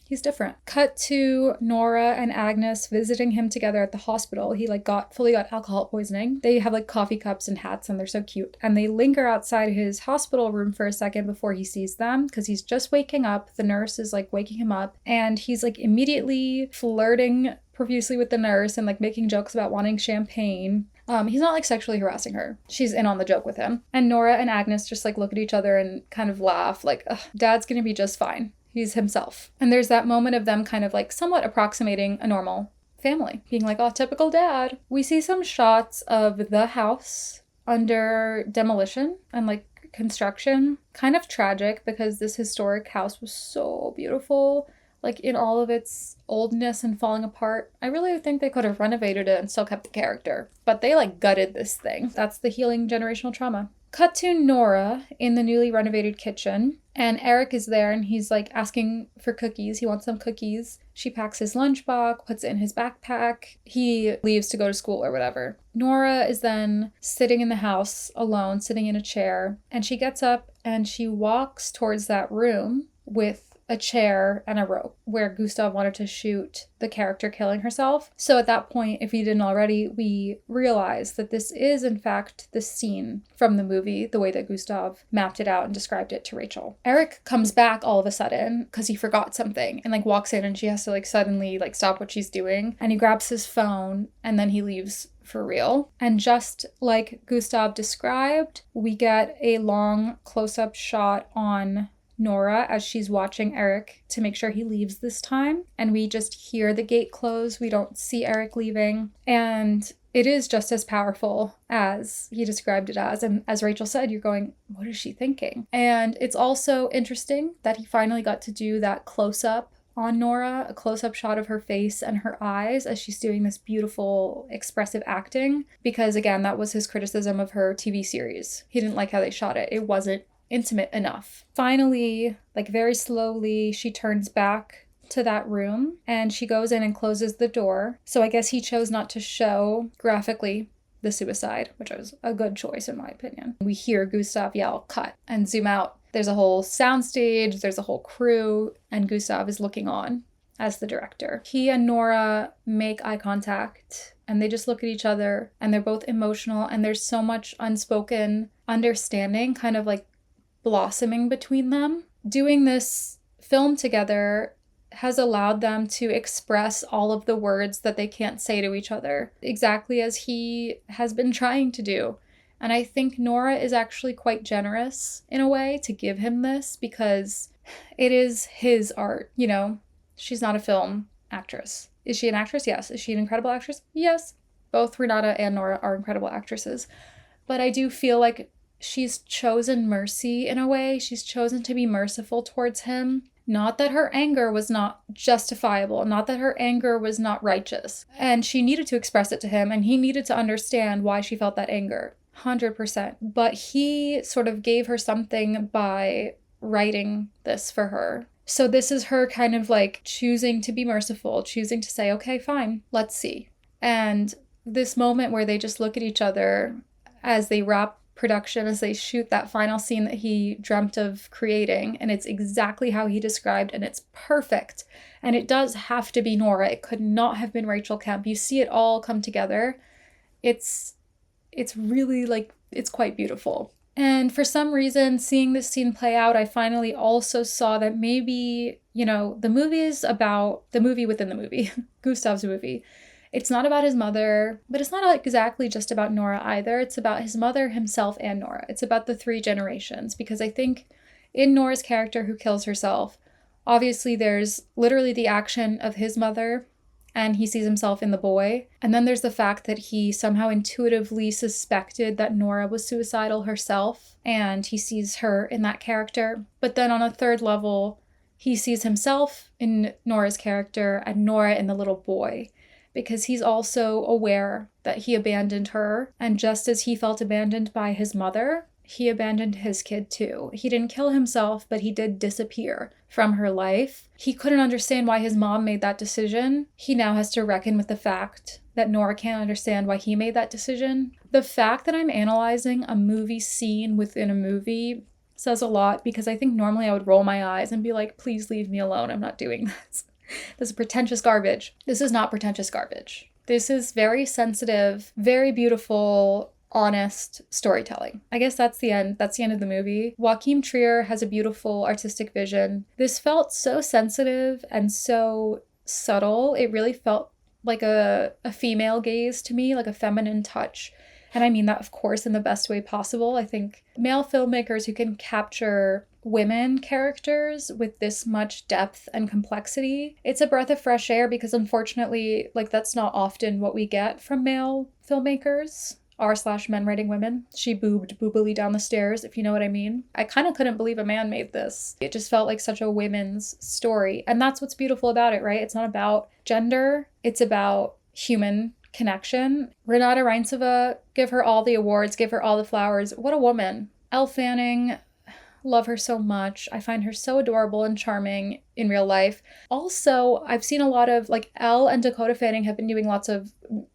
He's different. Cut to Nora and Agnes visiting him together at the hospital. He like fully got alcohol poisoning. They have like coffee cups and hats and they're so cute. And they linger outside his hospital room for a second before he sees them because he's just waking up. The nurse is like waking him up and he's like immediately flirting profusely with the nurse and like making jokes about wanting champagne. He's not like sexually harassing her. She's in on the joke with him. And Nora and Agnes just like look at each other and kind of laugh like, Dad's gonna be just fine. He's himself. And there's that moment of them kind of like somewhat approximating a normal family, being like, "Oh, typical dad." We see some shots of the house under demolition and like construction. Kind of tragic because this historic house was so beautiful, like in all of its oldness and falling apart. I really think they could have renovated it and still kept the character, but they like gutted this thing. That's the healing generational trauma. Cut to Nora in the newly renovated kitchen, and Errick is there and he's like asking for cookies. He wants some cookies. She packs his lunchbox, puts it in his backpack. He leaves to go to school or whatever. Nora is then sitting in the house alone, sitting in a chair, and she gets up and she walks towards that room with a chair and a rope where Gustav wanted to shoot the character killing herself. So at that point, if you didn't already, we realize that this is in fact the scene from the movie, the way that Gustav mapped it out and described it to Rachel. Errick comes back all of a sudden because he forgot something and like walks in, and she has to like suddenly like stop what she's doing, and he grabs his phone and then he leaves for real. And just like Gustav described, we get a long close-up shot on Nora as she's watching Errick to make sure he leaves this time. And we just hear the gate close. We don't see Errick leaving. And it is just as powerful as he described it as. And as Rachel said, you're going, what is she thinking? And it's also interesting that he finally got to do that close-up on Nora, a close-up shot of her face and her eyes as she's doing this beautiful, expressive acting. Because again, that was his criticism of her TV series. He didn't like how they shot it. It wasn't intimate enough. Finally, like very slowly, she turns back to that room and she goes in and closes the door. So I guess he chose not to show graphically the suicide, which was a good choice in my opinion. We hear Gustav yell, cut, and zoom out. There's a whole soundstage, there's a whole crew, and Gustav is looking on as the director. He and Nora make eye contact and they just look at each other and they're both emotional, and there's so much unspoken understanding kind of like blossoming between them. Doing this film together has allowed them to express all of the words that they can't say to each other, exactly as he has been trying to do. And I think Nora is actually quite generous in a way to give him this, because it is his art, you know? She's not a film actress. Is she an actress? Yes. Is she an incredible actress? Yes. Both Renata and Nora are incredible actresses. But I do feel like she's chosen mercy in a way. She's chosen to be merciful towards him. Not that her anger was not justifiable, not that her anger was not righteous. And she needed to express it to him, and he needed to understand why she felt that anger. 100%. But he sort of gave her something by writing this for her. So this is her kind of like choosing to be merciful, choosing to say, okay, fine, let's see. And this moment where they just look at each other as they wrap production, as they shoot that final scene that he dreamt of creating, and it's exactly how he described, and it's perfect. And it does have to be Nora. It could not have been Rachel Kemp. You see it all come together. It's really like, it's quite beautiful. And for some reason, seeing this scene play out, I finally also saw that maybe, you know, the movie is about the movie within the movie, Gustav's movie. It's not about his mother, but it's not exactly just about Nora either. It's about his mother, himself, and Nora. It's about the three generations, because I think in Nora's character who kills herself, obviously there's literally the action of his mother, and he sees himself in the boy. And then there's the fact that he somehow intuitively suspected that Nora was suicidal herself, and he sees her in that character. But then on a third level, he sees himself in Nora's character and Nora in the little boy, because he's also aware that he abandoned her. And just as he felt abandoned by his mother, he abandoned his kid too. He didn't kill himself, but he did disappear from her life. He couldn't understand why his mom made that decision. He now has to reckon with the fact that Nora can't understand why he made that decision. The fact that I'm analyzing a movie scene within a movie says a lot, because I think normally I would roll my eyes and be like, please leave me alone. I'm not doing this. This is pretentious garbage. This is not pretentious garbage. This is very sensitive, very beautiful, honest storytelling. I guess that's the end. That's the end of the movie. Joachim Trier has a beautiful artistic vision. This felt so sensitive and so subtle. It really felt like a female gaze to me, like a feminine touch. And I mean that, of course, in the best way possible. I think male filmmakers who can capture women characters with this much depth and complexity, it's a breath of fresh air, because unfortunately, like, that's not often what we get from male filmmakers. R/men writing women. She boobed boobily down the stairs, if you know what I mean. I kind of couldn't believe a man made this. It just felt like such a women's story. And that's what's beautiful about it, right? It's not about gender. It's about human connection. Renata Reinsova, give her all the awards, give her all the flowers. What a woman. Elle Fanning, love her so much. I find her so adorable and charming in real life. Also, I've seen a lot of, like, Elle and Dakota Fanning have been doing lots of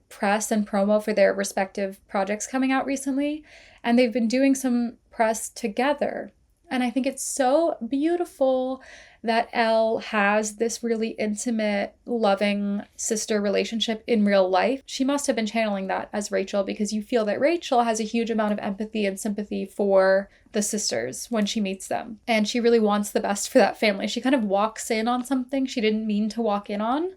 press and promo for their respective projects coming out recently, and they've been doing some press together. And I think it's so beautiful that Elle has this really intimate, loving sister relationship in real life. She must have been channeling that as Rachel, because you feel that Rachel has a huge amount of empathy and sympathy for the sisters when she meets them. And she really wants the best for that family. She kind of walks in on something she didn't mean to walk in on,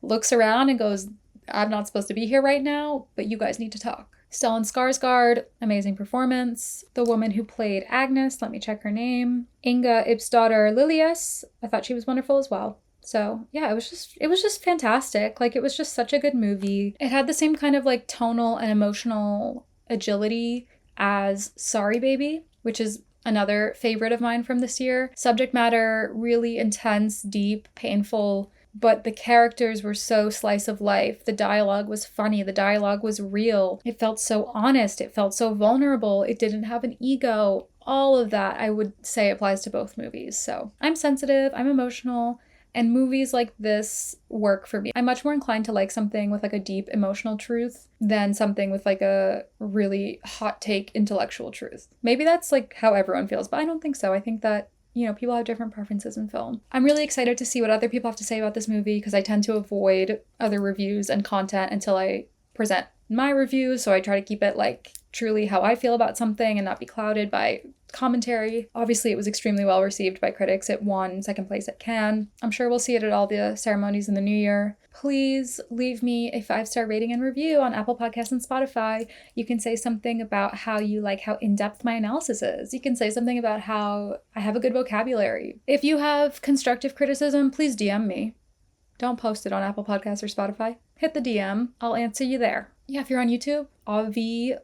looks around and goes, I'm not supposed to be here right now, but you guys need to talk. Stellan Skarsgård, amazing performance. The woman who played Agnes, let me check her name. Inga Ipsdottir Lilius, I thought she was wonderful as well. So yeah, it was just fantastic. Like, it was just such a good movie. It had the same kind of like tonal and emotional agility as Sorry Baby, which is another favorite of mine from this year. Subject matter, really intense, deep, painful, but the characters were so slice of life. The dialogue was funny. The dialogue was real. It felt so honest. It felt so vulnerable. It didn't have an ego. All of that, I would say, applies to both movies. So I'm sensitive. I'm emotional. And movies like this work for me. I'm much more inclined to like something with like a deep emotional truth than something with like a really hot take intellectual truth. Maybe that's like how everyone feels, but I don't think so. I think that, you know, people have different preferences in film. I'm really excited to see what other people have to say about this movie because I tend to avoid other reviews and content until I present my review. So I try to keep it like truly how I feel about something and not be clouded by commentary. Obviously, it was extremely well received by critics. It won second place at Cannes. I'm sure we'll see it at all the ceremonies in the new year. Please leave me a 5-star rating and review on Apple Podcasts and Spotify. You can say something about how you like how in-depth my analysis is. You can say something about how I have a good vocabulary. If you have constructive criticism, please DM me. Don't post it on Apple Podcasts or Spotify. Hit the DM. I'll answer you there. Yeah, if you're on YouTube,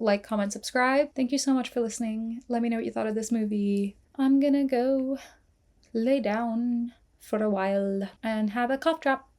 like, comment, subscribe. Thank you so much for listening. Let me know what you thought of this movie. I'm gonna go lay down for a while and have a cough drop.